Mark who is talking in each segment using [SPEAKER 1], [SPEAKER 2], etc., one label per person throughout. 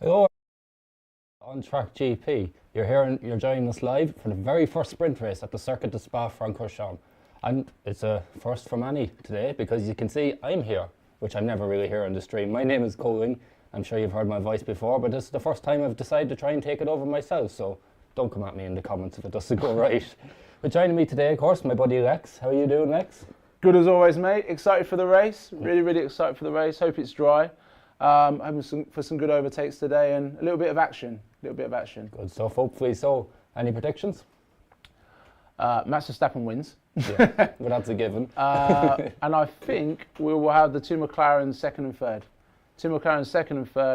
[SPEAKER 1] Hello, on Track GP. You're joining us live for the very first sprint race at the Circuit de Spa-Francorchamps. And it's a first for many today because you can see I'm here, which I'm never really here on the stream. My name is Colin. I'm sure you've heard my voice before, but this is the first time I've decided to try and take it over myself, so don't come at me in the comments if it doesn't go right. But joining me today, of course, my buddy Lex. How are you doing, Lex?
[SPEAKER 2] Good as always, mate. Excited for the race. Really excited for the race. Hope it's dry. Hoping for some good overtakes today and a little bit of action.
[SPEAKER 1] Good stuff, hopefully so. Any predictions?
[SPEAKER 2] Max Verstappen wins.
[SPEAKER 1] Yeah, but that's a given.
[SPEAKER 2] And I think we will have the two McLarens second and third.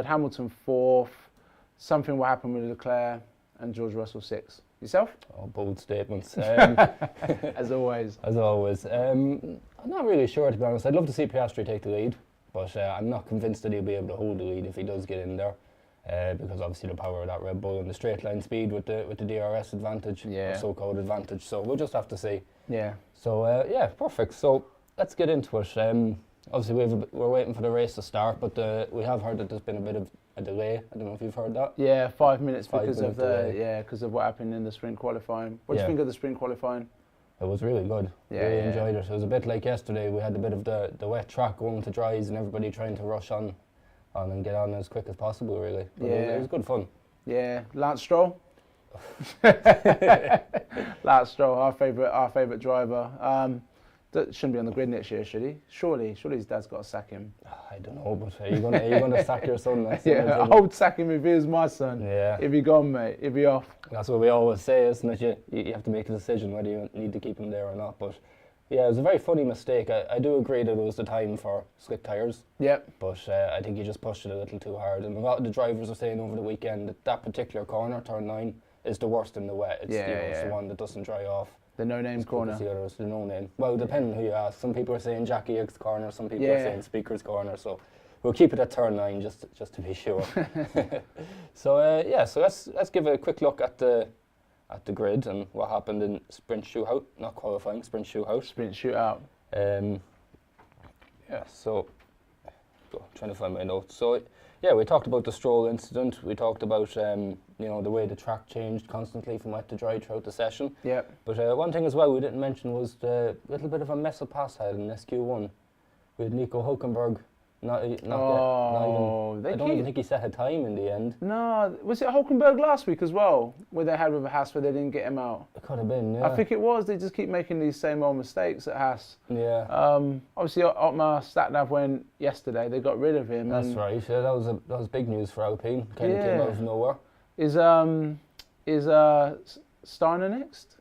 [SPEAKER 2] Hamilton fourth. Something will happen with Leclerc and George Russell sixth. Yourself?
[SPEAKER 1] Oh, bold statements.
[SPEAKER 2] As always.
[SPEAKER 1] As always. I'm not really sure, to be honest. I'd love to see Piastri take the lead, but I'm not convinced that he'll be able to hold the lead if he does get in there. Because obviously the power of that Red Bull and the straight line speed with the DRS advantage, or so-called advantage. So we'll just have to see.
[SPEAKER 2] Yeah.
[SPEAKER 1] So yeah, perfect. So let's get into it. Obviously we're waiting for the race to start, but we have heard that there's been a bit of a delay. I don't know if you've heard that.
[SPEAKER 2] Yeah, 5 minutes because of what happened in the sprint qualifying. What do you think of the sprint qualifying?
[SPEAKER 1] It was really good. Really enjoyed it. It was a bit like yesterday. We had a bit of the wet track going to dries and everybody trying to rush on and get on as quick as possible, really. But it was good fun. Yeah,
[SPEAKER 2] Lance Stroll. Lance Stroll, our favourite driver. That shouldn't be on the grid next year, should he? Surely his dad's got to sack him.
[SPEAKER 1] I don't know, but are you gonna sack your son?
[SPEAKER 2] I would sack him if he was my son.
[SPEAKER 1] Yeah.
[SPEAKER 2] He'd be gone, mate. He'd be off.
[SPEAKER 1] That's what we always say, isn't it? You have to make a decision whether you need to keep him there or not. But yeah, it was a very funny mistake. I do agree that it was the time for slick tyres.
[SPEAKER 2] Yep.
[SPEAKER 1] But I think he just pushed it a little too hard. And a lot of the drivers were saying over the weekend that particular corner, turn 9, is the worst in the wet. It's, it's the one that doesn't dry off.
[SPEAKER 2] The no-name corner.
[SPEAKER 1] The others, the no-name. Well, depending who you ask. Some people are saying Jackie Hicks corner, some people are saying Speaker's corner. So we'll keep it at turn 9 just to be sure. So so let's give a quick look at the grid and what happened in sprint shootout, not qualifying, sprint shootout.
[SPEAKER 2] Sprint shootout.
[SPEAKER 1] So trying to find my notes. So yeah, we talked about the Stroll incident. We talked about the way the track changed constantly from wet to dry throughout the session.
[SPEAKER 2] Yeah.
[SPEAKER 1] But one thing as well we didn't mention was the little bit of a mess of pass had in SQ1 with Nico Hülkenberg. I don't even think he set a time in the end.
[SPEAKER 2] No, was it Hülkenberg last week as well, where they had with Haas where they didn't get him out?
[SPEAKER 1] It could have been, yeah.
[SPEAKER 2] I think it was. They just keep making these same old mistakes at Haas.
[SPEAKER 1] Yeah.
[SPEAKER 2] Obviously, Otmar Statnav went yesterday. They got rid of him.
[SPEAKER 1] That's right. Yeah, that was big news for Alpine. Kind of came out of nowhere.
[SPEAKER 2] Is Steiner next?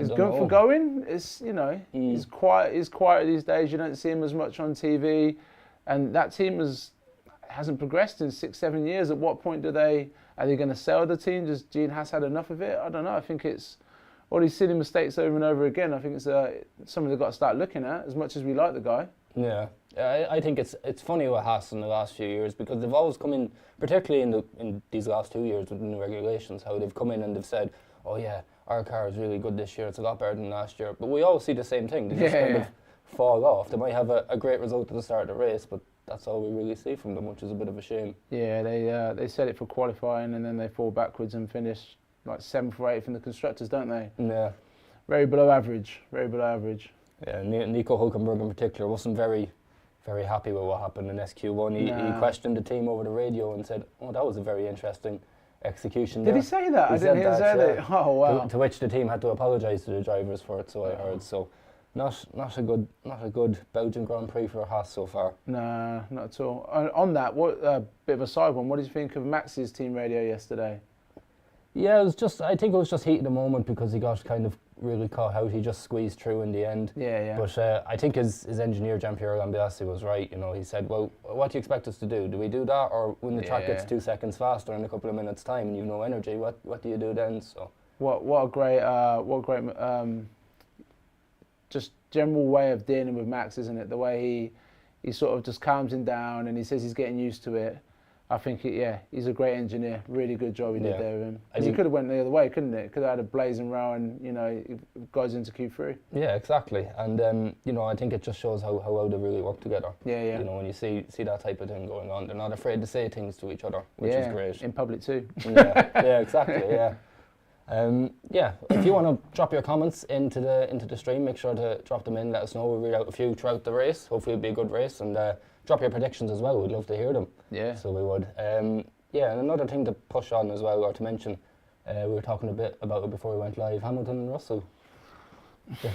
[SPEAKER 2] Is
[SPEAKER 1] Gunther
[SPEAKER 2] going? It's he's quiet these days. You don't see him as much on TV. And that team hasn't progressed in 6-7 years. At what point are they going to sell the team? Does Gene Haas had enough of it? I don't know. I think it's all these silly mistakes over and over again. I think it's something they've got to start looking at, as much as we like the guy.
[SPEAKER 1] Yeah, I think it's funny with Haas in the last few years because they've always come in, particularly in these last 2 years with the new regulations, how they've come in and they've said, oh yeah, our car is really good this year. It's a lot better than last year. But we all see the same thing. They just kind of fall off. They might have a great result at the start of the race, but that's all we really see from them, which is a bit of a shame.
[SPEAKER 2] Yeah, they set it for qualifying and then they fall backwards and finish like 7th or 8th in the constructors, don't they?
[SPEAKER 1] Yeah.
[SPEAKER 2] Very below average.
[SPEAKER 1] Yeah, Nico Hülkenberg in particular wasn't very happy with what happened in SQ1. He questioned the team over the radio and said, oh, that was a very interesting execution there.
[SPEAKER 2] Did he say that? I didn't hear him say that. Oh, wow.
[SPEAKER 1] To which the team had to apologise to the drivers for it, so I heard. So not a good Belgian Grand Prix for Haas so far.
[SPEAKER 2] No, not at all. On that, what bit of a side one. What did you think of Max's team radio yesterday?
[SPEAKER 1] Yeah, I think it was just heat of the moment because he got kind of really caught out. He just squeezed through in the end.
[SPEAKER 2] Yeah.
[SPEAKER 1] But I think his engineer Giampiero Lambiase was right. He said, well, what do you expect us to do? Do we do that, or when the track gets 2 seconds faster in a couple of minutes' time and you've no energy, what do you do then? So
[SPEAKER 2] what a great just general way of dealing with Max, isn't it? The way he sort of just calms him down and he says he's getting used to it. I think, he's a great engineer. Really good job he did there with him. Because he
[SPEAKER 1] think-
[SPEAKER 2] could have went the other way, couldn't it? Could have had a blazing row and, it goes into Q3.
[SPEAKER 1] Yeah, exactly. And, I think it just shows how well they really work together.
[SPEAKER 2] Yeah.
[SPEAKER 1] When you see that type of thing going on, they're not afraid to say things to each other, which is great.
[SPEAKER 2] In public too.
[SPEAKER 1] Yeah, exactly, yeah. If you want to drop your comments into the stream, make sure to drop them in. Let us know. We'll read out a few throughout the race. Hopefully it'll be a good race, and drop your predictions as well. We'd love to hear them.
[SPEAKER 2] Yeah.
[SPEAKER 1] So we would. And another thing to push on as well, or to mention, we were talking a bit about it before we went live. Hamilton and Russell. A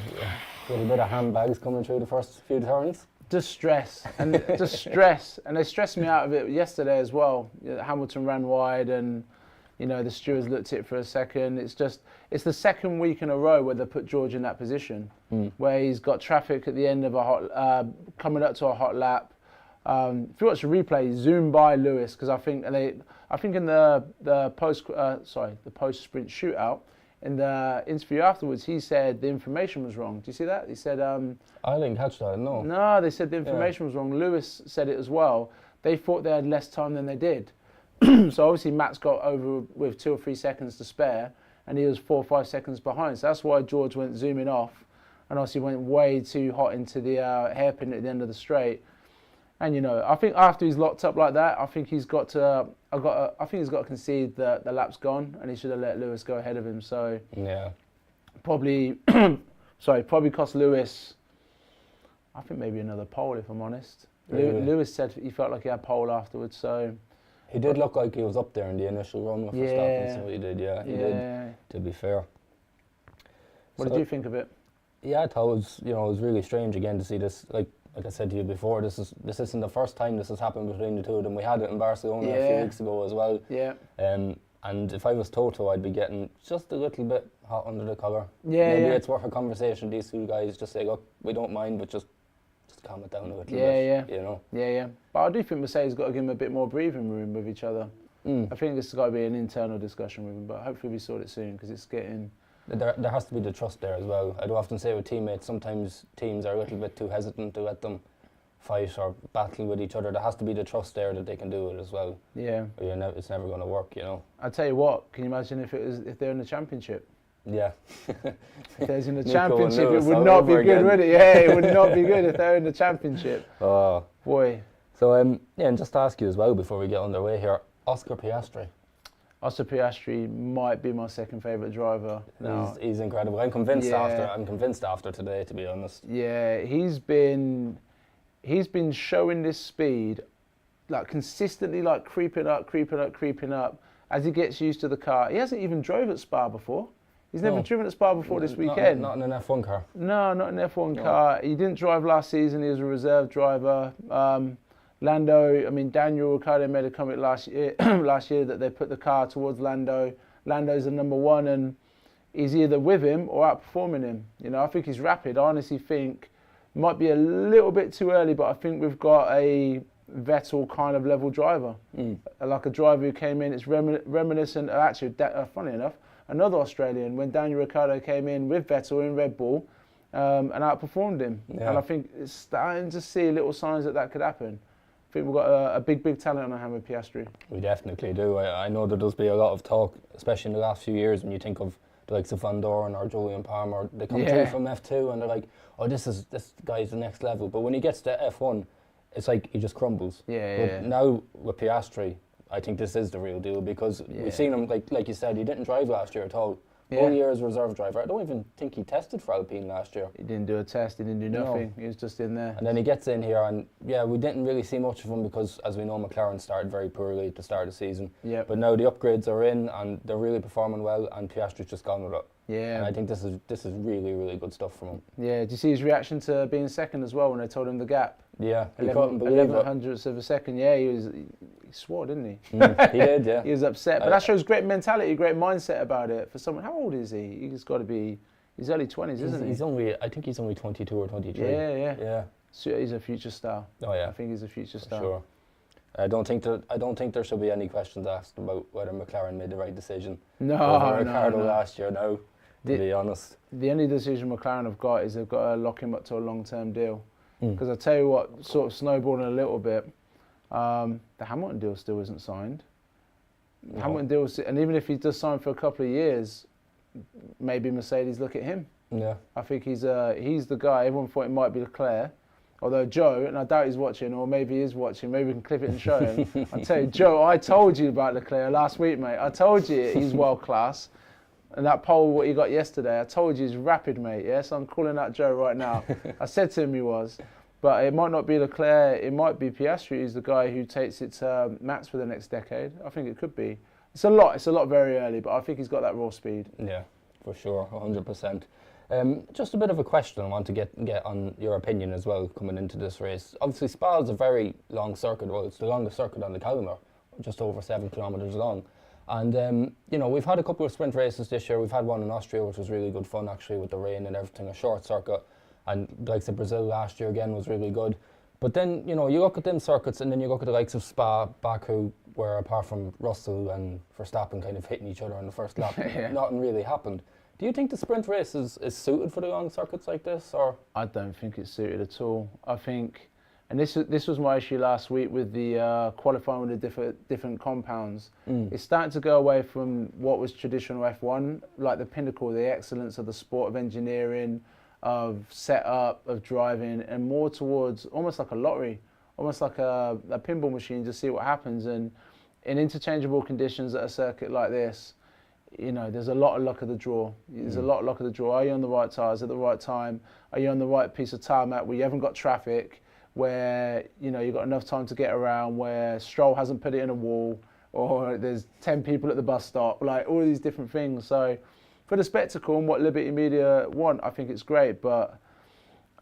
[SPEAKER 1] little bit of handbags coming through the first few turns.
[SPEAKER 2] Stress, and they stressed me out of it yesterday as well. Hamilton ran wide, and the stewards looked at it for a second. It's the second week in a row where they put George in that position, where he's got traffic at the end of coming up to a hot lap. If you watch the replay, zoom by Lewis, because I think in the post sprint shootout, in the interview afterwards, he said the information was wrong. Do you see that? He said,
[SPEAKER 1] I didn't catch that, no.
[SPEAKER 2] No, they said the information was wrong. Lewis said it as well. They thought they had less time than they did. So obviously Matt's got over with 2 or 3 seconds to spare, and he was 4 or 5 seconds behind. So that's why George went zooming off, and obviously went way too hot into the hairpin at the end of the straight. And I think after he's locked up like that, I think he's got to concede that the lap's gone, and he should have let Lewis go ahead of him. So probably cost Lewis, I think maybe another pole, if I'm honest.
[SPEAKER 1] Really?
[SPEAKER 2] Lewis said he felt like he had pole afterwards. So
[SPEAKER 1] he did look like he was up there in the initial run with Verstappen. So he did, he did. To be fair.
[SPEAKER 2] What did you think of it?
[SPEAKER 1] Yeah, I thought it was really strange again to see this. Like I said to you before, this isn't the first time this has happened between the two of them. We had it in Barcelona a few weeks ago as well.
[SPEAKER 2] Yeah.
[SPEAKER 1] And if I was Toto, I'd be getting just a little bit hot under the collar.
[SPEAKER 2] Yeah.
[SPEAKER 1] Maybe it's worth a conversation. These two guys just say, look, we don't mind, but just calm it down a little bit.
[SPEAKER 2] Yeah. But I do think Mercedes got to give him a bit more breathing room with each other. I think this has got to be an internal discussion with him, but hopefully we sort it soon, because it's getting...
[SPEAKER 1] There has to be the trust there as well. I do often say with teammates, sometimes teams are a little bit too hesitant to let them fight or battle with each other. There has to be the trust there that they can do it as well.
[SPEAKER 2] Yeah.
[SPEAKER 1] Or it's never going to work,
[SPEAKER 2] I tell you what, can you imagine if they're in the championship?
[SPEAKER 1] Yeah.
[SPEAKER 2] If they're in the championship, it would not be good, would it? Yeah, it would not be good if they're in the championship.
[SPEAKER 1] Oh.
[SPEAKER 2] Boy.
[SPEAKER 1] So, and just to ask you as well before we get underway here, Oscar Piastri.
[SPEAKER 2] Oscar Piastri might be my second favourite driver.
[SPEAKER 1] He's incredible. I'm convinced after today, to be honest.
[SPEAKER 2] Yeah, he's been showing this speed, like consistently, like creeping up. As he gets used to the car, he hasn't even drove at Spa before. He's never driven at Spa before this weekend.
[SPEAKER 1] Not in an F1 car.
[SPEAKER 2] No, not in an F1 car. He didn't drive last season. He was a reserve driver. Daniel Ricciardo made a comment last year that they put the car towards Lando. Lando's the number one, and he's either with him or outperforming him. I think he's rapid. I honestly think it might be a little bit too early, but I think we've got a Vettel kind of level driver. Like a driver who came in, it's reminiscent of, actually, funny enough, another Australian, when Daniel Ricciardo came in with Vettel in Red Bull and outperformed him.
[SPEAKER 1] Yeah.
[SPEAKER 2] And I think it's starting to see little signs that could happen. I think we've got a big talent on our hand with Piastri.
[SPEAKER 1] We definitely do. I know there does be a lot of talk, especially in the last few years, when you think of the likes of Van Doren or Julian Palmer. They come through from F2 and they're like, oh, this guy's the next level. But when he gets to F1, it's like he just crumbles. But now with Piastri, I think this is the real deal, because we've seen him, like you said, he didn't drive last year at all. All year as reserve driver. I don't even think he tested for Alpine last year.
[SPEAKER 2] He didn't do a test, he didn't do nothing. He was just in there.
[SPEAKER 1] And then he gets in here, and we didn't really see much of him because, as we know, McLaren started very poorly at the start of the season. But now the upgrades are in and they're really performing well, and Piastri's just gone with it. And I think this is really, really good stuff from him. Did
[SPEAKER 2] you see his reaction to being second as well when they told him the gap?
[SPEAKER 1] He couldn't believe
[SPEAKER 2] 11 hundredths of a second. He swore, didn't he?
[SPEAKER 1] He did,
[SPEAKER 2] He was upset, but that shows great mentality, great mindset about it for someone. How old is he? He's got to be, he's early 20s, isn't he?
[SPEAKER 1] I think he's only 22 or 23.
[SPEAKER 2] Yeah. So he's a future star.
[SPEAKER 1] Oh yeah.
[SPEAKER 2] I think he's a future star.
[SPEAKER 1] Sure. I don't think there should be any questions asked about whether McLaren made the right decision. Over Ricardo last year. No. To be honest.
[SPEAKER 2] The only decision McLaren have got is they've got to lock him up to a long-term deal. Because I tell you what, sort of snowballing a little bit, The Hamilton deal still isn't signed.
[SPEAKER 1] No.
[SPEAKER 2] Hamilton deal, and even if he does sign for a couple of years, maybe Mercedes look at him.
[SPEAKER 1] Yeah.
[SPEAKER 2] I think he's the guy. Everyone thought it might be Leclerc. Although Joe, and I doubt he's watching, or maybe he is watching, maybe we can clip it and show him. I tell you, Joe, I told you about Leclerc last week, mate. I told you he's world class. And that pole, what he got yesterday, I told you he's rapid, mate. Yeah, so I'm calling out Joe right now. I said to him he was. But it might not be Leclerc, it might be Piastri who's the guy who takes it to Max for the next decade. I think it could be. It's a lot very early, but I think he's got that raw speed.
[SPEAKER 1] Yeah, for sure, 100%. Just a bit of a question I want to get on your opinion as well coming into this race. Obviously Spa is a very long circuit, well it's the longest circuit on the calendar, just over 7 kilometres long. And we've had a couple of sprint races this year. We've had one in Austria which was really good fun actually with the rain and everything, a short circuit. And the likes of Brazil last year again was really good. But then, you look at them circuits and then you look at the likes of Spa, Baku, where apart from Russell and Verstappen kind of hitting each other in the first lap, nothing really happened. Do you think the sprint race is suited for the long circuits like this, or? I
[SPEAKER 2] don't think it's suited at all. I think, and this was my issue last week with the qualifying with the different compounds. It's starting to go away from what was traditional F1, like the pinnacle, the excellence of the sport of engineering, of setup, of driving, and more towards almost like a lottery, almost like a pinball machine to see what happens. And in interchangeable conditions at a circuit like this, there's a lot of luck of the draw. There's a lot of luck of the draw. Are you on the right tyres at the right time? Are you on the right piece of tarmac where you haven't got traffic, where you've got enough time to get around, where Stroll hasn't put it in a wall, or there's 10 people at the bus stop, like all of these different things. So for the spectacle and what Liberty Media want, I think it's great, but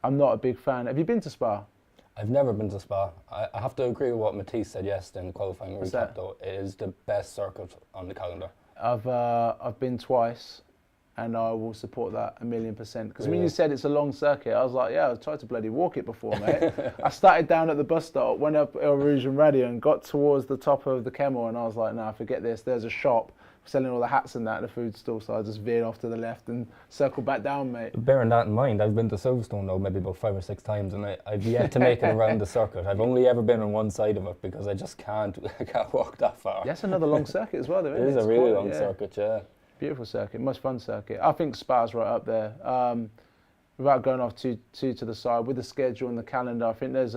[SPEAKER 2] I'm not a big fan. Have you been to Spa?
[SPEAKER 1] I've never been to Spa. I have to agree with what Matisse said yesterday in the qualifying recap though. It is the best circuit on the calendar.
[SPEAKER 2] I've been twice, and I will support that 1,000,000%. Because when you said it's a long circuit, I was like, yeah, I've tried to bloody walk it before, mate. I started down at the bus stop, went up El Rouge and Radio, and got towards the top of the Kemmel, and I was like, nah, forget this. There's a shop selling all the hats and that at the food store, so I just veered off to the left and circled back down, mate.
[SPEAKER 1] Bearing that in mind, I've been to Silverstone though maybe about 5 or 6 times, and I've yet to make it around the circuit. I've only ever been on one side of it because I just can't walk that far.
[SPEAKER 2] That's another long circuit as well, though, isn't it?
[SPEAKER 1] It is a really long circuit, yeah.
[SPEAKER 2] Beautiful circuit, most fun circuit. I think Spa's right up there. Without going off too to the side, with the schedule and the calendar, I think there's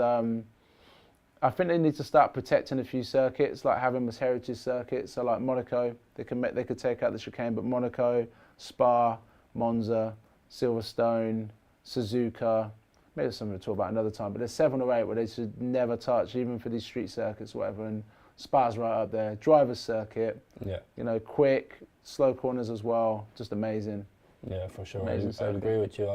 [SPEAKER 2] I think they need to start protecting a few circuits, like having this heritage circuits. So like Monaco, they could take out the chicane, but Monaco, Spa, Monza, Silverstone, Suzuka, maybe there's something to talk about another time, but there's 7 or 8 where they should never touch, even for these street circuits or whatever, and Spa's right up there. Driver's circuit, quick, slow corners as well, just amazing.
[SPEAKER 1] Yeah, for sure. I would agree with you.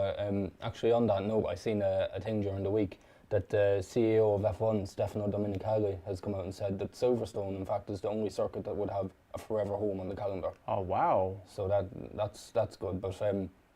[SPEAKER 1] Actually, on that note, I seen a thing during the week that the CEO of F1, Stefano Domenicali, has come out and said that Silverstone, in fact, is the only circuit that would have a forever home on the calendar.
[SPEAKER 2] Oh, wow.
[SPEAKER 1] So that's good. But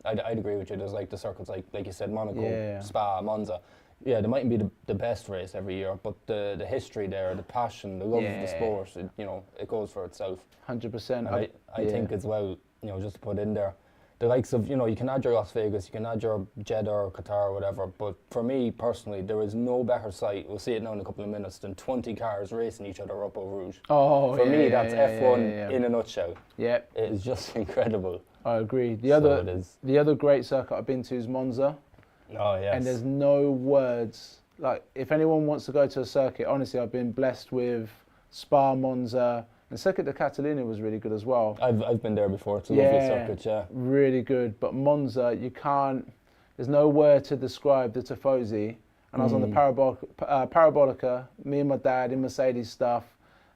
[SPEAKER 1] I'd agree with you. There's like the circuits like you said, Monaco, Spa, Monza. Yeah, they mightn't be the best race every year, but the history there, the passion, the love of the sport, it goes for itself.
[SPEAKER 2] 100%.
[SPEAKER 1] I think as well, just to put in there, the likes of, you can add your Las Vegas, you can add your Jeddah or Qatar or whatever, but for me personally, there is no better sight, we'll see it now in a couple of minutes, than 20 cars racing each other up Eau Rouge.
[SPEAKER 2] Oh,
[SPEAKER 1] for me, that's F1 in a nutshell.
[SPEAKER 2] Yeah.
[SPEAKER 1] It is just incredible.
[SPEAKER 2] I agree. The other great circuit I've been to is Monza.
[SPEAKER 1] Oh, yes.
[SPEAKER 2] And there's no words. Like, if anyone wants to go to a circuit, honestly, I've been blessed with Spa, Monza, and Circuit de Catalunya was really good as well.
[SPEAKER 1] I've been there before. It's a lovely circuit, yeah.
[SPEAKER 2] Really good. But Monza, there's no word to describe the Tifosi. And I was on the Parabolica, me and my dad in Mercedes stuff,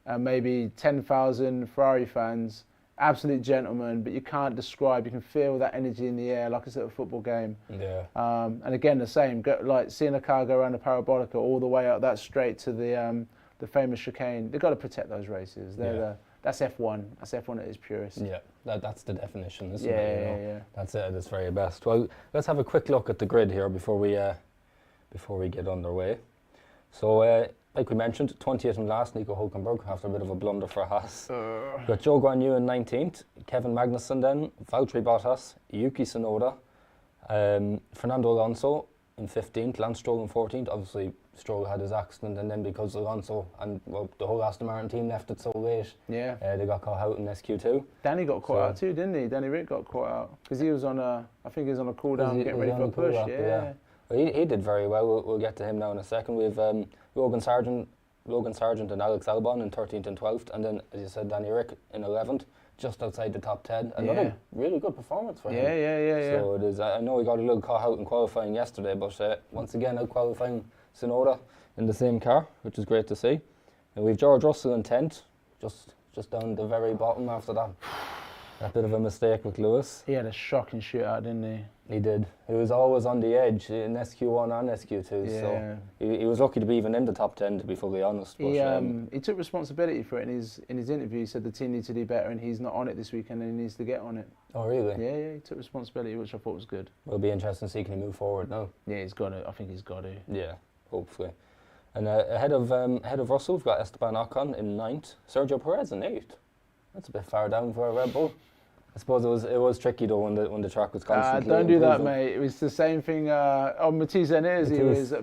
[SPEAKER 2] and maybe 10,000 Ferrari fans. Absolute gentlemen, but you can't describe. You can feel that energy in the air, like it's at a football game.
[SPEAKER 1] Yeah.
[SPEAKER 2] And again, the same. Like seeing a car go around the Parabolica all the way up that straight to the famous chicane. They've got to protect those races. That's F1. That's F1 at its purest.
[SPEAKER 1] Yeah, that's the definition, isn't
[SPEAKER 2] it? Yeah.
[SPEAKER 1] That's it at its very best. Well, let's have a quick look at the grid here before we get underway. So. Like we mentioned, 20th and last, Nico Hülkenberg, after a bit of a blunder for Haas. We've got Zhou Guanyu in 19th, Kevin Magnussen then, Valtteri Bottas, Yuki Tsunoda, Fernando Alonso in 15th, Lance Stroll in 14th. Obviously, Stroll had his accident, and then because Alonso and the whole Aston Martin team left it so late, they got caught out in SQ2.
[SPEAKER 2] Danny got caught out too, didn't he? Danny Rick got caught out because he was on I think he was on a cool down, getting ready for a push. Yeah.
[SPEAKER 1] Well, he did very well. We'll get to him now in a second. We have Logan Sargent and Alex Albon in 13th and 12th, and then, as you said, Danny Rick in 11th, just outside the top 10. Another really good performance for him.
[SPEAKER 2] Yeah.
[SPEAKER 1] So it is. I know he got a little caught out in qualifying yesterday, but once again out qualifying Tsunoda in the same car, which is great to see. And we've George Russell in 10th, just down the very bottom after that. A bit of a mistake with Lewis.
[SPEAKER 2] He had a shocking shootout, didn't he?
[SPEAKER 1] He did. He was always on the edge in SQ1 and SQ2, so he was lucky to be even in the top 10, to be fully honest. But,
[SPEAKER 2] he took responsibility for it in his interview. He said the team needs to do better and he's not on it this weekend and he needs to get on it.
[SPEAKER 1] Oh, really?
[SPEAKER 2] Yeah, he took responsibility, which I thought was good.
[SPEAKER 1] It'll be interesting to see can he move forward now.
[SPEAKER 2] Yeah, he's got to. I think he's got to.
[SPEAKER 1] Yeah, hopefully. And ahead of Russell, we've got Esteban Ocon in 9th, Sergio Perez in 8th. That's a bit far down for a Red Bull. I suppose it was tricky though when the track was constantly
[SPEAKER 2] don't do that, mate. It was the same thing on Matisse Eniers. He was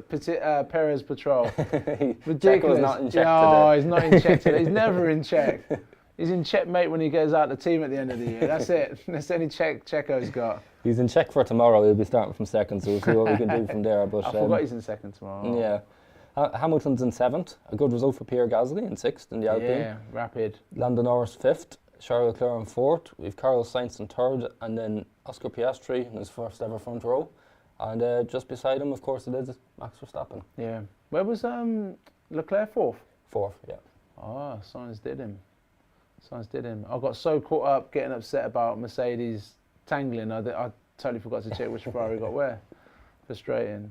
[SPEAKER 2] Perez Patrol. Ridiculous.
[SPEAKER 1] Not in check
[SPEAKER 2] today. He's not in check today. He's never in check. He's in checkmate when he goes out the team at the end of the year. That's it. That's the only Checo's got.
[SPEAKER 1] He's in check for tomorrow. He'll be starting from 2nd, so we'll see what we can do from there. But
[SPEAKER 2] I forgot he's in 2nd tomorrow.
[SPEAKER 1] Yeah. Hamilton's in 7th. A good result for Pierre Gasly in 6th in the Alpine.
[SPEAKER 2] Yeah, rapid.
[SPEAKER 1] Lando Norris 5th. Charles Leclerc in 4th, we've Carlos Sainz in 3rd, and then Oscar Piastri in his first ever front row. And just beside him, of course, it is Max Verstappen.
[SPEAKER 2] Yeah. Where was Leclerc 4th?
[SPEAKER 1] 4th, yeah.
[SPEAKER 2] Oh, Sainz did him. I got so caught up getting upset about Mercedes tangling, I totally forgot to check which Ferrari got where. Frustrating.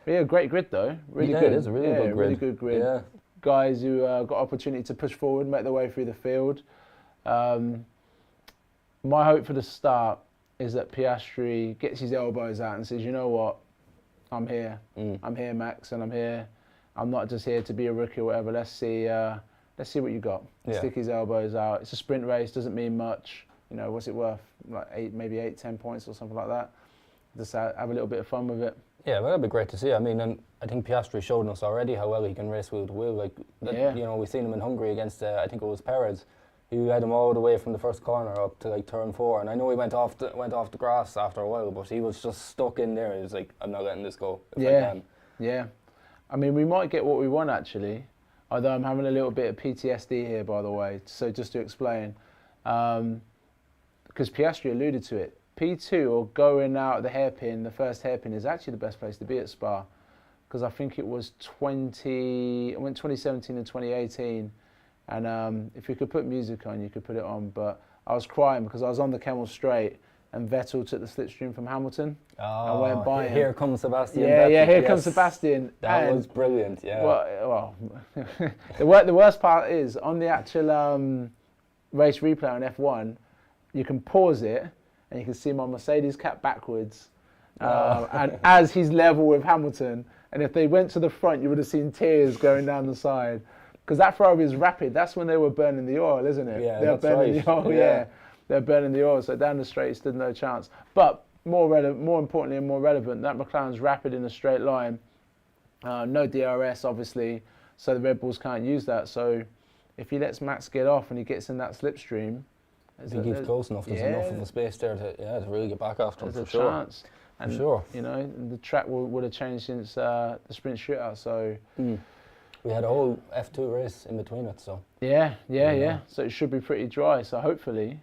[SPEAKER 2] But yeah, great grid though. Really good.
[SPEAKER 1] It is a really good grid.
[SPEAKER 2] Really good grid.
[SPEAKER 1] Yeah.
[SPEAKER 2] Guys who got opportunity to push forward, make their way through the field. My hope for the start is that Piastri gets his elbows out and says, you know what, I'm here. I'm here, Max, and I'm here. I'm not just here to be a rookie or whatever. Let's see what you got.
[SPEAKER 1] Yeah.
[SPEAKER 2] Stick his elbows out. It's a sprint race, doesn't mean much. You know, what's it worth? Like 10 points or something like that. Just have a little bit of fun with it.
[SPEAKER 1] Yeah, well, that'd be great to see. I mean, and I think Piastri showed us already how well he can race wheel to wheel. Like, you know, we've seen him in Hungary against, I think it was Perez. He had him all the way from the first corner up to like turn 4, and I know he went off the grass after a while, but he was just stuck in there. He was like, I'm not letting this go if I can.
[SPEAKER 2] Yeah. I mean, we might get what we want actually, although I'm having a little bit of PTSD here, by the way. So just to explain, because Piastri alluded to it, P2 or going out the hairpin, the first hairpin is actually the best place to be at Spa, because I think it was 2017 and 2018. And if you could put music on, you could put it on. But I was crying because I was on the Kemmel Straight and Vettel took the slipstream from Hamilton.
[SPEAKER 1] Oh,
[SPEAKER 2] I went by him.
[SPEAKER 1] Here comes Sebastian.
[SPEAKER 2] Here comes Sebastian.
[SPEAKER 1] That was brilliant, yeah.
[SPEAKER 2] Well, the worst part is, on the actual race replay on F1, you can pause it and you can see my Mercedes cap backwards. And as he's level with Hamilton. And if they went to the front, you would have seen tears going down the side. Because that Ferrari is rapid. That's when they were burning the oil, isn't it?
[SPEAKER 1] Yeah,
[SPEAKER 2] they're burning
[SPEAKER 1] right.
[SPEAKER 2] the oil. Yeah, they're burning the oil. So down the straight, stood no chance. But more importantly and more relevant, that McLaren's rapid in a straight line. No DRS, obviously, so the Red Bulls can't use that. So if he lets Max get off and he gets in that slipstream,
[SPEAKER 1] if he keeps close enough, there's enough of a space there to really get back after him for sure.
[SPEAKER 2] Chance. And, you know, the track would have changed since the sprint shootout. So.
[SPEAKER 1] We had a whole F2 race in between it, so.
[SPEAKER 2] Yeah. So it should be pretty dry. So hopefully.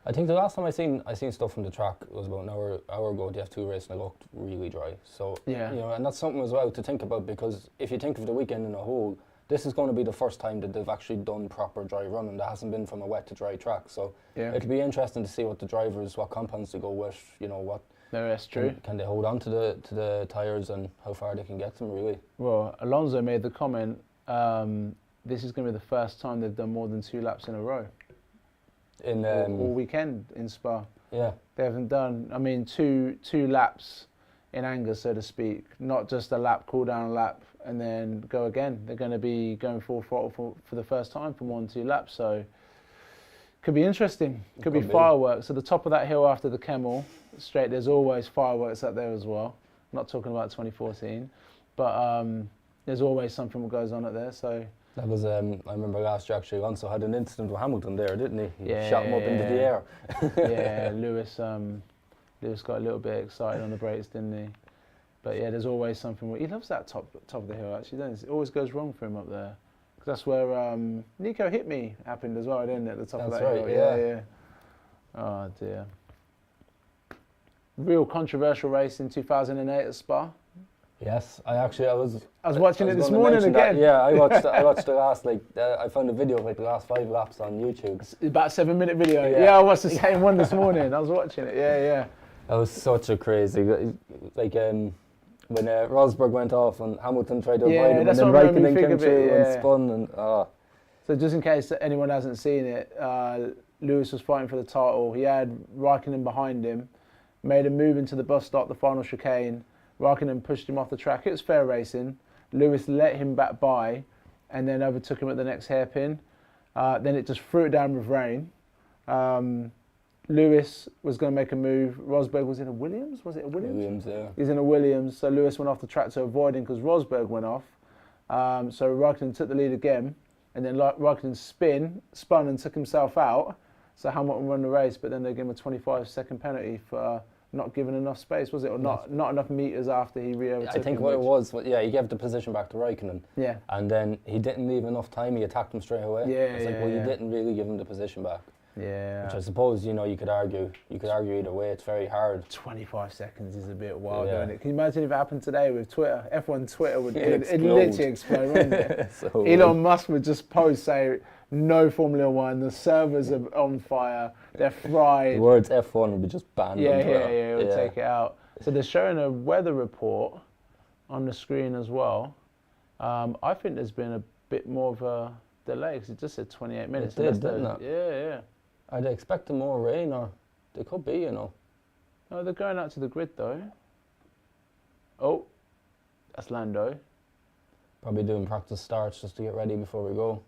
[SPEAKER 1] I think the last time I seen stuff from the track was about an hour ago, the F2 race, and it looked really dry. So, you know, and that's something as well to think about, because if you think of the weekend in a whole, this is going to be the first time that they've actually done proper dry running. That hasn't been from a wet to dry track. So it'll be interesting to see what the drivers, what compounds they go with, you know, what.
[SPEAKER 2] No, that's true.
[SPEAKER 1] Can they hold on to the tyres and how far they can get them, really?
[SPEAKER 2] Well, Alonso made the comment, this is going to be the first time they've done more than 2 laps in a row.
[SPEAKER 1] In
[SPEAKER 2] all weekend in Spa.
[SPEAKER 1] Yeah.
[SPEAKER 2] They haven't done, I mean, two laps in anger, so to speak. Not just a lap, cool down a lap, and then go again. They're going to be going full throttle for the first time for 1-2 laps, so could be interesting. Could be fireworks. At the top of that hill after the Kemmel Straight, there's always fireworks up there as well. I'm not talking about 2014. But but there's always something that goes on at there. So
[SPEAKER 1] That was, I remember last year actually Alonso had an incident with Hamilton there, didn't he? He shot him up into the air.
[SPEAKER 2] Yeah, Lewis got a little bit excited on the brakes, didn't he? But yeah, there's always something. He loves that top of the hill actually, doesn't he? It always goes wrong for him up there. 'Cause that's where Nico hit me happened as well, didn't it? At the top of that hill. Yeah. Oh dear. Real controversial race in 2008 at Spa.
[SPEAKER 1] Yes, I was
[SPEAKER 2] watching it this morning again.
[SPEAKER 1] Yeah, I watched the last, I found a video of the last 5 laps on YouTube.
[SPEAKER 2] It's about a 7-minute video. Yeah, I watched the same one this morning. I was watching it. Yeah.
[SPEAKER 1] That was such a crazy, when Rosberg went off and Hamilton tried to avoid him, and then Raikkonen came through and spun, and
[SPEAKER 2] So just in case anyone hasn't seen it, Lewis was fighting for the title. He had Raikkonen behind him, made a move into the bus stop, the final chicane. Raikkonen pushed him off the track. It was fair racing. Lewis let him back by and then overtook him at the next hairpin. Then it just threw it down with rain. Lewis was going to make a move. Rosberg was in a Williams? Was it a Williams?
[SPEAKER 1] Williams, yeah.
[SPEAKER 2] He's in a Williams, so Lewis went off the track to avoid him because Rosberg went off. So Raikkonen took the lead again, and then Raikkonen spun and took himself out. So Hamilton won the race, but then they gave him a 25-second penalty for not giving enough space, was it? Or not enough meters after he re-overtook him.
[SPEAKER 1] I think what it was, he gave the position back to Raikkonen.
[SPEAKER 2] Yeah.
[SPEAKER 1] And then he didn't leave enough time, he attacked him straight away. It's you didn't really give him the position back.
[SPEAKER 2] Yeah.
[SPEAKER 1] Which I suppose, you could argue either way. It's very hard.
[SPEAKER 2] 25 seconds is a bit wild, isn't it? Can you imagine if it happened today with Twitter? F1 Twitter would literally explode, wouldn't it?
[SPEAKER 1] So
[SPEAKER 2] Elon Musk would just post, say, no Formula One, the servers are on fire, they're fried.
[SPEAKER 1] The words F1 would be just banned on Twitter.
[SPEAKER 2] It would take it out. So they're showing a weather report on the screen as well. I think there's been a bit more of a delay because it just said 28 minutes.
[SPEAKER 1] It didn't it?
[SPEAKER 2] Yeah.
[SPEAKER 1] Are they expecting more rain, or they could be,
[SPEAKER 2] No, they're going out to the grid though. Oh, that's Lando.
[SPEAKER 1] Probably doing practice starts just to get ready before we go.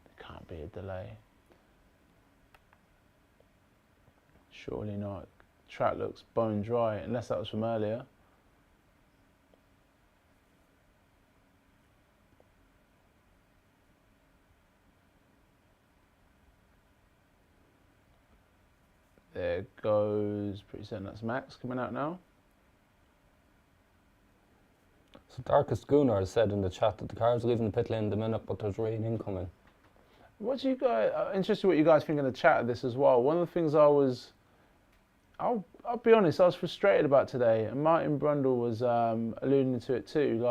[SPEAKER 2] There can't be a delay. Surely not. Track looks bone dry, unless that was from earlier. There goes, pretty certain that's Max coming out now.
[SPEAKER 1] So Darkest Gunnar has said in the chat that the car's leaving the pit lane in the minute, but there's rain incoming.
[SPEAKER 2] What do you guys, interested what you guys think in the chat of this as well. One of the things I'll be honest, I was frustrated about today, and Martin Brundle was alluding to it too.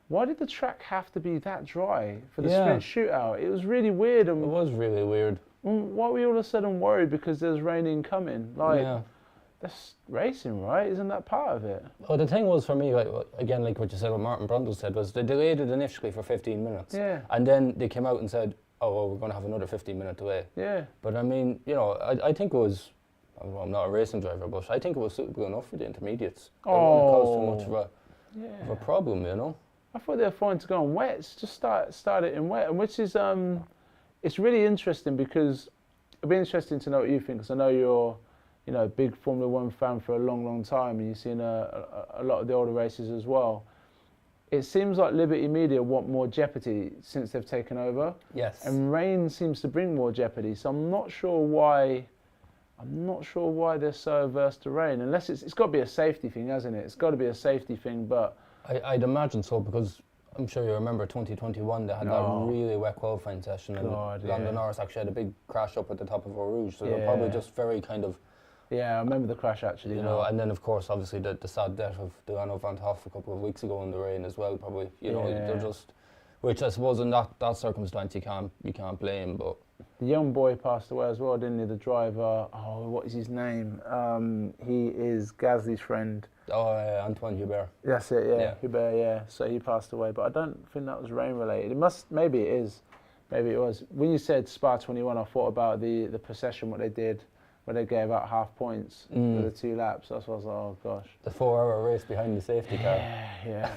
[SPEAKER 2] Why did the track have to be that dry for the sprint shootout? It was really weird. And
[SPEAKER 1] it was really weird.
[SPEAKER 2] Why were we all of a sudden worried because there's rain incoming? That's racing, right? Isn't that part of it?
[SPEAKER 1] Well, the thing was for me, like what you said, what Martin Brundle said, was they delayed it initially for 15 minutes.
[SPEAKER 2] Yeah.
[SPEAKER 1] And then they came out and said, oh, well, we're going to have another 15-minute delay.
[SPEAKER 2] Yeah.
[SPEAKER 1] But I mean, I think it was, well, I'm not a racing driver, but I think it was suitable enough for the intermediates. It wouldn't have caused too much of a problem,
[SPEAKER 2] I thought they were fine to go on wets. Just start it in wet, and which is it's really interesting because it'll be interesting to know what you think. Because I know you're, a big Formula One fan for a long, long time, and you've seen a lot of the older races as well. It seems like Liberty Media want more jeopardy since they've taken over.
[SPEAKER 1] Yes.
[SPEAKER 2] And rain seems to bring more jeopardy. So I'm not sure why they're so averse to rain. Unless it's got to be a safety thing, hasn't it? It's got to be a safety thing, but
[SPEAKER 1] I'd imagine so, because I'm sure you remember 2021, they had that really wet qualifying session, and Lando Norris actually had a big crash up at the top of Eau Rouge, so they're probably just very kind of...
[SPEAKER 2] Yeah, I remember the crash actually.
[SPEAKER 1] And then of course, obviously, the sad death of Delano Van Hoff a couple of weeks ago in the rain as well, probably, they're just... Which I suppose in that circumstance you can't blame, but...
[SPEAKER 2] The young boy passed away as well, didn't he? The driver, what is his name? He is Gasly's friend.
[SPEAKER 1] Oh, Antoine Hubert.
[SPEAKER 2] That's it, yeah. Hubert, yeah. So he passed away, but I don't think that was rain related. Maybe it is. Maybe it was. When you said Spa 21, I thought about the procession, what they did, where they gave out half points for the 2 laps. That's what I was like, oh gosh.
[SPEAKER 1] The 4-hour race behind the safety car.
[SPEAKER 2] Yeah.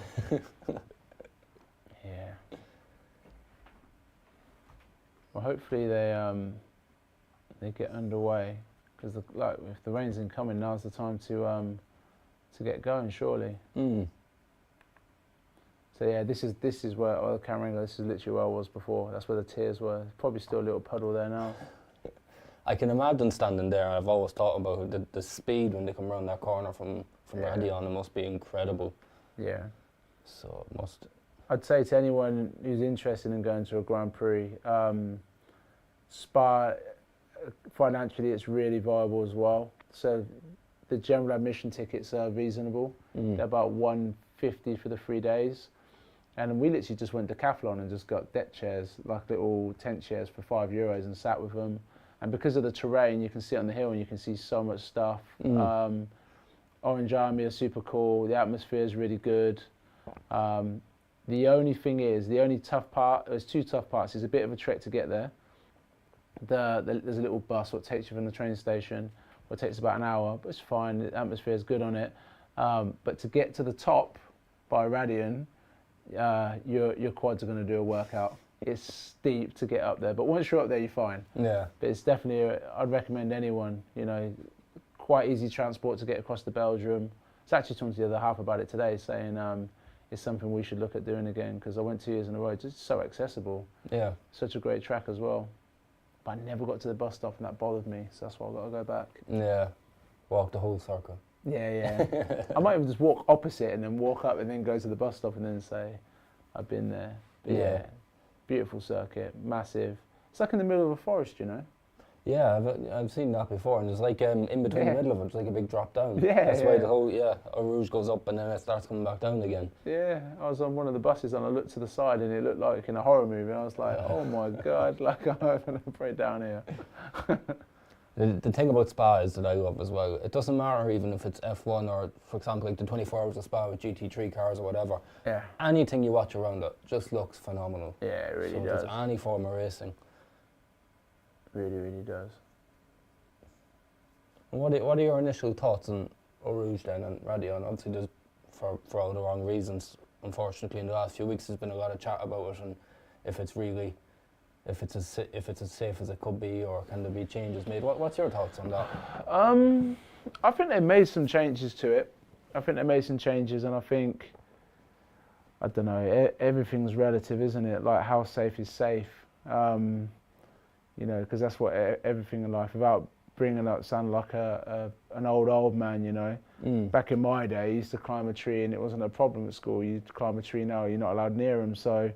[SPEAKER 2] Well, hopefully they get underway, because if the rain's incoming, now's the time to get going. Surely. So yeah, this is where Cameron. This is literally where I was before. That's where the tears were. Probably still a little puddle there now.
[SPEAKER 1] I can imagine standing there. I've always thought about the speed when they come around that corner from Radion. It must be incredible.
[SPEAKER 2] Yeah.
[SPEAKER 1] So it must.
[SPEAKER 2] I'd say to anyone who's interested in going to a Grand Prix, Spa, financially it's really viable as well. So the general admission tickets are reasonable. They're about $150 for the 3 days. And we literally just went decathlon and just got deck chairs, like little tent chairs for €5 and sat with them. And because of the terrain, you can sit on the hill and you can see so much stuff. Orange Army are super cool. The atmosphere is really good. The only thing is, the only tough part, there's two tough parts. It's a bit of a trek to get there. There's a little bus what takes you from the train station, what takes about an hour, but it's fine. The atmosphere is good on it. But to get to the top by Radion, your quads are going to do a workout. It's steep to get up there, but once you're up there, you're fine. Yeah. But it's definitely, I'd recommend anyone, you know, quite easy transport to get across to Belgium. I was actually talking to the other half about it today, saying it's something we should look at doing again, because I went 2 years in a row. It's just so accessible. Yeah. Such a great track as well. But I never got to the bus stop and that bothered me, so that's why I've got to go back. Yeah. Walk the whole circle. Yeah. I might even just walk opposite and then walk up and then go to the bus stop and then say, I've been there. But yeah. Beautiful circuit, massive. It's like in the middle of a forest, you know? Yeah, I've seen that before, and it's like in between the middle of it, it's like a big drop down. Yeah, that's why the whole, Eau Rouge goes up and then it starts coming back down again. Yeah, I was on one of the buses and I looked to the side and it looked like in a horror movie. I was like, oh my God, like I'm going to break down here. The thing about Spa is that I love as well, it doesn't matter even if it's F1 or, for example, like the 24 Hours of Spa with GT3 cars or whatever. Yeah. Anything you watch around it just looks phenomenal. Yeah, it really does. It's any form of racing. Really, really does. And what are your initial thoughts on Eau Rouge then and Radion? Obviously, there's for all the wrong reasons. Unfortunately, in the last few weeks, there's been a lot of chat about it and if it's as safe as it could be, or can there be changes made? What's your thoughts on that? I think they made some changes to it. And I think, I don't know, everything's relative, isn't it? Like, how safe is safe? You know, because that's what everything in life, without bringing up sound like an old man, you know. Back in my day, you used to climb a tree and it wasn't a problem at school. You climb a tree now, you're not allowed near them. So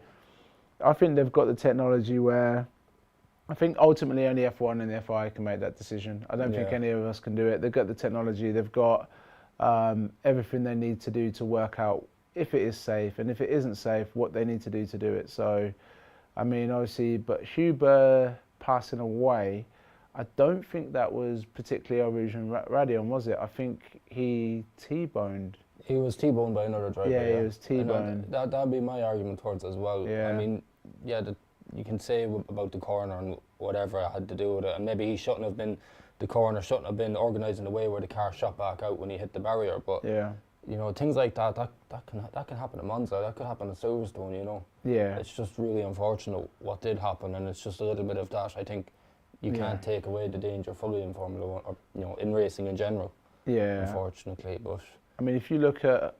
[SPEAKER 2] I think they've got the technology where I think ultimately only F1 and the FI can make that decision. I don't think any of us can do it. They've got the technology, they've got everything they need to do to work out if it is safe, and if it isn't safe, what they need to do it. So, I mean, obviously, but Huber passing away, I don't think that was particularly Eau Rouge and Radion, was it? I think he T-boned. He was T-boned by another driver. Yeah, he was T-boned. That'd be my argument towards it as well. Yeah. I mean, you can say about the corner and whatever it had to do with it, and maybe the corner shouldn't have been organised in a way where the car shot back out when he hit the barrier. But you know, things like that can happen at Monza. That could happen at Silverstone. You know. Yeah. It's just really unfortunate what did happen, and it's just a little bit of that. I think you can't take away the danger fully in Formula One, or you know, in racing in general. Yeah. Unfortunately, but I mean, if you look at,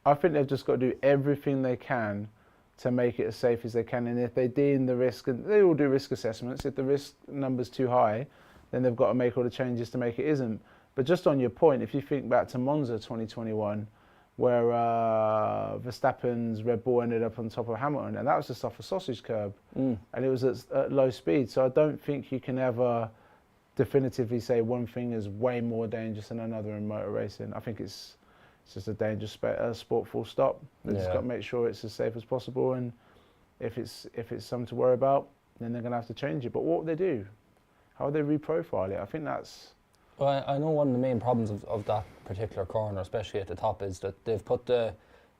[SPEAKER 2] I think they've just got to do everything they can to make it as safe as they can, and if they deem the risk, and they all do risk assessments, if the risk number's too high, then they've got to make all the changes to make it isn't. But just on your point, if you think back to Monza 2021, where Verstappen's Red Bull ended up on top of Hamilton, and that was just off a sausage curb, and it was at low speed. So I don't think you can ever definitively say one thing is way more dangerous than another in motor racing. I think it's just a dangerous sport, full stop. They just got to make sure it's as safe as possible, and if it's something to worry about, then they're going to have to change it. But what would they do? How would they reprofile it? I think that's... Well, I know one of the main problems of that particular corner, especially at the top, is that they've put the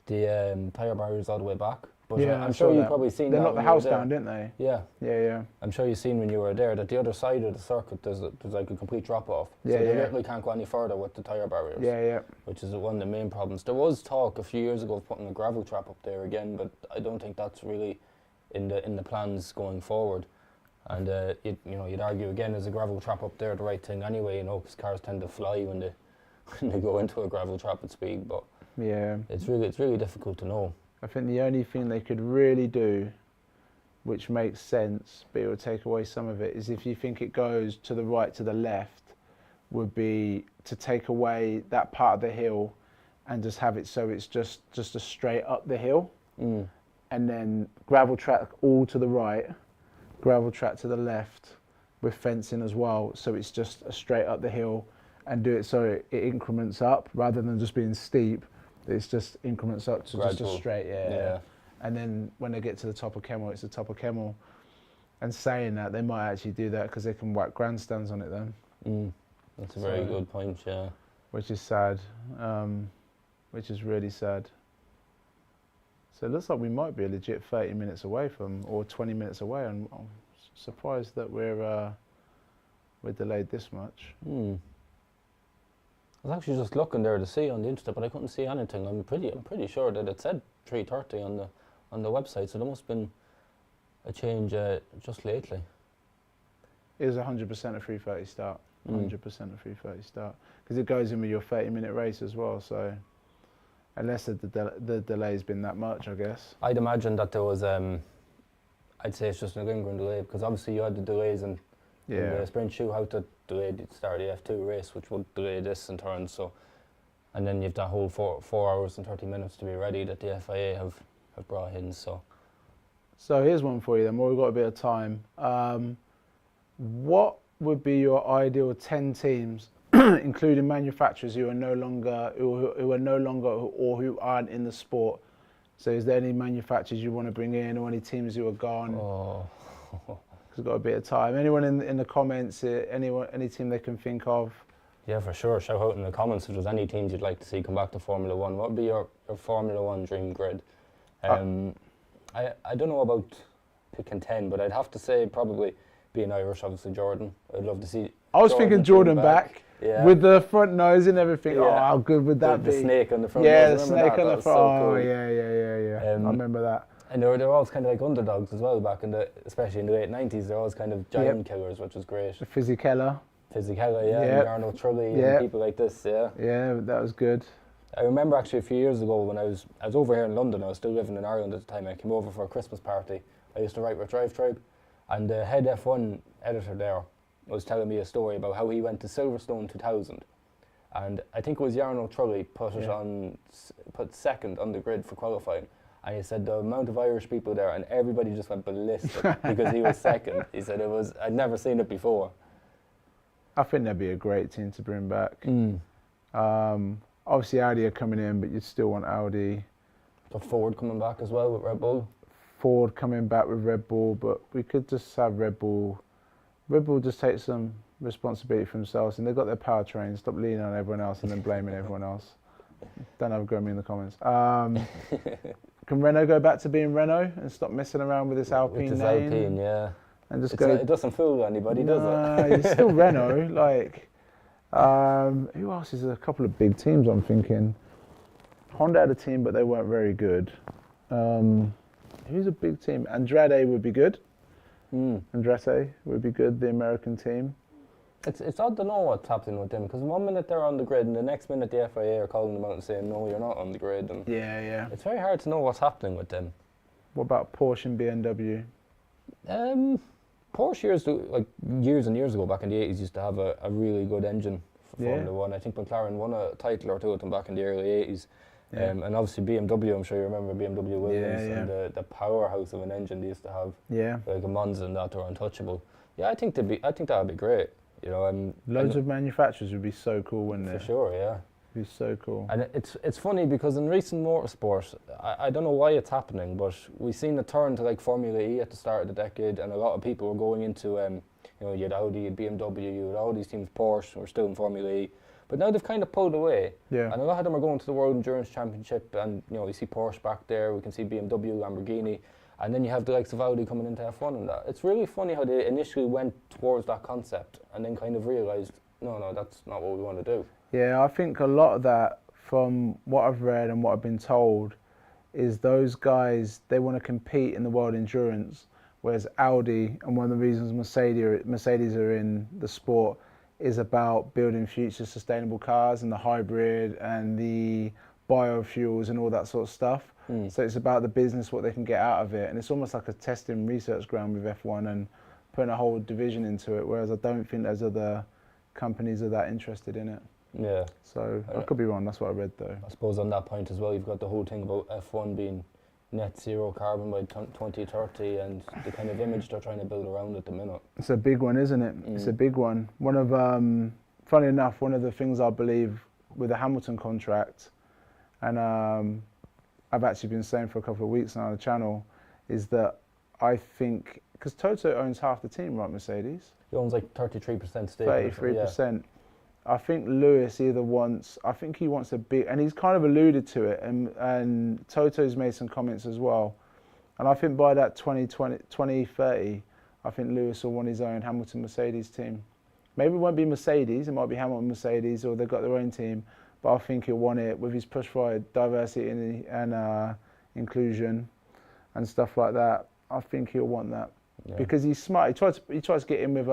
[SPEAKER 2] tyre barriers all the way back. But I'm sure you've probably seen that. They knocked the house down, didn't they? Yeah. I'm sure you've seen when you were there that the other side of the circuit there's like a complete drop off. So they literally can't go any further with the tyre barriers. Yeah. Which is one of the main problems. There was talk a few years ago of putting a gravel trap up there again, but I don't think that's really in the plans going forward. And you'd argue again, is a gravel trap up there the right thing anyway? You know, because cars tend to fly when they go into a gravel trap at speed. But it's really difficult to know. I think the only thing they could really do, which makes sense, but it would take away some of it, is if you think it goes to the right, to the left, would be to take away that part of the hill and just have it so it's just a straight up the hill. And then gravel track all to the right, gravel track to the left with fencing as well, so it's just a straight up the hill, and do it so it increments up rather than just being steep. It's just increments up to
[SPEAKER 1] Gradual.
[SPEAKER 2] just a straight, yeah. And then when they get to the top of Kemmel, it's the top of Kemmel. And saying that, they might actually do that because they can whack grandstands on it then.
[SPEAKER 1] That's a very good point, yeah.
[SPEAKER 2] Which is sad, which is really sad. So it looks like we might be a legit 30 minutes away from, or 20 minutes away, and I'm surprised that we're delayed this much.
[SPEAKER 1] I was actually just looking there to see on the internet, but I couldn't see anything. I'm pretty sure that it said 3:30 on the website, so there must have been a change just lately.
[SPEAKER 2] It was 100% a 3:30 start. 100% a 3:30 start, because it goes in with your 30-minute race as well. So unless the delay's been that much, I guess.
[SPEAKER 1] I'd imagine that there was, I'd say it's just an lingering delay, because obviously you had the delays in the sprint shoe, how to delay the start of the F2 race, which would delay this in turn. So, and then you've that whole 4 hours and 30 minutes to be ready that the FIA have brought in. So
[SPEAKER 2] here's one for you then. Well, we've got a bit of time. What would be your ideal 10 teams, including manufacturers who are no longer or who aren't in the sport? So is there any manufacturers you want to bring in, or any teams who are gone? Because we've got a bit of time. Anyone in the comments, any team they can think of?
[SPEAKER 1] Yeah, for sure. Shout out in the comments if there's any teams you'd like to see come back to Formula One. What would be your Formula One dream grid? I don't know about picking 10, but I'd have to say probably being Irish, obviously Jordan. I'd love to see.
[SPEAKER 2] I was thinking Jordan back.
[SPEAKER 1] Yeah.
[SPEAKER 2] With the front nose and everything.
[SPEAKER 1] Yeah.
[SPEAKER 2] Oh, how good would that be?
[SPEAKER 1] The snake on the front.
[SPEAKER 2] Yeah,
[SPEAKER 1] nose.
[SPEAKER 2] the snake on the front.
[SPEAKER 1] So
[SPEAKER 2] oh,
[SPEAKER 1] cool.
[SPEAKER 2] Yeah. I remember that.
[SPEAKER 1] And they were always kind of like underdogs as well back especially in the late 90s. They're always kind of giant killers, which was great.
[SPEAKER 2] The Fisichella.
[SPEAKER 1] And Arnold Trulli and people like this, yeah.
[SPEAKER 2] Yeah, that was good.
[SPEAKER 1] I remember actually a few years ago when I was over here in London. I was still living in Ireland at the time. I came over for a Christmas party. I used to write with Drive Tribe, and the head F1 editor there was telling me a story about how he went to Silverstone 2000, and I think it was Jarno Trulli put second on the grid for qualifying, and he said the amount of Irish people there and everybody just went ballistic because he was second. He said I'd never seen it before.
[SPEAKER 2] I think that'd be a great team to bring back. Obviously Audi are coming in, but you'd still want Audi.
[SPEAKER 1] So Ford coming back as well with Red Bull.
[SPEAKER 2] Ford coming back with Red Bull, but we could just have Red Bull. Red Bull just take some responsibility for themselves, and they've got their powertrain. Stop leaning on everyone else and then blaming everyone else. Don't have a go at me in the comments. Can Renault go back to being Renault and stop messing around with this Alpine
[SPEAKER 1] with this
[SPEAKER 2] name?
[SPEAKER 1] Alpine, yeah.
[SPEAKER 2] And just
[SPEAKER 1] It doesn't fool anybody, does it?
[SPEAKER 2] It's still Renault. Like, who else is a couple of big teams? I'm thinking. Honda had a team, but they weren't very good. Who's a big team? Andrade would be good. Andretti would be good, the American team.
[SPEAKER 1] It's odd to know what's happening with them, because 1 minute they're on the grid and the next minute the FIA are calling them out and saying, no, you're not on the grid. And
[SPEAKER 2] Yeah.
[SPEAKER 1] it's very hard to know what's happening with them.
[SPEAKER 2] What about Porsche and BMW?
[SPEAKER 1] Porsche years and years ago, back in the 80s, used to have a really good engine for Formula One. I think McLaren won a title or two with them back in the early 80s. And obviously BMW, I'm sure you remember BMW Williams and the powerhouse of an engine they used to have. Yeah. Like a Monza and that, are untouchable. Yeah, I think that would be great. You know,
[SPEAKER 2] loads of manufacturers would be so cool, wouldn't they?
[SPEAKER 1] For sure, yeah.
[SPEAKER 2] It'd be so cool.
[SPEAKER 1] And it's funny because in recent motorsport, I don't know why it's happening, but we've seen a turn to like Formula E at the start of the decade, and a lot of people were going into, you had Audi, you had BMW, you had all these teams, Porsche, were still in Formula E. But now they've kind of pulled away, and a lot of them are going to the World Endurance Championship, and you see Porsche back there, we can see BMW, Lamborghini, and then you have the likes of Audi coming into F1 and that. It's really funny how they initially went towards that concept and then kind of realised, no, that's not what we want to do.
[SPEAKER 2] Yeah, I think a lot of that, from what I've read and what I've been told, is those guys, they want to compete in the World Endurance, whereas Audi, and one of the reasons Mercedes are in the sport, is about building future sustainable cars and the hybrid and the biofuels and all that sort of stuff.
[SPEAKER 1] Mm.
[SPEAKER 2] So it's about the business, what they can get out of it. And it's almost like a testing research ground with F1 and putting a whole division into it, whereas I don't think those other companies are that interested in it.
[SPEAKER 1] Yeah.
[SPEAKER 2] So I could be wrong, that's what I read though.
[SPEAKER 1] I suppose on that point as well, you've got the whole thing about F1 being net zero carbon by 2030 and the kind of image they're trying to build around at the minute.
[SPEAKER 2] It's a big one, isn't it? It's a big one. One of, funny enough, one of the things I believe with the Hamilton contract, and I've actually been saying for a couple of weeks now on the channel, is that I think, because Toto owns half the team, right, Mercedes?
[SPEAKER 1] He owns like 33% stake.
[SPEAKER 2] 33%. I think Lewis either wants, I think he wants a big, and he's kind of alluded to it, and Toto's made some comments as well. And I think by that 2030, I think Lewis will want his own Hamilton Mercedes team. Maybe it won't be Mercedes, it might be Hamilton Mercedes, or they've got their own team, but I think he'll want it with his push for diversity and inclusion and stuff like that. I think he'll want that. Yeah. Because he's smart. He tries to get in with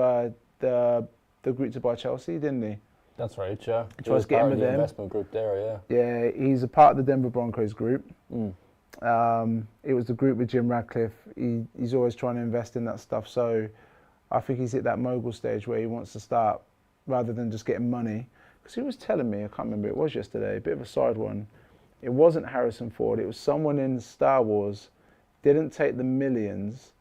[SPEAKER 2] the group to buy Chelsea, didn't he?
[SPEAKER 1] That's right, yeah.
[SPEAKER 2] He tries to get in with them.
[SPEAKER 1] Investment group there, yeah.
[SPEAKER 2] Yeah, he's a part of the Denver Broncos group. It was the group with Jim Radcliffe. He's always trying to invest in that stuff. So I think he's at that mogul stage where he wants to start rather than just getting money. Because he was telling me, I can't remember, it was yesterday, a bit of a side one. It wasn't Harrison Ford, it was someone in Star Wars, didn't take the millions.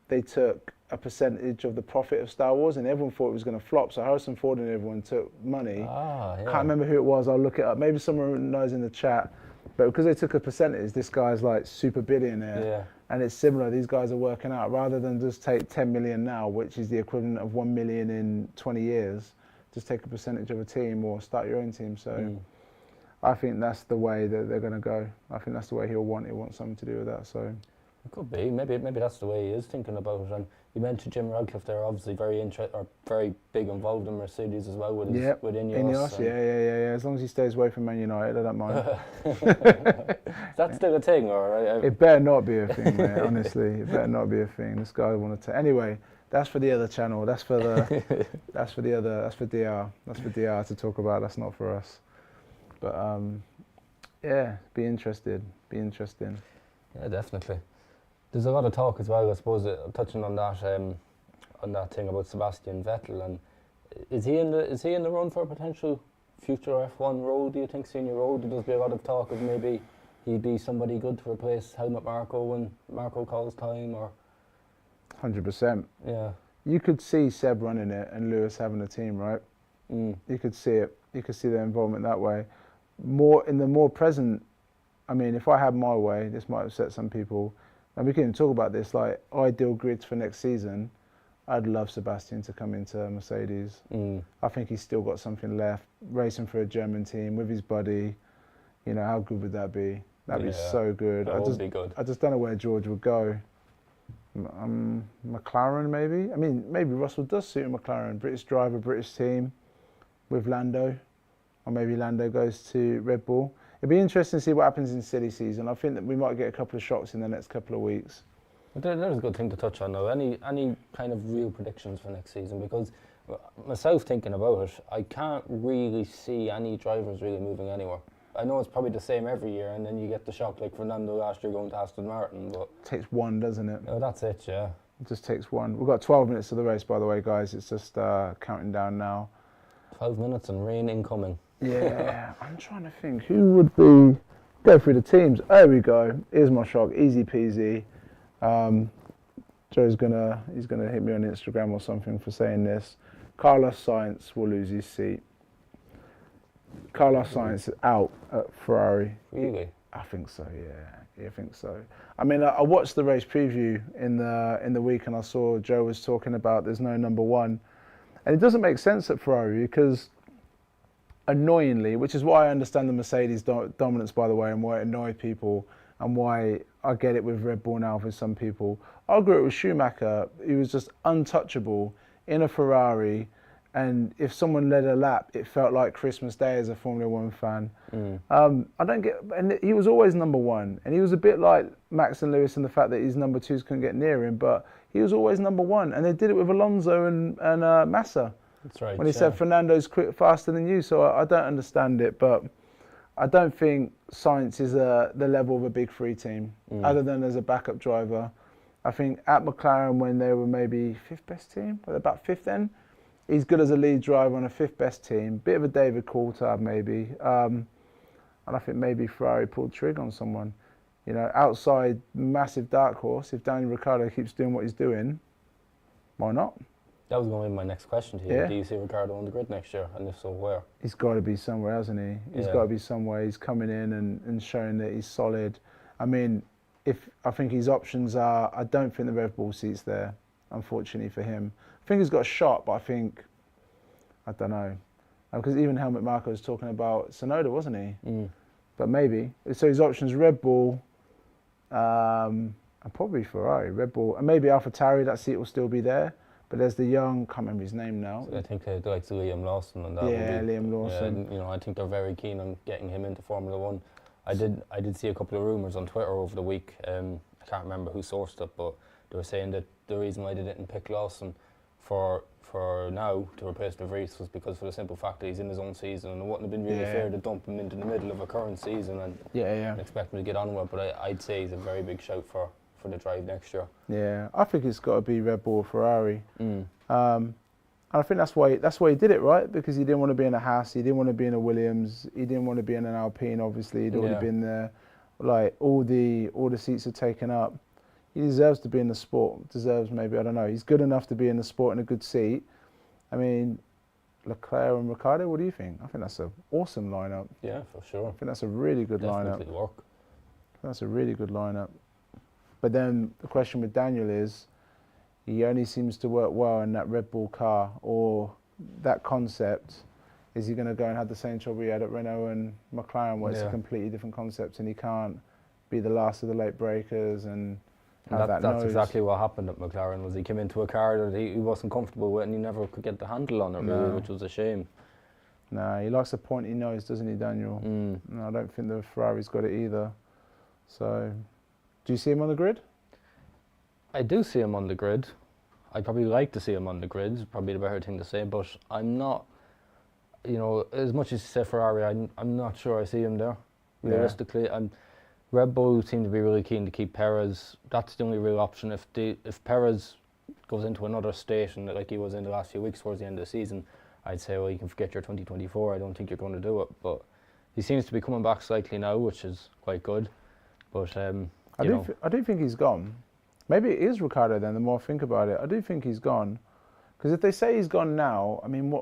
[SPEAKER 2] They took a percentage of the profit of Star Wars, and everyone thought it was going to flop. So Harrison Ford and everyone took money.
[SPEAKER 1] Yeah.
[SPEAKER 2] Can't remember who it was. I'll look it up. Maybe someone knows in the chat. But because they took a percentage, this guy's like super billionaire.
[SPEAKER 1] Yeah.
[SPEAKER 2] And it's similar. These guys are working out rather than just take 10 million now, which is the equivalent of 1 million in 20 years. Just take a percentage of a team or start your own team. So I think that's the way that they're going to go. I think that's the way he'll want. He'll want something to do with that. So.
[SPEAKER 1] It could be. Maybe that's the way he is thinking about it. And you mentioned Jim Radcliffe there, obviously very big involved in Mercedes as well with Ineos. Yeah.
[SPEAKER 2] As long as he stays away from Man United, I don't mind.
[SPEAKER 1] Is that still a thing, or?
[SPEAKER 2] It better not be a thing, mate. Honestly, it better not be a thing. This guy wanted to. Anyway, that's for the other channel. That's for the. That's for DR. That's for DR to talk about. That's not for us. But yeah, be interesting.
[SPEAKER 1] Yeah, definitely. There's a lot of talk as well, I suppose, touching on that thing about Sebastian Vettel, and is he in the run for a potential future F1 role? Do you think, senior role? There's been a lot of talk of maybe he'd be somebody good to replace Helmut Marko when Marko calls time, or
[SPEAKER 2] 100%.
[SPEAKER 1] Yeah.
[SPEAKER 2] You could see Seb running it and Lewis having a team, right? You could see it. You could see their involvement that way. More present. I mean, if I had my way, this might upset some people. And we can talk about this, like ideal grids for next season. I'd love Sebastian to come into Mercedes. I think he's still got something left, racing for a German team with his buddy. You know, how good would that be? That'd be so good.
[SPEAKER 1] That would be good.
[SPEAKER 2] I just don't know where George would go. McLaren, maybe? I mean, maybe Russell does suit a McLaren. British driver, British team with Lando. Or maybe Lando goes to Red Bull. It'd be interesting to see what happens in silly season. I think that we might get a couple of shocks in the next couple of weeks.
[SPEAKER 1] There's a good thing to touch on though. Any kind of real predictions for next season? Because myself thinking about it, I can't really see any drivers really moving anywhere. I know it's probably the same every year, and then you get the shock like Fernando last year going to Aston Martin. But
[SPEAKER 2] it takes one, doesn't it?
[SPEAKER 1] Oh, that's it, yeah.
[SPEAKER 2] It just takes one. We've got 12 minutes to the race, by the way, guys. It's just counting down now.
[SPEAKER 1] 12 minutes and rain incoming.
[SPEAKER 2] Yeah, I'm trying to think who would be. Go through the teams. There we go. Here's my shock. Easy peasy. Joe's gonna hit me on Instagram or something for saying this. Carlos Sainz will lose his seat. Carlos Sainz is out at Ferrari.
[SPEAKER 1] Really?
[SPEAKER 2] I think so. Yeah, I think so. I mean, I watched the race preview in the week, and I saw Joe was talking about there's no number one, and it doesn't make sense at Ferrari because. Annoyingly, which is why I understand the Mercedes dominance, by the way, and why it annoyed people, and why I get it with Red Bull now with some people. I grew up with Schumacher. He was just untouchable in a Ferrari, and if someone led a lap, it felt like Christmas Day as a Formula One fan. I don't get, and he was always number one, and he was a bit like Max and Lewis in the fact that his number twos couldn't get near him, but he was always number one, and they did it with Alonso and Massa.
[SPEAKER 1] That's right.
[SPEAKER 2] When he said Fernando's faster than you, so I don't understand it, but I don't think Sainz is the level of a big three team, other than as a backup driver. I think at McLaren, when they were maybe fifth best team, well, about fifth then, he's good as a lead driver on a fifth best team. Bit of a David Coulthard maybe. And I think maybe Ferrari pulled trigger on someone. You know, outside massive dark horse, if Daniel Ricciardo keeps doing what he's doing, why not?
[SPEAKER 1] That was going to be my next question to you.
[SPEAKER 2] Yeah.
[SPEAKER 1] Do you see Ricciardo on the grid next year? And if so, where?
[SPEAKER 2] He's got to be somewhere, hasn't he? He's got to be somewhere. He's coming in and showing that he's solid. I mean, I think his options are, I don't think the Red Bull seat's there, unfortunately for him. I think he's got a shot, but I don't know. Because even Helmut Marko was talking about Tsunoda, wasn't he? But maybe. So his options, Red Bull, and probably Ferrari. Red Bull, and maybe AlphaTauri, that seat will still be there. But there's the young, can't remember his name now.
[SPEAKER 1] So I think they like Liam Lawson and that.
[SPEAKER 2] Yeah, Liam Lawson.
[SPEAKER 1] Yeah, you know, I think they're very keen on getting him into Formula One. I did see a couple of rumours on Twitter over the week. I can't remember who sourced it, but they were saying that the reason why they didn't pick Lawson for now to replace De Vries was because for the simple fact that he's in his own season, and it wouldn't have been really fair to dump him into the middle of a current season and expect him to get on with it. But I'd say he's a very big shout for the drive next year. Yeah,
[SPEAKER 2] I think it's got to be Red Bull or Ferrari. And I think that's why he did it, right? Because he didn't want to be in a Haas, he didn't want to be in a Williams, he didn't want to be in an Alpine. Obviously, he'd already been there. Like all the seats are taken up. He deserves to be in the sport. Deserves, maybe, I don't know. He's good enough to be in the sport in a good seat. I mean, Leclerc and Ricciardo, what do you think? I think that's an awesome lineup.
[SPEAKER 1] Yeah, for sure.
[SPEAKER 2] I think that's a really good lineup.
[SPEAKER 1] Definitely work.
[SPEAKER 2] That's a really good lineup. But then the question with Daniel is, he only seems to work well in that Red Bull car, or that concept. Is he going to go and have the same trouble he had at Renault and McLaren, where it's a completely different concept and he can't be the last of the late breakers and have that
[SPEAKER 1] That's
[SPEAKER 2] nose?
[SPEAKER 1] exactly what happened at McLaren. Was he came into a car that he wasn't comfortable with, and he never could get the handle on it, really, which was a shame.
[SPEAKER 2] No, he likes a pointy nose, doesn't he, Daniel? No, I don't think the Ferrari's got it either. So, do you see him on the grid?
[SPEAKER 1] I do see him on the grid. I'd probably like to see him on the grid, probably the better thing to say, but I'm not, you know, as much as you say Ferrari, I'm not sure I see him there, realistically. And Red Bull seem to be really keen to keep Perez. That's the only real option. If Perez goes into another state, and like he was in the last few weeks towards the end of the season, I'd say, well, you can forget your 2024. I don't think you're going to do it. But he seems to be coming back slightly now, which is quite good. But I
[SPEAKER 2] do think he's gone. Maybe it is Ricciardo then, the more I think about it. I do think he's gone. Because if they say he's gone now, I mean,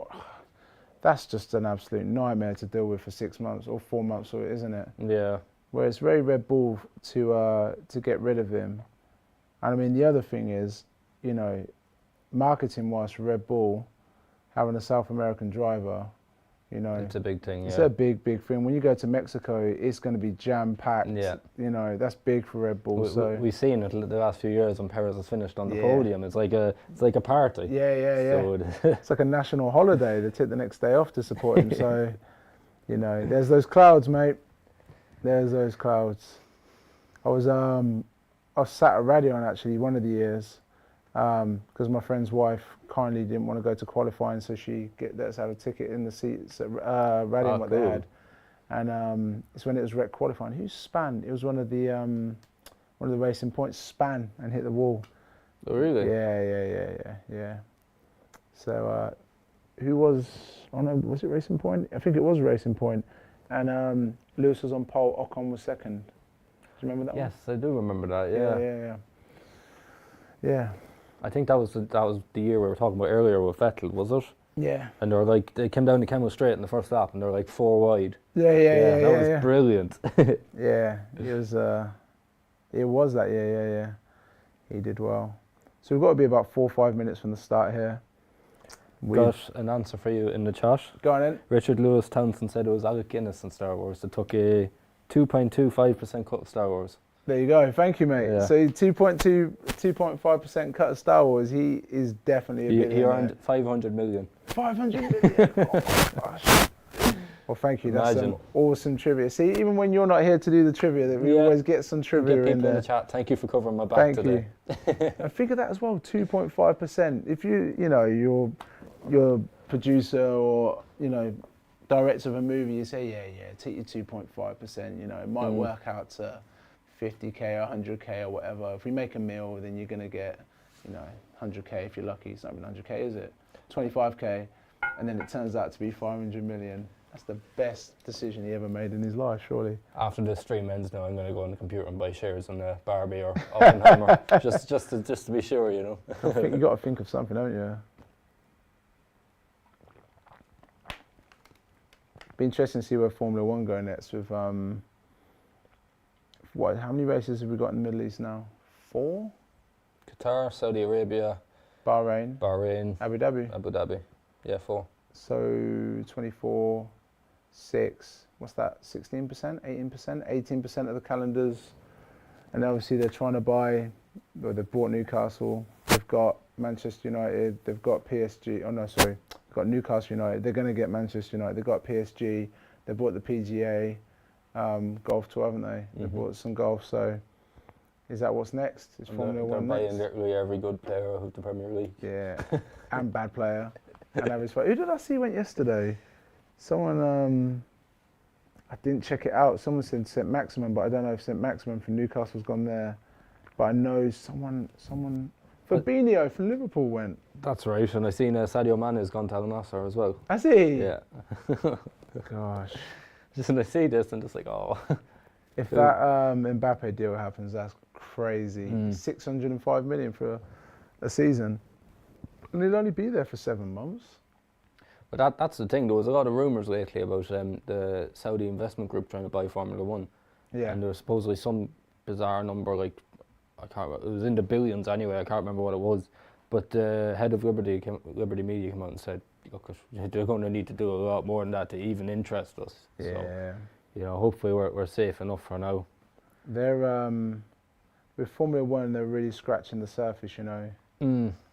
[SPEAKER 2] that's just an absolute nightmare to deal with for 6 months or 4 months, isn't it?
[SPEAKER 1] Yeah.
[SPEAKER 2] Where it's very Red Bull to get rid of him. And I mean, the other thing is, you know, marketing-wise for Red Bull, having a South American driver, you know,
[SPEAKER 1] it's a big thing.
[SPEAKER 2] It's a big thing. When you go to Mexico, it's going to be jam-packed. Yeah. You know, that's big for Red Bull.
[SPEAKER 1] We've seen it the last few years when Perez has finished on the podium. It's like a party.
[SPEAKER 2] Yeah. So it's like a national holiday. They take the next day off to support him. So, you know, there's those clouds, mate. There's those clouds. I was sat at Radion actually one of the years, because my friend's wife kindly didn't want to go to qualifying, so she let us have a ticket in the seats at Radion what they had. And it's when it was rec qualifying. Who span? It was one of the racing points span and hit the wall.
[SPEAKER 1] Oh, really?
[SPEAKER 2] Yeah. So who was? Oh no, was it Racing Point? I think it was Racing Point. And Lewis was on pole, Ocon was second. Do you remember that one?
[SPEAKER 1] Yes, I do remember that,
[SPEAKER 2] Yeah.
[SPEAKER 1] I think that was the year we were talking about earlier with Vettel, was it?
[SPEAKER 2] Yeah.
[SPEAKER 1] And they came down the Kemmel Straight in the first lap and they were like 4 wide.
[SPEAKER 2] Yeah.
[SPEAKER 1] That was brilliant.
[SPEAKER 2] Yeah, it was that year, yeah. He did well. So we've got to be about 4 or 5 minutes from the start here.
[SPEAKER 1] Got an answer for you in the chat.
[SPEAKER 2] Go on in.
[SPEAKER 1] Richard Lewis Townsend said it was Alec Guinness in Star Wars that took a 2.25% cut of Star Wars.
[SPEAKER 2] There you go. Thank you, mate.
[SPEAKER 1] Yeah.
[SPEAKER 2] So 2.5% cut of Star Wars. He is definitely a billionaire.
[SPEAKER 1] He earned 500 million.
[SPEAKER 2] 500 million? Oh, gosh. Well, thank you. That's some awesome trivia. See, even when you're not here to do the trivia, we always get some trivia
[SPEAKER 1] in there.
[SPEAKER 2] In
[SPEAKER 1] the chat. Thank you for covering my back today.
[SPEAKER 2] Thank you. And figure that as well, 2.5%. If you're producer or, you know, director of a movie, you say, yeah, take your 2.5%. You know, it might work out to 50k or 100k or whatever. If we make a meal, then you're gonna get, you know, 100k if you're lucky. It's not even 100k, is it? 25k, and then it turns out to be 500 million. That's the best decision he ever made in his life, surely.
[SPEAKER 1] After this stream ends now, I'm going to go on the computer and buy shares on Barbie or Oppenheimer, just to be sure, you know.
[SPEAKER 2] I think you got to think of something, don't you? Be interesting to see where Formula One go next. With what? How many races have we got in the Middle East now? 4.
[SPEAKER 1] Qatar, Saudi Arabia,
[SPEAKER 2] Bahrain,
[SPEAKER 1] Abu Dhabi. Yeah, 4. So
[SPEAKER 2] 24. 6, what's that, 16%, 18%, 18% of the calendars. And obviously they're trying to buy, well, they've bought Newcastle, they've got Manchester United, they've got PSG, they've got Newcastle United, they're going to get Manchester United, they've got PSG, they bought the PGA Golf Tour, haven't they? They bought some golf, so is that what's next? Is Formula One next?
[SPEAKER 1] They're buying literally every good player of the Premier League.
[SPEAKER 2] Yeah, and bad player, and average player. Who did I see went yesterday? Someone, I didn't check it out. Someone said St. Maximin, but I don't know if St. Maximin from Newcastle's gone there. But I know someone, Fabinho from Liverpool went.
[SPEAKER 1] That's right, and I seen Sadio Mane has gone to Al Nassr as well.
[SPEAKER 2] Has he?
[SPEAKER 1] Yeah.
[SPEAKER 2] Gosh.
[SPEAKER 1] Just when I see this, and just like, oh.
[SPEAKER 2] If that Mbappe deal happens, that's crazy. 605 million for a season. And he'll only be there for 7 months.
[SPEAKER 1] But that's the thing. There was a lot of rumours lately about the Saudi investment group trying to buy Formula One. Yeah. And there was supposedly some bizarre number, like it was in the billions anyway. I can't remember what it was. But the head of Liberty Media came out and said, look, they're going to need to do a lot more than that to even interest us.
[SPEAKER 2] Yeah.
[SPEAKER 1] So, you know, hopefully we're safe enough for now.
[SPEAKER 2] They're with Formula One, they're really scratching the surface. You know.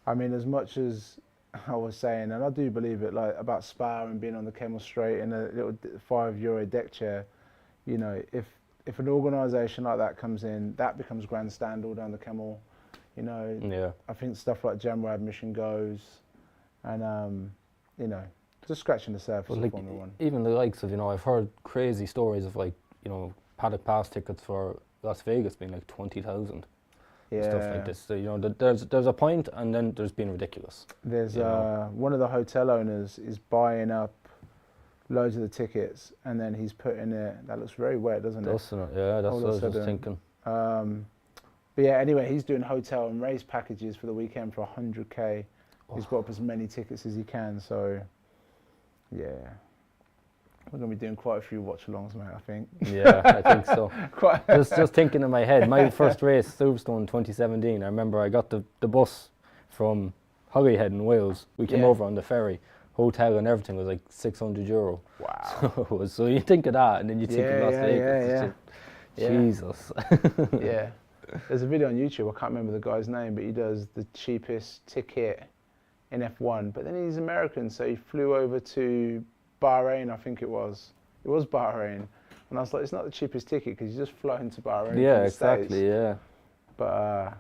[SPEAKER 2] I mean, as much as I was saying, and I do believe it, like about Spa and being on the Kemmel Straight in a little €5 deck chair, you know, if an organisation like that comes in, that becomes grandstand all down the Kemmel, you know.
[SPEAKER 1] Yeah.
[SPEAKER 2] I think stuff like general admission goes, and you know, just scratching the surface of Formula One.
[SPEAKER 1] Even the likes of, you know, I've heard crazy stories of like, you know, paddock pass tickets for Las Vegas being like 20,000. Yeah. Stuff like this. So, you know, there's a point, and then there's been ridiculous.
[SPEAKER 2] There's one of the hotel owners is buying up loads of the tickets, and then he's putting it. That looks very wet, doesn't it?
[SPEAKER 1] Yeah, that's what I was just thinking.
[SPEAKER 2] But yeah, anyway, he's doing hotel and race packages for the weekend for 100k. He's bought up as many tickets as he can. So yeah. We're going to be doing quite a few watch-alongs, mate, I think.
[SPEAKER 1] Yeah, I think so. just thinking in my head, my first race, Silverstone 2017, I remember I got the bus from Holyhead in Wales. We came over on the ferry. Hotel and everything was like €600. Wow. So you think of that, and then you think of Las Vegas. Jesus.
[SPEAKER 2] Yeah. There's a video on YouTube, I can't remember the guy's name, but he does the cheapest ticket in F1. But then he's American, so he flew over to Bahrain, I think it was. It was Bahrain. And I was like, it's not the cheapest ticket because you just flown to Bahrain.
[SPEAKER 1] Yeah, exactly, yeah.
[SPEAKER 2] But,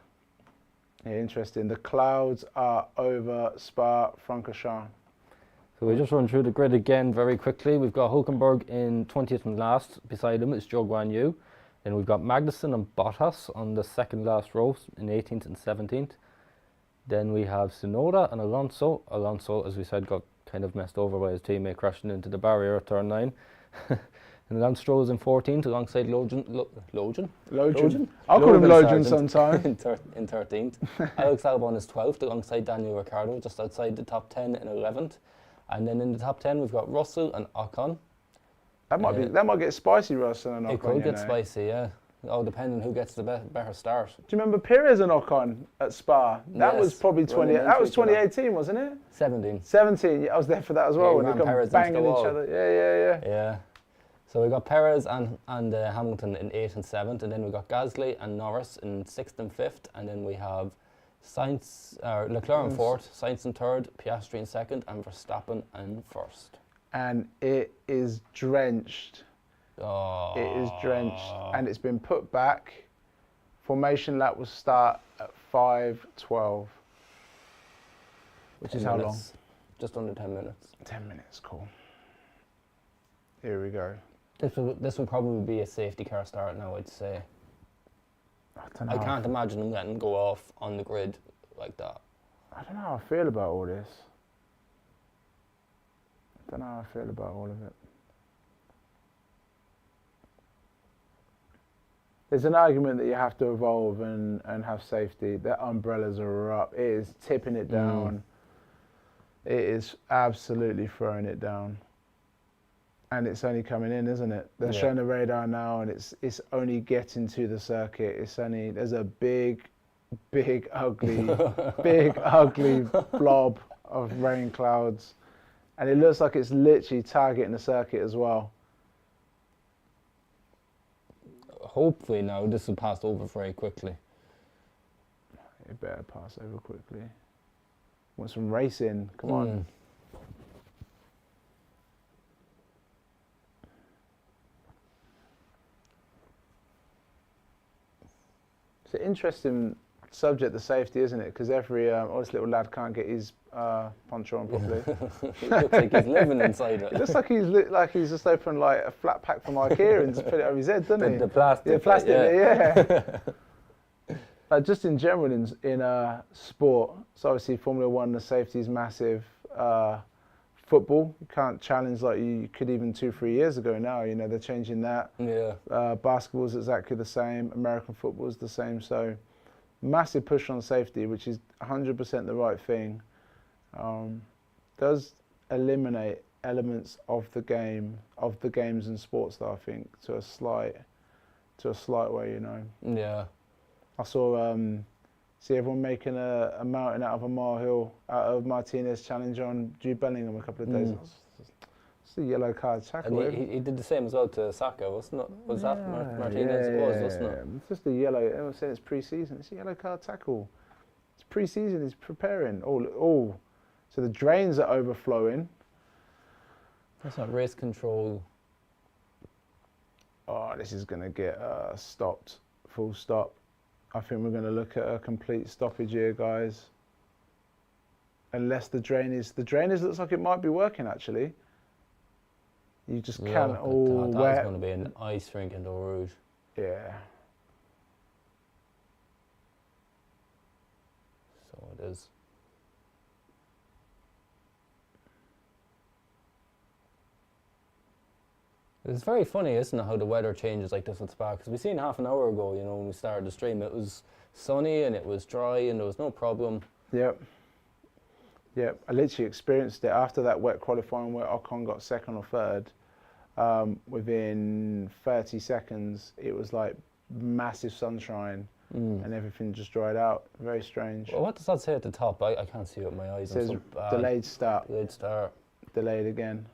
[SPEAKER 2] yeah, interesting. The clouds are over Spa-Francorchamps.
[SPEAKER 1] So we just run through the grid again very quickly. We've got Hulkenberg in 20th and last. Beside him is Zhou Guanyu. Then we've got Magnussen and Bottas on the second last row in 18th and 17th. Then we have Tsunoda and Alonso. Alonso, as we said, got kind of messed over by his teammate crashing into the barrier at turn 9. And Lance Stroll is in 14th alongside Logan.
[SPEAKER 2] I'll call him Logan sometime.
[SPEAKER 1] in 13th. Alex Albon is 12th alongside Daniel Ricciardo, just outside the top 10 in 11th. And then in the top 10 we've got Russell and Ocon.
[SPEAKER 2] That might get spicy, Russell and Ocon.
[SPEAKER 1] It could get spicy, yeah. All depending on who gets the better start.
[SPEAKER 2] Do you remember Perez and Ocon at Spa? That was probably 20. That was 2018, wasn't it?
[SPEAKER 1] 17.
[SPEAKER 2] 17. Yeah, I was there for that as well. When they come banging each other.
[SPEAKER 1] Yeah. So we got Perez and Hamilton in 8th and 7th, and then we got Gasly and Norris in 6th and 5th, and then we have Leclerc in 4th, Sainz in 3rd, Piastri in 2nd, and Verstappen in 1st. And
[SPEAKER 2] it is drenched.
[SPEAKER 1] Oh.
[SPEAKER 2] It is drenched, and it's been put back. Formation lap will start at 5:12, which is how long?
[SPEAKER 1] Just under 10 minutes.
[SPEAKER 2] 10 minutes, cool. Here we go.
[SPEAKER 1] This will probably be a safety car start now, I'd say. I can't imagine them letting go off on the grid like that.
[SPEAKER 2] I don't know how I feel about all this. I don't know how I feel about all of it. There's an argument that you have to evolve and have safety. The umbrellas are up. It is tipping it down. It is absolutely throwing it down. And it's only coming in, isn't it? They're showing the radar now, and it's only getting to the circuit. There's a big, ugly blob of rain clouds, and it looks like it's literally targeting the circuit as well.
[SPEAKER 1] Hopefully now this will pass over very quickly.
[SPEAKER 2] It better pass over quickly. Want some racing? Come on. It's an interesting subject, the safety, isn't it? Because every this little lad can't get his poncho on properly.
[SPEAKER 1] It looks like he's living inside it.
[SPEAKER 2] It looks like he's just opened like a flat pack from IKEA and just put it over his head, doesn't he?
[SPEAKER 1] The plastic.
[SPEAKER 2] Yeah, plastic. Yeah. Like just in general in sport, so obviously Formula One, the safety is massive. Football, you can't challenge like you could even 2-3 years ago now. You know, they're changing that.
[SPEAKER 1] Yeah.
[SPEAKER 2] Basketball's exactly the same. American football's the same. So massive push on safety, which is 100% the right thing. Does eliminate elements of the games and sports, though, I think, to a slight way, you know.
[SPEAKER 1] Yeah.
[SPEAKER 2] I saw see everyone making a mountain out of a molehill out of Martinez challenge on Jude Bellingham a couple of days. It's a yellow card tackle.
[SPEAKER 1] And he did the same as well to Saka, wasn't it? Was that Martinez? It was, wasn't it?
[SPEAKER 2] It's just a yellow. Everyone saying it's pre-season. It's a yellow card tackle. It's pre-season. He's preparing. So the drains are overflowing.
[SPEAKER 1] That's not race control.
[SPEAKER 2] Oh, this is going to get stopped. Full stop. I think we're going to look at a complete stoppage here, guys. Unless the drainage looks like it might be working, actually. You just can't all wet.
[SPEAKER 1] That's going to be an ice rink in Eau Rouge.
[SPEAKER 2] Yeah.
[SPEAKER 1] So it is. It's very funny, isn't it, how the weather changes like this at Spa? Because we seen half an hour ago, you know, when we started the stream, it was sunny and it was dry and there was no problem.
[SPEAKER 2] Yep. I literally experienced it after that wet qualifying where Ocon got second or third. Within 30 seconds, it was like massive sunshine and everything just dried out. Very strange.
[SPEAKER 1] Well, what does that say at the top? I can't see it with my eyes.
[SPEAKER 2] It says delayed start.
[SPEAKER 1] Delayed start.
[SPEAKER 2] Delayed again.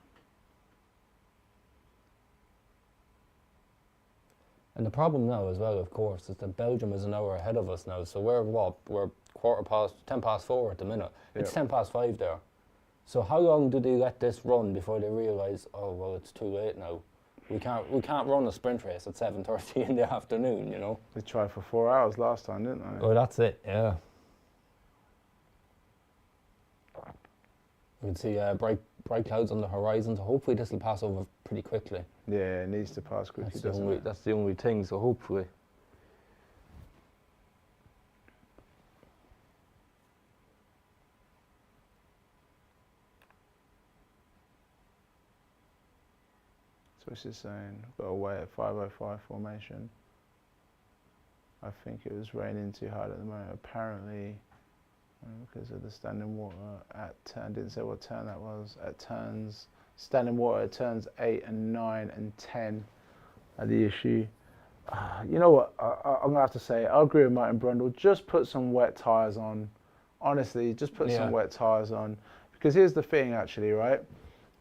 [SPEAKER 1] And the problem now as well, of course, is that Belgium is an hour ahead of us now. So we're 10 past 4 at the minute. It's 10 past 5 there. So how long do they let this run before they realise, oh well, it's too late now? We can't run a sprint race at 7:30 in the afternoon, you know.
[SPEAKER 2] They tried for 4 hours last time, didn't they?
[SPEAKER 1] Oh, that's it. Yeah. You can see bright clouds on the horizon, so hopefully this will pass over pretty quickly.
[SPEAKER 2] Yeah, it needs to pass quickly, doesn't it?
[SPEAKER 1] That's the only thing, so hopefully.
[SPEAKER 2] So what's it saying? Got away at 5:05 formation. I think it was raining too hard at the moment, apparently, because of the standing water at turn. Didn't say what turn that was. At turns, standing water at turns 8 and 9 and 10 are the issue. You know what? I'm gonna have to say, I agree with Martin Brundle. Just put some wet tyres on. Honestly, just put some wet tyres on. Because here's the thing, actually, right?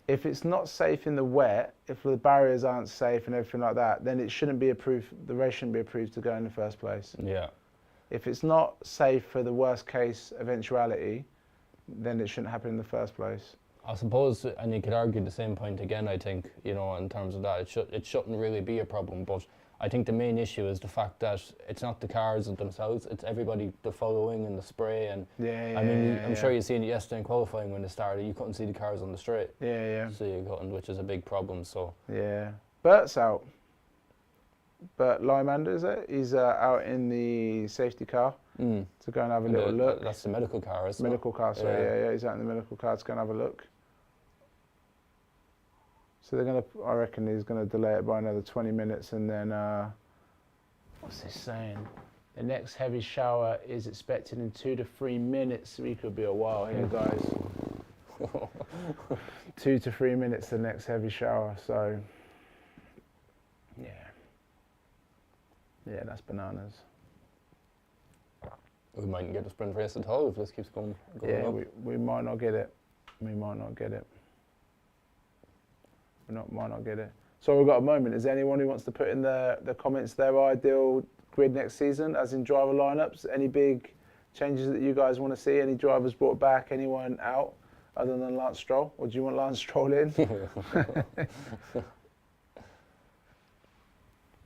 [SPEAKER 2] If it's not safe in the wet, if the barriers aren't safe and everything like that, then it shouldn't be approved. The race shouldn't be approved to go in the first place.
[SPEAKER 1] Yeah.
[SPEAKER 2] If it's not safe for the worst case eventuality, then it shouldn't happen in the first place.
[SPEAKER 1] I suppose, and you could argue the same point again, I think, you know, in terms of that, it shouldn't really be a problem, but I think the main issue is the fact that it's not the cars themselves, it's everybody, the following and the spray. And
[SPEAKER 2] Yeah,
[SPEAKER 1] I mean,
[SPEAKER 2] yeah,
[SPEAKER 1] I'm sure you've seen it yesterday in qualifying when they started, you couldn't see the cars on the straight.
[SPEAKER 2] Yeah.
[SPEAKER 1] So you couldn't, which is a big problem. So
[SPEAKER 2] Yeah. Bert's out. Bert Lymander, is it? He's out in the safety car to go and have a little look.
[SPEAKER 1] That's the medical car, isn't
[SPEAKER 2] medical
[SPEAKER 1] it?
[SPEAKER 2] car, sorry, yeah, he's out in the medical car to go and have a look. So they're gonna, I reckon he's gonna delay it by another 20 minutes, and then what's this saying? The next heavy shower is expected in 2 to 3 minutes. We could be a while here, guys. 2 to 3 minutes, the next heavy shower. So, yeah, that's bananas.
[SPEAKER 1] We mightn't get a sprint race at all if this keeps going
[SPEAKER 2] Yeah,
[SPEAKER 1] up.
[SPEAKER 2] we might not get it. We might not get it. Might not get it. So we've got a moment. Is there anyone who wants to put in the comments their ideal grid next season, as in driver lineups? Any big changes that you guys want to see? Any drivers brought back? Anyone out other than Lance Stroll? Or do you want Lance Stroll in?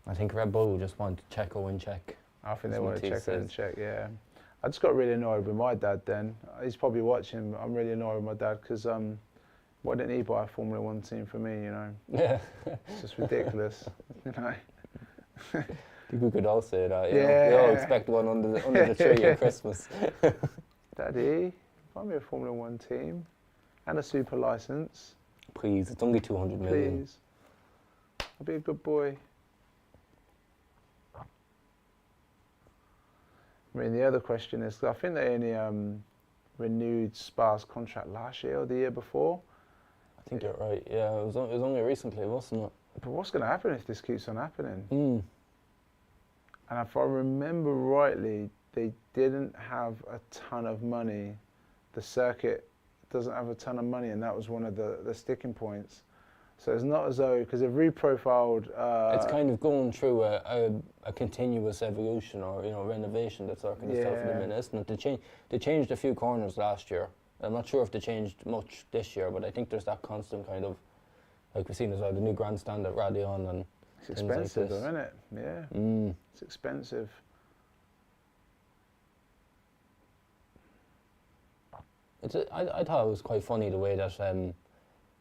[SPEAKER 1] I think Red Bull just want Checo in check.
[SPEAKER 2] I think they want to check it and check, yeah. I just got really annoyed with my dad then. He's probably watching. I'm really annoyed with my dad because why didn't he buy a Formula One team for me, you know?
[SPEAKER 1] Yeah.
[SPEAKER 2] It's just ridiculous, you know?
[SPEAKER 1] I think we could all say that, you
[SPEAKER 2] Yeah.
[SPEAKER 1] know? We all expect one under the tree at Christmas.
[SPEAKER 2] Daddy, buy me a Formula One team and a super license.
[SPEAKER 1] Please, it's only 200 million.
[SPEAKER 2] Please. I'll be a good boy. I mean, the other question is, I think they only renewed Spa's contract last year or the year before.
[SPEAKER 1] I think you're right, yeah. It was only recently, wasn't it?
[SPEAKER 2] But what's going to happen if this keeps on happening?
[SPEAKER 1] Mm.
[SPEAKER 2] And if I remember rightly, they didn't have a ton of money. The circuit doesn't have a ton of money, and that was one of the sticking points. So it's not as though, because they've reprofiled...
[SPEAKER 1] it's kind of going through a continuous evolution, or, you know, renovation, that sort of stuff at the minute, isn't it? They changed a few corners last year. I'm not sure if they changed much this year, but I think there's that constant kind of, like we've seen as well, the new grandstand at Radion and
[SPEAKER 2] it's expensive, though, isn't it? Yeah. It's expensive.
[SPEAKER 1] I thought it was quite funny the way that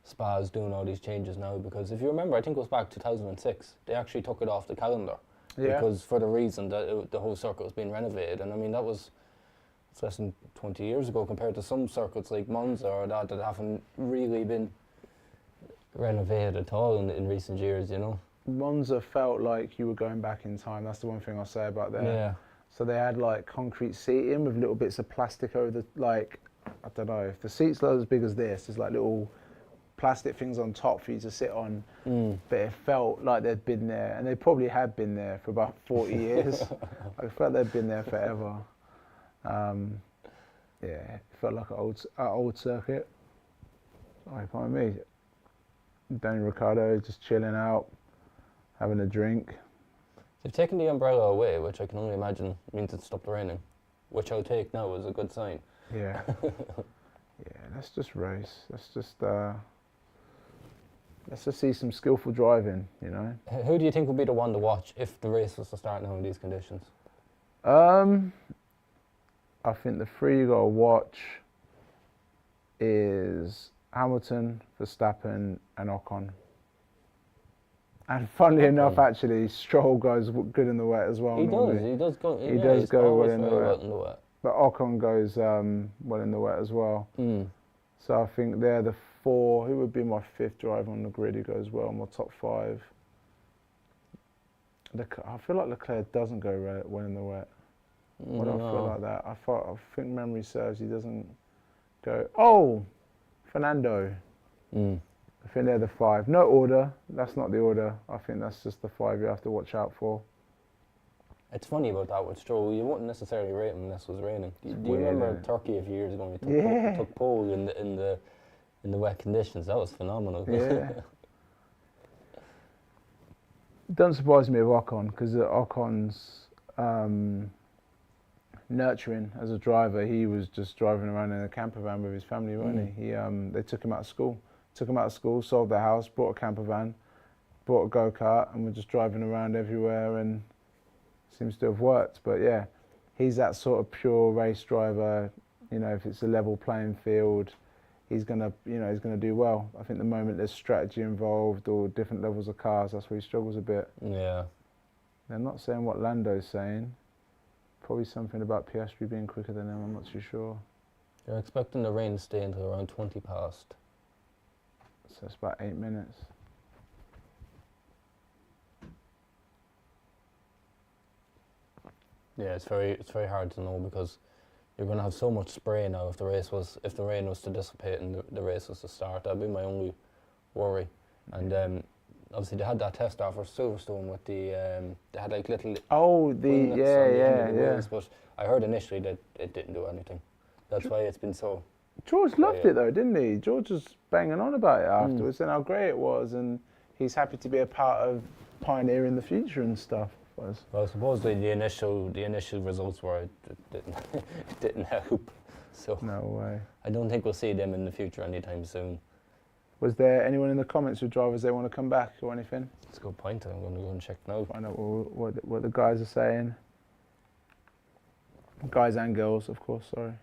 [SPEAKER 1] Spa's doing all these changes now, because if you remember, I think it was back 2006, they actually took it off the calendar.
[SPEAKER 2] Yeah.
[SPEAKER 1] Because for the reason that the whole circuit was being renovated. And I mean, it's less than 20 years ago compared to some circuits like Monza or that haven't really been renovated at all in recent years, you know.
[SPEAKER 2] Monza felt like you were going back in time. That's the one thing I'll say about that.
[SPEAKER 1] Yeah.
[SPEAKER 2] So they had like concrete seating with little bits of plastic over the, like, I don't know, if the seats are as big as this, there's like little plastic things on top for you to sit on. But it felt like they'd been there, and they probably had been there for about 40 years. I felt they'd been there forever. Yeah, it felt like an old circuit. Like on me, Daniel Ricciardo just chilling out, having a drink.
[SPEAKER 1] They've taken the umbrella away, which I can only imagine means it stopped raining, which I'll take now as a good sign.
[SPEAKER 2] Yeah. Yeah, let's just race. Let's just see some skillful driving, you know.
[SPEAKER 1] Who do you think would be the one to watch if the race was to start now in these conditions?
[SPEAKER 2] I think the three you got to watch is Hamilton, Verstappen, and Ocon. And funnily enough, actually, Stroll goes good in the wet as well.
[SPEAKER 1] He
[SPEAKER 2] normally.
[SPEAKER 1] does go.
[SPEAKER 2] He does go well in the
[SPEAKER 1] wet.
[SPEAKER 2] wet. But Ocon goes well in the wet as well. So I think they're the four. Who would be my fifth driver on the grid who goes well? My top five. I feel like Leclerc doesn't go well in the wet. Why do I feel like that? I think memory serves, he doesn't go. Oh, Fernando. I think they're the five. No order. That's not the order. I think that's just the five you have to watch out for.
[SPEAKER 1] It's funny about that with Stroll. You wouldn't necessarily rate him unless it was raining. Do you remember Turkey a few years ago? He took pole in the wet conditions. That was phenomenal.
[SPEAKER 2] Yeah. Doesn't surprise me with Ocon, because Ocon's nurturing as a driver. He was just driving around in a camper van with his family, wasn't he? They took him out of school. Sold the house, bought a camper van, bought a go-kart and we're just driving around everywhere, and seems to have worked. But yeah, he's that sort of pure race driver. You know, if it's a level playing field, he's gonna do well. I think the moment there's strategy involved or different levels of cars, that's where he struggles a bit.
[SPEAKER 1] Yeah.
[SPEAKER 2] They're not saying what Lando's saying. Probably something about Piastri being quicker than him. I'm not too sure.
[SPEAKER 1] They're expecting the rain to stay until around 20 past.
[SPEAKER 2] So it's about 8 minutes.
[SPEAKER 1] Yeah, it's very hard to know because you're going to have so much spray now if the rain was to dissipate and the race was to start. That'd be my only worry. And obviously they had that test offer Silverstone with the they had like little wheels, but I heard initially that it didn't do anything. That's why it's been so.
[SPEAKER 2] George loved it though, didn't he? George was banging on about it afterwards and how great it was, and he's happy to be a part of pioneering the future and stuff.
[SPEAKER 1] Well, supposedly the initial results were it didn't help. So
[SPEAKER 2] no way.
[SPEAKER 1] I don't think we'll see them in the future anytime soon.
[SPEAKER 2] Was there anyone in the comments with drivers they want to come back or anything?
[SPEAKER 1] That's a good point. I'm going to go and check now.
[SPEAKER 2] Find out what the guys are saying. Guys and girls, of course. Sorry.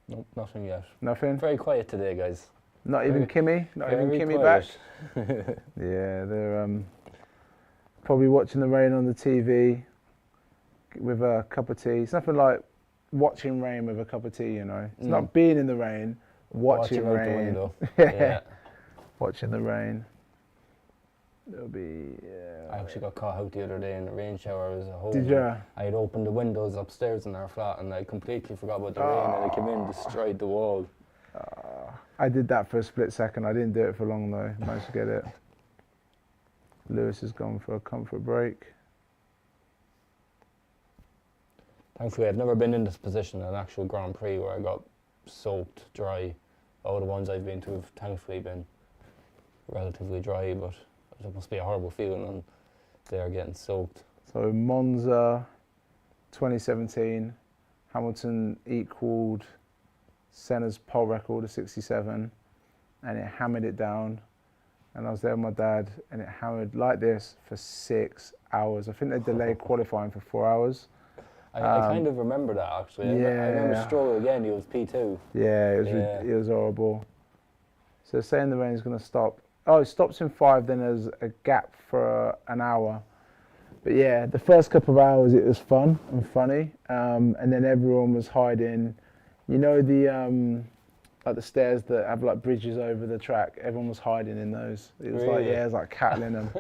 [SPEAKER 1] Nope, nothing yet.
[SPEAKER 2] Nothing?
[SPEAKER 1] Very quiet today, guys.
[SPEAKER 2] Not even Kimmy? Not even Kimmy back?
[SPEAKER 1] Quiet.
[SPEAKER 2] Yeah, they're probably watching the rain on the TV with a cup of tea. It's nothing like watching rain with a cup of tea, you know. It's not being in the rain, watching rain.
[SPEAKER 1] Out the window.
[SPEAKER 2] Yeah. Watching the rain. There'll be,
[SPEAKER 1] I actually got caught out the other day in the rain shower. I was at home.
[SPEAKER 2] Did you?
[SPEAKER 1] I had opened the windows upstairs in our flat and I completely forgot about the rain and it came in, destroyed the wall.
[SPEAKER 2] I did that for a split second. I didn't do it for long though. Managed to get it. Lewis has gone for a comfort break.
[SPEAKER 1] Thankfully, I've never been in this position in an actual Grand Prix where I got soaked dry. All the ones I've been to have thankfully been relatively dry, but it must be a horrible feeling and they're getting soaked.
[SPEAKER 2] So Monza 2017, Hamilton equalled Senna's pole record of 67 and it hammered it down. And I was there with my dad and it hammered like this for 6 hours. I think they delayed qualifying for 4 hours.
[SPEAKER 1] I kind of remember that actually.
[SPEAKER 2] Yeah.
[SPEAKER 1] I remember Stroll again, he was P2.
[SPEAKER 2] Yeah, it was horrible. So saying the rain is going to stop. Oh, it stops in 5, then there's a gap for an hour. But yeah, the first couple of hours it was fun and funny. And then everyone was hiding. You know like the stairs that have like bridges over the track, everyone was hiding in those. It was
[SPEAKER 1] really?
[SPEAKER 2] it was like cattle in them.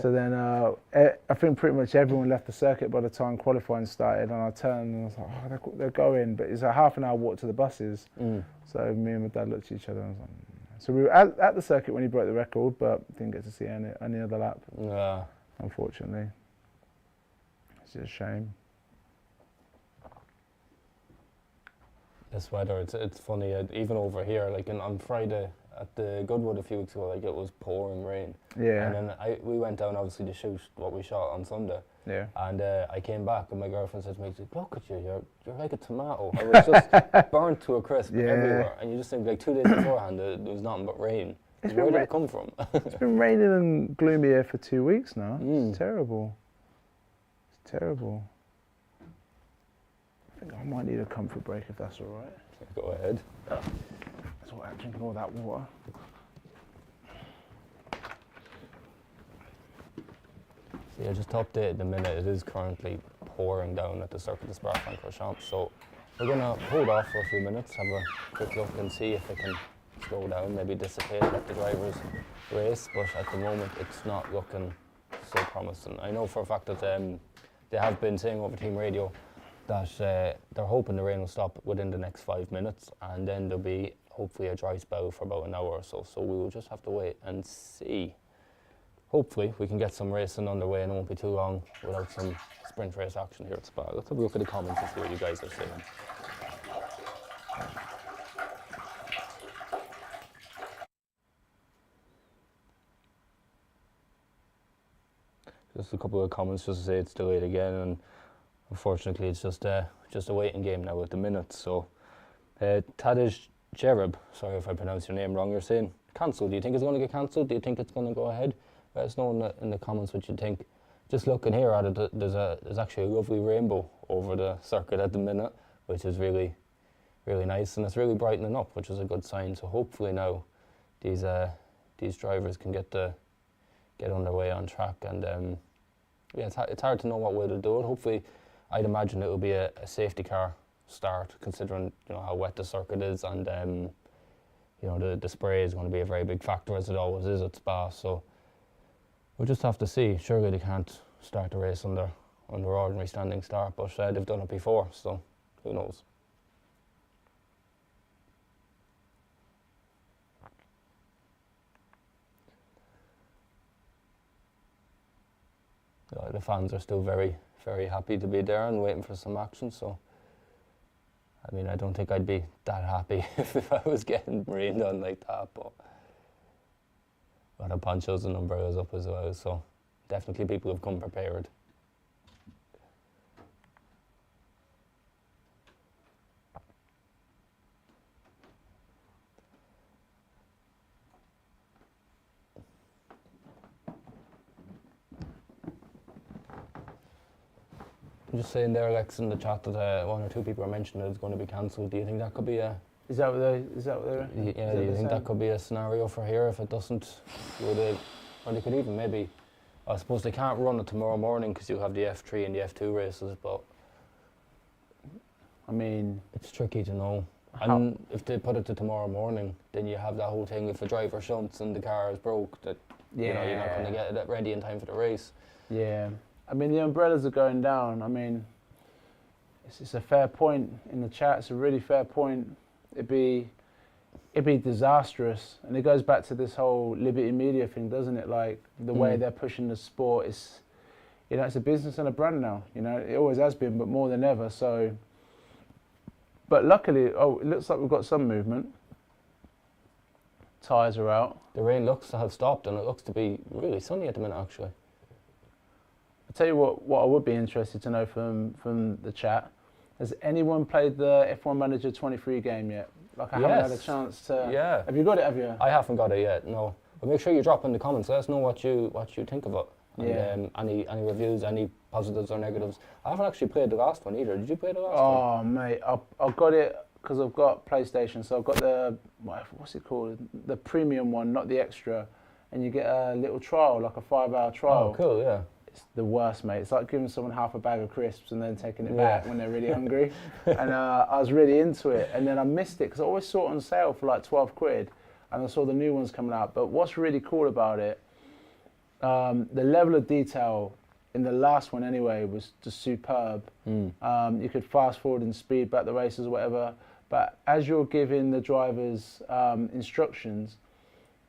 [SPEAKER 2] So then I think pretty much everyone left the circuit by the time qualifying started, and I turned and I was like, oh, they're going, but it's a half an hour walk to the buses. So me and my dad looked at each other and I was like, so we were at the circuit when he broke the record, but didn't get to see any other lap.
[SPEAKER 1] Yeah.
[SPEAKER 2] Unfortunately. It's just a shame.
[SPEAKER 1] This weather, it's funny, even over here, like on Friday at the Goodwood a few weeks ago, like it was pouring rain.
[SPEAKER 2] Yeah.
[SPEAKER 1] And then we went down obviously to shoot what we shot on Sunday.
[SPEAKER 2] Yeah.
[SPEAKER 1] And I came back and my girlfriend said to me, look at you, you're like a tomato. I was just burnt to a crisp everywhere. And you just think like 2 days beforehand there was nothing but rain. Where did it come from?
[SPEAKER 2] It's been raining and gloomy here for 2 weeks now. It's terrible. It's terrible. I think I might need a comfort break if that's all right.
[SPEAKER 1] Go ahead.
[SPEAKER 2] That's why I'm drinking all that water.
[SPEAKER 1] So yeah, just to update the minute, it is currently pouring down at the Circuit de Spa-Francorchamps. So we're going to hold off for a few minutes, have a quick look and see if it can slow down, maybe dissipate, let the drivers race. But at the moment, it's not looking so promising. I know for a fact that they have been saying over team radio that they're hoping the rain will stop within the next 5 minutes, and then there'll be hopefully a dry spell for about an hour or so. So we will just have to wait and see. Hopefully we can get some racing underway and it won't be too long without some sprint race action here at Spa. Let's have a look at the comments and see what you guys are saying. Just a couple of comments just to say it's delayed again, and unfortunately, it's just a waiting game now at the minute. So, Tadej Cherub, sorry if I pronounce your name wrong, you're saying cancelled. Do you think it's going to get cancelled? Do you think it's going to go ahead? Let us know in the comments what you think. Just looking here at it, there's actually a lovely rainbow over the circuit at the minute, which is really, really nice, and it's really brightening up, which is a good sign. So hopefully now these drivers can get underway on track, and yeah, it's hard to know what way to do it. Hopefully, I'd imagine it will be a safety car start, considering how wet the circuit is, and the spray is going to be a very big factor, as it always is at Spa. So we'll just have to see. Surely they can't start the race under ordinary standing start, but they've done it before, so who knows. The fans are still very, very happy to be there and waiting for some action. So, I mean, I don't think I'd be that happy if I was getting rained on like that. But the ponchos and umbrellas up as well. So, definitely people have come prepared. I'm just saying there, Alex, in the chat that one or two people are mentioning it's going to be cancelled. Do you think that could be a...
[SPEAKER 2] Is that what they're...
[SPEAKER 1] Yeah, do you think that could be a scenario for here if it doesn't? Or they could even maybe... I suppose they can't run it tomorrow morning because you have the F3 and the F2 races, but...
[SPEAKER 2] I mean...
[SPEAKER 1] It's tricky to know. And if they put it to tomorrow morning, then you have that whole thing if a driver shunts and the car is broke, that you're not going to get it ready in time for the race. Yeah.
[SPEAKER 2] I mean, the umbrellas are going down. I mean, it's a fair point in the chat. It's a really fair point. It'd be disastrous, and it goes back to this whole Liberty Media thing, doesn't it? Like the way they're pushing the sport is, it's a business and a brand now. It always has been, but more than ever. So, but luckily, it looks like we've got some movement. Tyres are out.
[SPEAKER 1] The rain looks to have stopped, and it looks to be really sunny at the minute, actually.
[SPEAKER 2] I'll tell you what I would be interested to know from the chat. Has anyone played the F1 Manager 23 game yet? Like I haven't had a chance to...
[SPEAKER 1] Yeah.
[SPEAKER 2] Have you got it, have you?
[SPEAKER 1] I haven't got it yet, no. But make sure you drop in the comments. Let us know what you think of it. And any reviews, any positives or negatives. I haven't actually played the last one either. Did you play the last one?
[SPEAKER 2] Oh, mate. I've got it because I've got PlayStation. So I've got the... What's it called? The premium one, not the extra. And you get a little trial, like a 5-hour trial.
[SPEAKER 1] Oh, cool, yeah.
[SPEAKER 2] It's the worst, mate. It's like giving someone half a bag of crisps and then taking it back when they're really hungry. And I was really into it, and then I missed it because I always saw it on sale for like 12 quid, and I saw the new ones coming out. But what's really cool about it, the level of detail in the last one anyway was just superb. You could fast forward and speed back the races or whatever, but as you're giving the drivers instructions,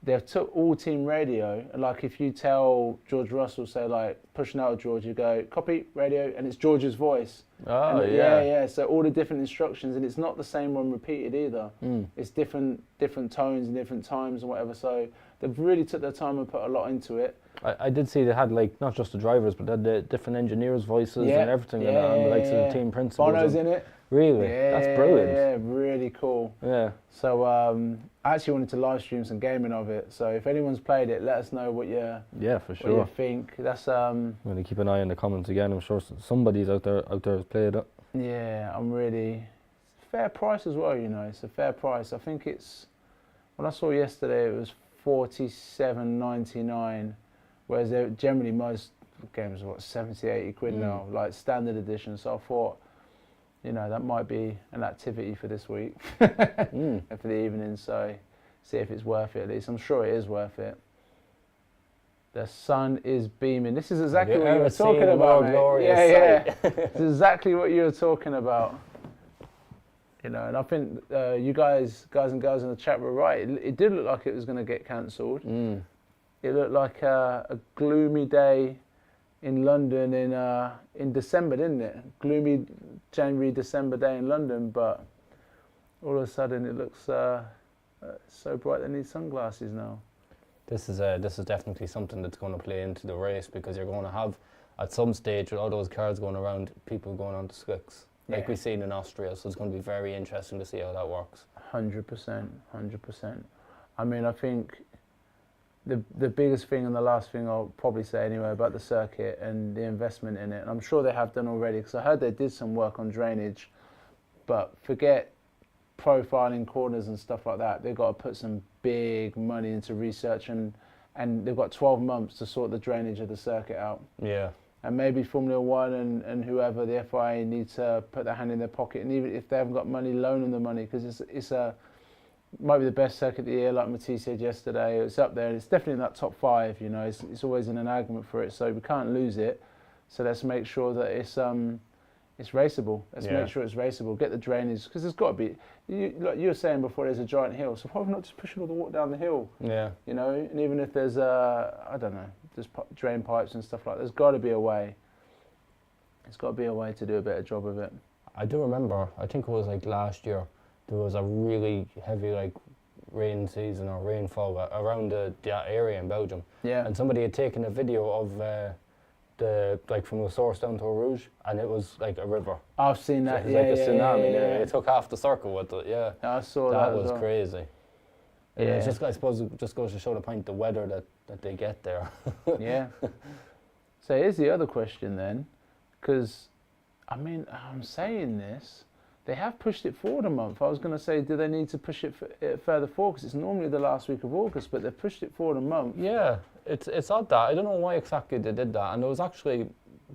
[SPEAKER 2] they've took all team radio, and like if you tell George Russell, say like pushing out of George, you go copy radio, and it's George's voice.
[SPEAKER 1] Oh,
[SPEAKER 2] and yeah. So all the different instructions, and it's not the same one repeated either. It's different tones and different times and whatever. So they've really took their time and put a lot into it.
[SPEAKER 1] I did see they had like not just the drivers, but they had the different engineers' voices and everything, and the likes of the team principals.
[SPEAKER 2] Bono's in it.
[SPEAKER 1] Really? That's brilliant.
[SPEAKER 2] Yeah, really cool.
[SPEAKER 1] Yeah.
[SPEAKER 2] So I actually wanted to live stream some gaming of it. So if anyone's played it, let us know what you
[SPEAKER 1] for sure.
[SPEAKER 2] what you think. That's
[SPEAKER 1] I'm gonna keep an eye in the comments again. I'm sure somebody's out there has played it.
[SPEAKER 2] Yeah, I'm really... It's a fair price as well, It's a fair price. I think it's... When I saw yesterday, it was $47.99, whereas generally most games are, 70, 80 quid now, like standard edition. So I thought, that might be an activity for this week, and for the evening. So see if it's worth it at least. I'm sure it is worth it. The sun is beaming. This is exactly what you were talking about, mate. Yeah. This is exactly what you were talking about. And I think you guys and girls in the chat were right. It did look like it was going to get cancelled. It looked like a gloomy day in London in December, didn't it? Gloomy January, December day in London, but all of a sudden it looks so bright they need sunglasses now.
[SPEAKER 1] This is definitely something that's going to play into the race, because you're going to have at some stage with all those cars going around, people going on to slicks, like
[SPEAKER 2] Yeah.
[SPEAKER 1] we've seen in Austria. So it's going to be very interesting to see how that works.
[SPEAKER 2] 100%, 100%. I mean, I think the biggest thing and the last thing I'll probably say anyway about the circuit and the investment in it, and I'm sure they have done already, because I heard they did some work on drainage, but forget profiling corners and stuff like that. They've got to put some big money into research, and they've got 12 months to sort the drainage of the circuit out.
[SPEAKER 1] Yeah.
[SPEAKER 2] And maybe Formula One and whoever, the FIA, need to put their hand in their pocket, and even if they haven't got money, loan them the money, because might be the best circuit of the year, like Matisse said yesterday. It's up there, and it's definitely in that top 5. You know, it's always in an argument for it, so we can't lose it. So let's make sure that it's raceable. Let's make sure it's raceable. Get the drainage, because there's got to be. Like you were saying before, there's a giant hill, so why not just pushing all the water down the hill?
[SPEAKER 1] Yeah.
[SPEAKER 2] You know, and even if there's I don't know, there's drain pipes and stuff like that, there's got to be a way. There's got to be a way to do a better job of it.
[SPEAKER 1] I do remember, I think it was like last year, there was a really heavy like rain season or rainfall around that area in Belgium.
[SPEAKER 2] Yeah.
[SPEAKER 1] And somebody had taken a video of the like from the source down to Eau Rouge, and it was like a river.
[SPEAKER 2] I've seen that.
[SPEAKER 1] It was
[SPEAKER 2] Yeah,
[SPEAKER 1] like a tsunami.
[SPEAKER 2] yeah.
[SPEAKER 1] It took half the circle with it. Yeah.
[SPEAKER 2] I saw that.
[SPEAKER 1] That
[SPEAKER 2] as
[SPEAKER 1] was
[SPEAKER 2] well.
[SPEAKER 1] crazy.
[SPEAKER 2] Yeah.
[SPEAKER 1] It's just, I suppose, it just goes to show the point, the weather that they get there.
[SPEAKER 2] Yeah. So here's the other question then, because, I mean, I'm saying this, they have pushed it forward a month. I was going to say, do they need to push it further forward? Because it's normally the last week of August, but they've pushed it forward a month.
[SPEAKER 1] Yeah, it's odd that. I don't know why exactly they did that. And it was actually,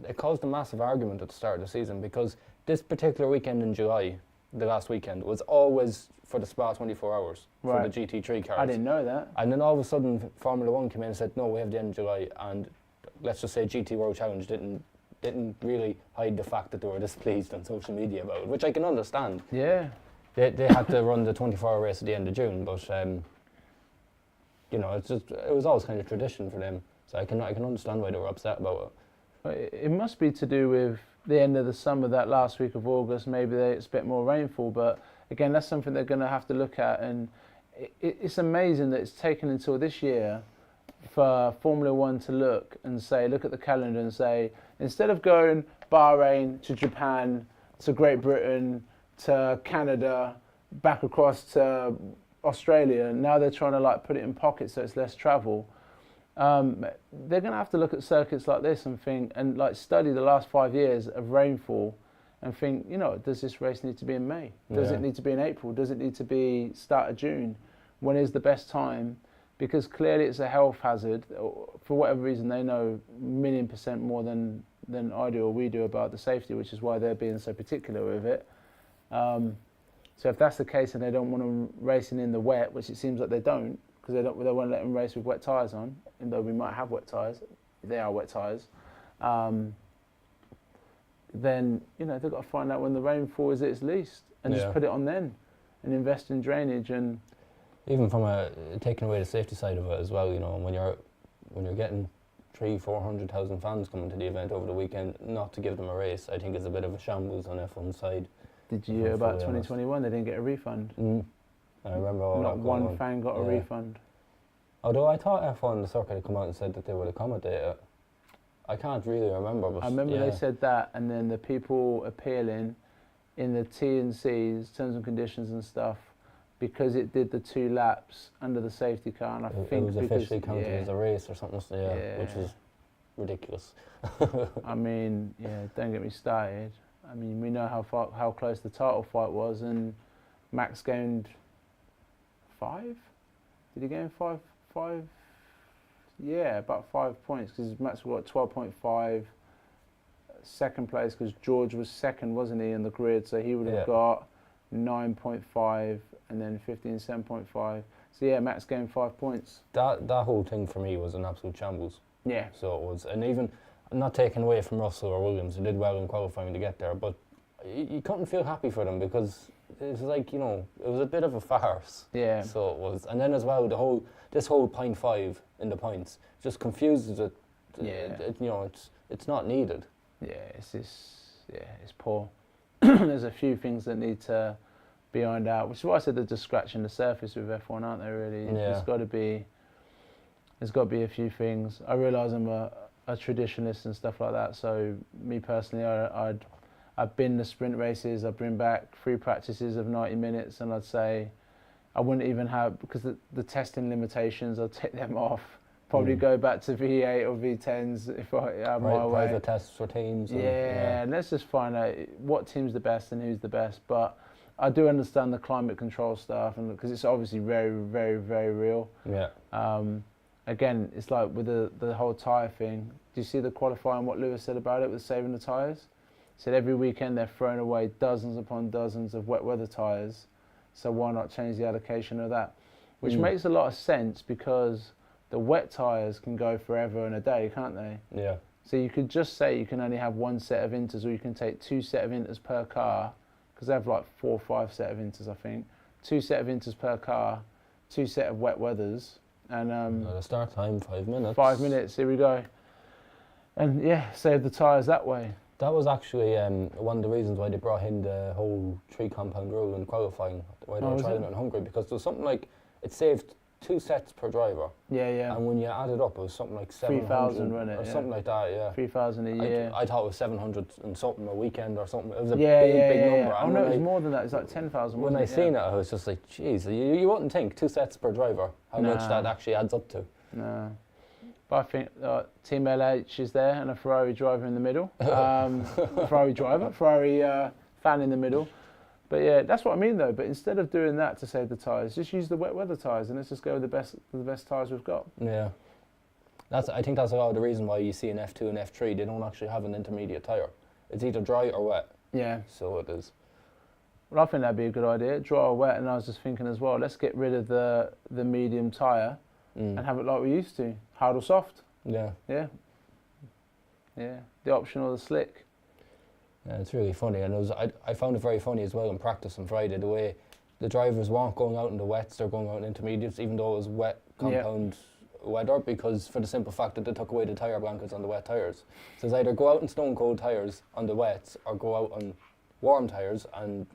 [SPEAKER 1] it caused a massive argument at the start of the season, because this particular weekend in July, the last weekend, was always for the Spa 24 hours for the GT3 cars.
[SPEAKER 2] I didn't know that.
[SPEAKER 1] And then all of a sudden, Formula One came in and said, no, we have the end of July. And let's just say GT World Challenge didn't really hide the fact that they were displeased on social media about it, which I can understand.
[SPEAKER 2] Yeah.
[SPEAKER 1] They had to run the 24-hour race at the end of June, but you know, it was always kind of tradition for them. So I can understand why they were upset about it.
[SPEAKER 2] It must be to do with the end of the summer, that last week of August. Maybe they expect more rainfall, but again, that's something they're going to have to look at. And it's amazing that it's taken until this year for Formula One to look at the calendar and say, instead of going Bahrain to Japan to Great Britain to Canada back across to Australia, now they're trying to like put it in pockets so it's less travel. They're going to have to look at circuits like this and think, and like study the last 5 years of rainfall and think, you know, does this race need to be in May? Does it need to be in April? Does it need to be start of June? When is the best time? Because clearly it's a health hazard. For whatever reason, they know a million% more than I do or we do about the safety, which is why they're being so particular with it. So if that's the case and they don't want them racing in the wet, which it seems like they don't, because they won't let them race with wet tyres on, even though we might have wet tyres, they are wet tyres, then, you know, they've got to find out when the rainfall is at its least and just put it on then and invest in drainage. And
[SPEAKER 1] even from taking away the safety side of it as well, you know, when you're getting 300,000-400,000 fans coming to the event over the weekend, not to give them a race, I think is a bit of a shambles on F1's side.
[SPEAKER 2] Did you hear about 2021? They didn't get a refund.
[SPEAKER 1] I remember all
[SPEAKER 2] Not
[SPEAKER 1] that
[SPEAKER 2] one
[SPEAKER 1] going on.
[SPEAKER 2] fan got a refund.
[SPEAKER 1] Although I thought F1, the circuit, had come out and said that they would accommodate it. I can't really remember. But
[SPEAKER 2] I remember they said that, and then the people appealing in the T&Cs, terms and conditions and stuff, because it did the 2 laps under the safety car, and I think
[SPEAKER 1] it was officially counted as a race or something, which is ridiculous.
[SPEAKER 2] I mean, don't get me started. I mean, we know how close the title fight was, and Max gained 5? Did he gain 5? Yeah, about 5 points, because Max got 12.5. Second place, because George was second, wasn't he, in the grid, so he would have got 9.5, and then 7.5. So yeah, Max gained 5 points.
[SPEAKER 1] That whole thing for me was an absolute shambles.
[SPEAKER 2] Yeah.
[SPEAKER 1] So it was, and even not taking away from Russell or Williams, who did well in qualifying to get there, but you couldn't feel happy for them, because it was like, you know, it was a bit of a farce.
[SPEAKER 2] Yeah.
[SPEAKER 1] So it was, and then as well, this whole 0.5 in the points just confuses it. You know, it's not needed.
[SPEAKER 2] Yeah, it's poor. There's a few things that need to be ironed out, which is why I said they're just scratching the surface with F1, aren't they? Really, there's got to be a few things. I realise I'm a a traditionalist and stuff like that. So me personally, I'd bin the sprint races. I'd bring back 3 practices of 90 minutes, and I'd say I wouldn't even have, because the testing limitations, I'd take them off. Probably go back to V8 or V10s if I had my way.
[SPEAKER 1] Private tests for teams.
[SPEAKER 2] And let's just find out what team's the best and who's the best. But I do understand the climate control stuff, and because it's obviously very, very, very real.
[SPEAKER 1] Yeah.
[SPEAKER 2] Again, it's like with the whole tyre thing. Do you see the qualifying, what Lewis said about it with saving the tyres? He said every weekend they're throwing away dozens upon dozens of wet weather tyres, so why not change the allocation of that? Which makes a lot of sense, because the wet tyres can go forever and a day, can't they?
[SPEAKER 1] Yeah.
[SPEAKER 2] So you could just say you can only have 1 set of inters, or you can take 2 set of inters per car, because they have like 4 or 5 set of inters, I think. 2 set of inters per car, 2 set of wet weathers, and
[SPEAKER 1] the start time 5 minutes.
[SPEAKER 2] 5 minutes. Here we go. And yeah, save the tyres that way.
[SPEAKER 1] That was actually one of the reasons why they brought in the whole 3 compound rule in qualifying, why they were trying it in Hungary, because there was something like, it saved 2 sets per driver.
[SPEAKER 2] Yeah.
[SPEAKER 1] And when you add it up, it was something like 700
[SPEAKER 2] 3,000, wasn't it?
[SPEAKER 1] or something like that. Yeah.
[SPEAKER 2] 3,000 a year.
[SPEAKER 1] I thought it was 700 and something a weekend or something. It was a big number.
[SPEAKER 2] Oh no, it was more than that. It's like 10,000.
[SPEAKER 1] When I seen it, I was just like, geez, you wouldn't think 2 sets per driver, how much that actually adds up to.
[SPEAKER 2] No. But I think Team LH is there, and a Ferrari driver in the middle. Ferrari fan in the middle. But yeah, that's what I mean though. But instead of doing that to save the tyres, just use the wet weather tyres, and let's just go with the best tyres we've got.
[SPEAKER 1] Yeah. I think that's a lot of the reason why you see in F2 and F3, they don't actually have an intermediate tyre. It's either dry or wet.
[SPEAKER 2] Yeah.
[SPEAKER 1] So it is.
[SPEAKER 2] Well, I think that'd be a good idea, dry or wet. And I was just thinking as well, let's get rid of the medium tyre and have it like we used to, hard or soft.
[SPEAKER 1] Yeah.
[SPEAKER 2] Yeah. Yeah. The option or the slick.
[SPEAKER 1] Yeah, it's really funny, and I found it very funny as well in practice on Friday, the way the drivers weren't going out in the wets, they're going out in intermediates, even though it was wet compound weather, because for the simple fact that they took away the tyre blankets on the wet tyres. So it's either go out in stone cold tyres on the wets, or go out on warm tyres and,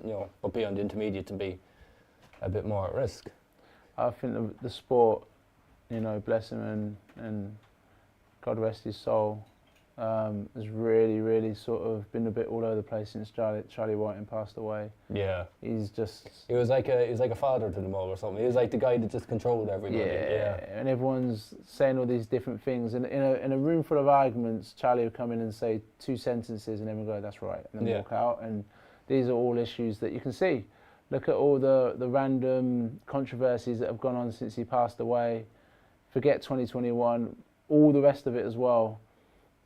[SPEAKER 1] but be on the intermediate and be a bit more at risk.
[SPEAKER 2] I think the sport, bless him and God rest his soul, has really, really sort of been a bit all over the place since Charlie Whiting passed away.
[SPEAKER 1] Yeah.
[SPEAKER 2] He's just...
[SPEAKER 1] He was like a father to them all or something. He was like the guy that just controlled everybody.
[SPEAKER 2] Yeah. And everyone's saying all these different things. And in a room full of arguments, Charlie would come in and say 2 sentences and everyone go, that's right, and then walk out. And these are all issues that you can see. Look at all the random controversies that have gone on since he passed away. Forget 2021, all the rest of it as well.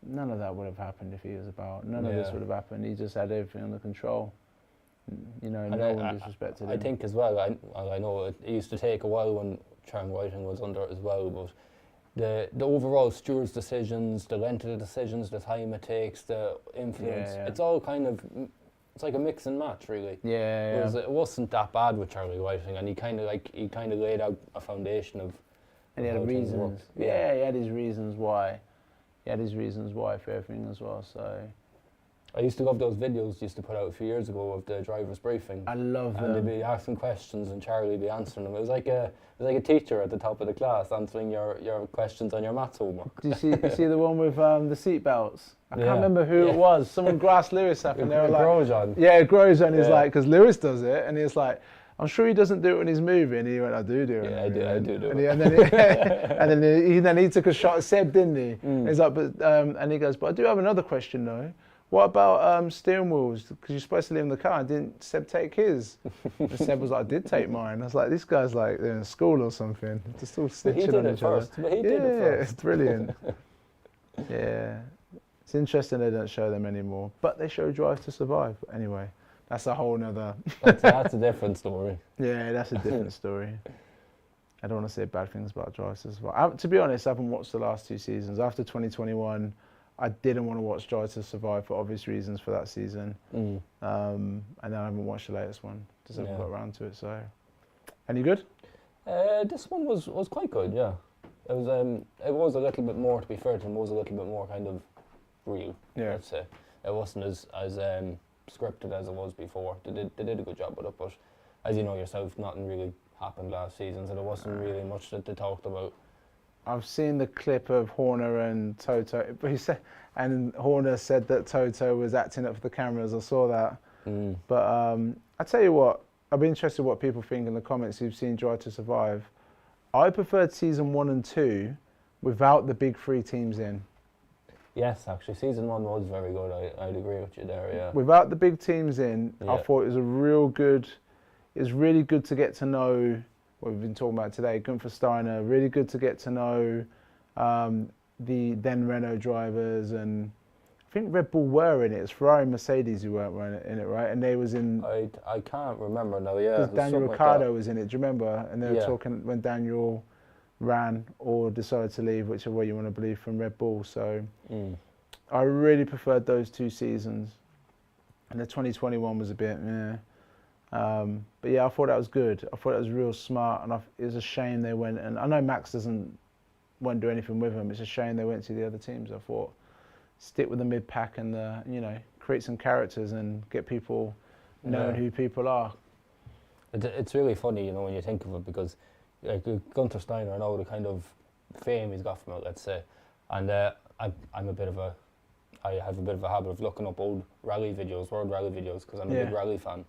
[SPEAKER 2] None of that would have happened if he was about. None of this would have happened. He just had everything under control. No one disrespected him.
[SPEAKER 1] I think as well, I know it used to take a while when Charlie Whiting was under it as well, but the overall stewards' decisions, the length of the decisions, the time it takes, the influence, it's all kind of, it's like a mix and match really. Whereas it wasn't that bad with Charlie Whiting, and he kind of laid out a foundation of.
[SPEAKER 2] And he had reasons. He had his reasons why. He had his reasons why for everything as well. So
[SPEAKER 1] I used to love those videos you used to put out a few years ago of the driver's briefing.
[SPEAKER 2] I love them.
[SPEAKER 1] And they'd be asking questions and Charlie would be answering them. It was like a teacher at the top of the class answering your questions on your maths homework.
[SPEAKER 2] Do you see the one with the seat belts? I can't remember who it was. Someone grassed Lewis up and they were like,
[SPEAKER 1] Grosjean.
[SPEAKER 2] Yeah, Grosjean is like, because Lewis does it, and he's like, I'm sure he doesn't do it when he's moving. He went, I do it.
[SPEAKER 1] Yeah, I do it.
[SPEAKER 2] And then he took a shot at Seb, didn't he? And he's like, but and he goes, but I do have another question though. What about steering wheels? Because you're supposed to leave in the car. Didn't Seb take his? And Seb was like, I did take mine. I was like, this guy's like they're in school or something. Just all snitching on each other.
[SPEAKER 1] But he did it first.
[SPEAKER 2] It's brilliant. Yeah. It's interesting they don't show them anymore. But they show Drive to Survive. But anyway. That's a whole nother...
[SPEAKER 1] that's a different story.
[SPEAKER 2] Yeah, that's a different story. I don't want to say bad things about Drive to Survive. To be honest, I haven't watched the last 2 seasons. After 2021, I didn't want to watch Drive to Survive for obvious reasons for that season. And then I haven't watched the latest one. Just haven't got around to it, so... Any good?
[SPEAKER 1] This one was quite good, yeah. It was a little bit more, to be fair to him, it was a little bit more kind of real, I'd say. It wasn't as scripted as it was before. They did a good job with it, but as you know yourself, nothing really happened last season, so there wasn't really much that they talked about
[SPEAKER 2] I've seen the clip of Horner and Toto, but and Horner said that Toto was acting up for the cameras. I saw that. But I tell you what, I'd be interested what people think in the comments who've seen Drive to Survive. I preferred season 1 and 2 without the big 3 teams in.
[SPEAKER 1] Yes, actually, season 1 was very good. I'd agree with you there. Yeah.
[SPEAKER 2] Without the big teams in, I thought it was a real good. It was really good to get to know what we've been talking about today. Gunther Steiner. Really good to get to know the then Renault drivers, and I think Red Bull were in it. It's Ferrari and Mercedes who weren't in it, right? And they was in.
[SPEAKER 1] I can't remember now. Yeah.
[SPEAKER 2] Because Daniel Ricciardo was in it. Do you remember? And they were talking when Daniel ran or decided to leave, whichever way you want to believe, from Red Bull. So I really preferred those 2 seasons. And the 2021 was a bit, but yeah, I thought that was good. I thought that was real smart, and it was a shame they went. And I know Max won't do anything with them. It's a shame they went to the other teams. I thought stick with the mid pack and create some characters and get people knowing who people are.
[SPEAKER 1] It's really funny, when you think of it, because like Gunther Steiner, I know the kind of fame he's got from it, let's say, and I have a bit of a habit of looking up old rally videos, world rally videos, because I'm a big rally fan.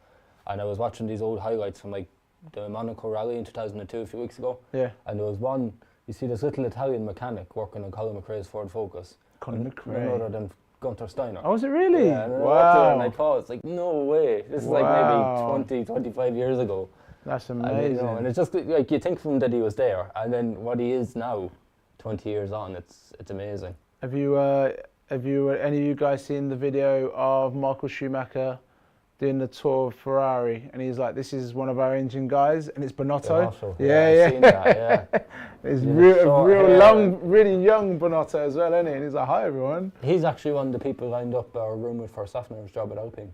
[SPEAKER 1] And I was watching these old highlights from like the Monaco rally in 2002 a few weeks ago. Yeah. And there was one, you see this little Italian mechanic working on Colin McRae's Ford Focus.
[SPEAKER 2] Colin McRae.
[SPEAKER 1] None other than Gunther Steiner.
[SPEAKER 2] Oh, was it really?
[SPEAKER 1] Yeah, and I walked there and I thought, it's like, no way. This is like maybe 20, 25 years ago.
[SPEAKER 2] That's amazing.
[SPEAKER 1] And it's just like, you think from that he was there, and then what he is now, 20 years on, it's amazing.
[SPEAKER 2] Have you any of you guys seen the video of Michael Schumacher doing the tour of Ferrari, and he's like, "This is one of our engine guys," and it's Bonotto.
[SPEAKER 1] I've seen that, yeah.
[SPEAKER 2] It's really young Bonotto as well, isn't he? And he's like, "Hi everyone."
[SPEAKER 1] He's actually one of the people lined up or rumoured for Safner's job at Alpine.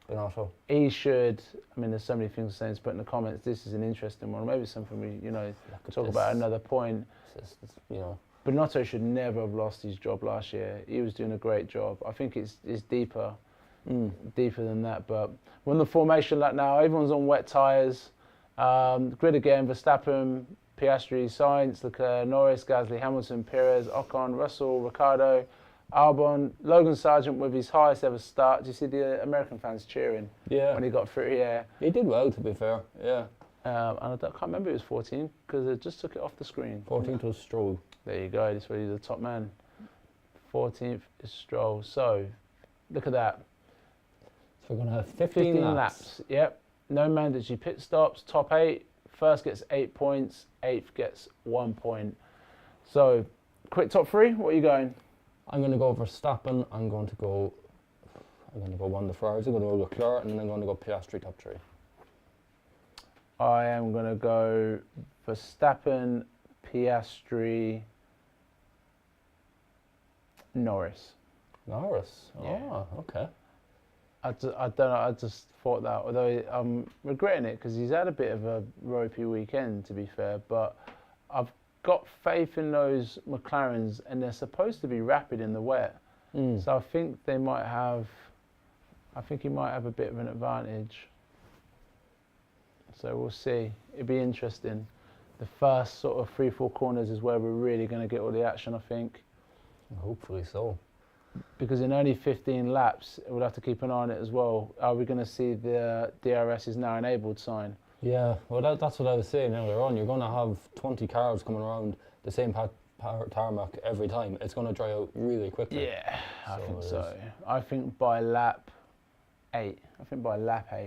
[SPEAKER 1] Bonotto.
[SPEAKER 2] He should. I mean, there's so many things to say to put in the comments. This is an interesting one. Maybe something we talk about another point. Bonotto should never have lost his job last year. He was doing a great job. I think it's deeper than that. But we're on the formation lap now. Everyone's on wet tyres. Grid again: Verstappen, Piastri, Sainz, Leclerc, Norris, Gasly, Hamilton, Perez, Ocon, Russell, Ricciardo, Albon, Logan Sargent with his highest ever start. Do you see the American fans cheering when he got through? Yeah.
[SPEAKER 1] He did well, to be fair. Yeah.
[SPEAKER 2] And I can't remember if it was 14 because it just took it off the screen.
[SPEAKER 1] 14th was Stroll.
[SPEAKER 2] There you go. This is where he's the top man. 14th is Stroll. So, look at that.
[SPEAKER 1] So we're going to have 15 laps.
[SPEAKER 2] Yep. No mandatory pit stops. Top 8. First gets 8 points. 8th gets 1 point. So, quick top 3. What are you going?
[SPEAKER 1] I'm going to go Verstappen. I'm going to go one of the Ferraris. I'm going to go Leclerc, and then I'm going to go Piastri top 3.
[SPEAKER 2] I am going to go Verstappen, Piastri, Norris.
[SPEAKER 1] Norris?
[SPEAKER 2] Yeah.
[SPEAKER 1] Oh, okay.
[SPEAKER 2] I don't know, I just thought that, although I'm regretting it because he's had a bit of a ropey weekend, to be fair, but I've got faith in those McLarens, and they're supposed to be rapid in the wet. So I think he might have a bit of an advantage. So we'll see. It'll be interesting. The first sort of 3-4 corners is where we're really going to get all the action, I think.
[SPEAKER 1] Hopefully so.
[SPEAKER 2] Because in only 15 laps, we'll have to keep an eye on it as well. Are we going to see the DRS is now enabled sign?
[SPEAKER 1] Yeah, well that's what I was saying earlier on. You're going to have 20 cars coming around the same tarmac every time. It's going to dry out really quickly.
[SPEAKER 2] Yeah, I think so. I think by lap 8,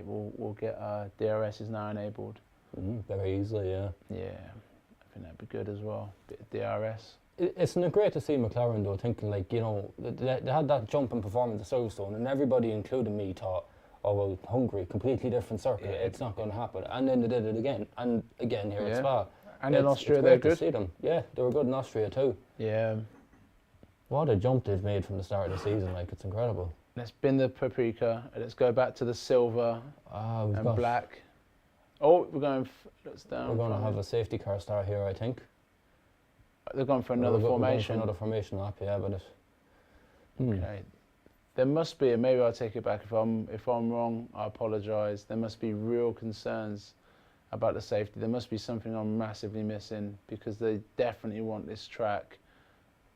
[SPEAKER 2] we'll get DRS is now enabled.
[SPEAKER 1] Very easily, yeah.
[SPEAKER 2] Yeah, I think that'd be good as well. Bit of DRS.
[SPEAKER 1] It's not great to see McLaren though, thinking like, they had that jump in performance at Silverstone, and everybody, including me, thought, oh well, Hungary, completely different circuit, it's not going to happen. And then they did it again, and again here at Spa.
[SPEAKER 2] And in Austria they're good.
[SPEAKER 1] To see them. Yeah, they were good in Austria too.
[SPEAKER 2] Yeah.
[SPEAKER 1] What a jump they've made from the start of the season, like, it's incredible.
[SPEAKER 2] Let's bin the paprika, and let's go back to the silver and black. Oh, we're going, let's down.
[SPEAKER 1] We're going to have a safety car start here, I think.
[SPEAKER 2] They're going for another formation.
[SPEAKER 1] We're going for another formation lap, yeah, but
[SPEAKER 2] Okay. There must be, and maybe I'll take it back if I'm wrong, I apologise. There must be real concerns about the safety. There must be something I'm massively missing, because they definitely want this track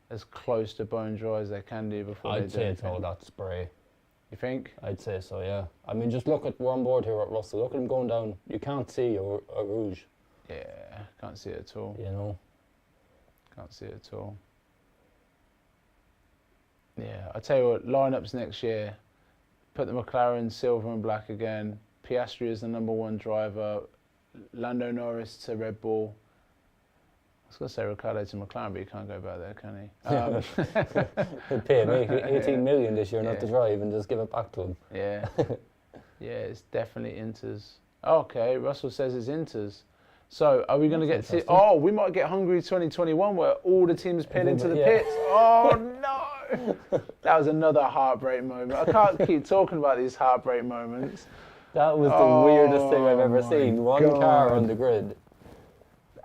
[SPEAKER 2] as close to bone dry as they can do before they do
[SPEAKER 1] I'd say it's
[SPEAKER 2] anything.
[SPEAKER 1] all that spray.
[SPEAKER 2] You think?
[SPEAKER 1] I'd say so, yeah. I mean, just look at, we're on board here at Russell. Look at him going down. You can't see a rouge.
[SPEAKER 2] Yeah, can't see it at all.
[SPEAKER 1] You know.
[SPEAKER 2] Can't see it at all. Yeah, I tell you what, lineups next year, put the McLaren silver and black again. Piastri is the number 1 driver. Lando Norris to Red Bull. I was going to say Ricciardo to McLaren, but he can't go back there, can he?
[SPEAKER 1] He'd pay him 18 million this year not
[SPEAKER 2] Yeah.
[SPEAKER 1] to drive and just give it back to him.
[SPEAKER 2] Yeah. Yeah, it's definitely Inters. Okay, Russell says it's Inters. So are we going to get to... Oh, we might get Hungary 2021 where all the teams pin into the pits. Oh, no! That was another heartbreak moment. I can't keep talking about these heartbreak moments.
[SPEAKER 1] That was the weirdest thing I've ever
[SPEAKER 2] my
[SPEAKER 1] seen. One
[SPEAKER 2] God.
[SPEAKER 1] car on the grid.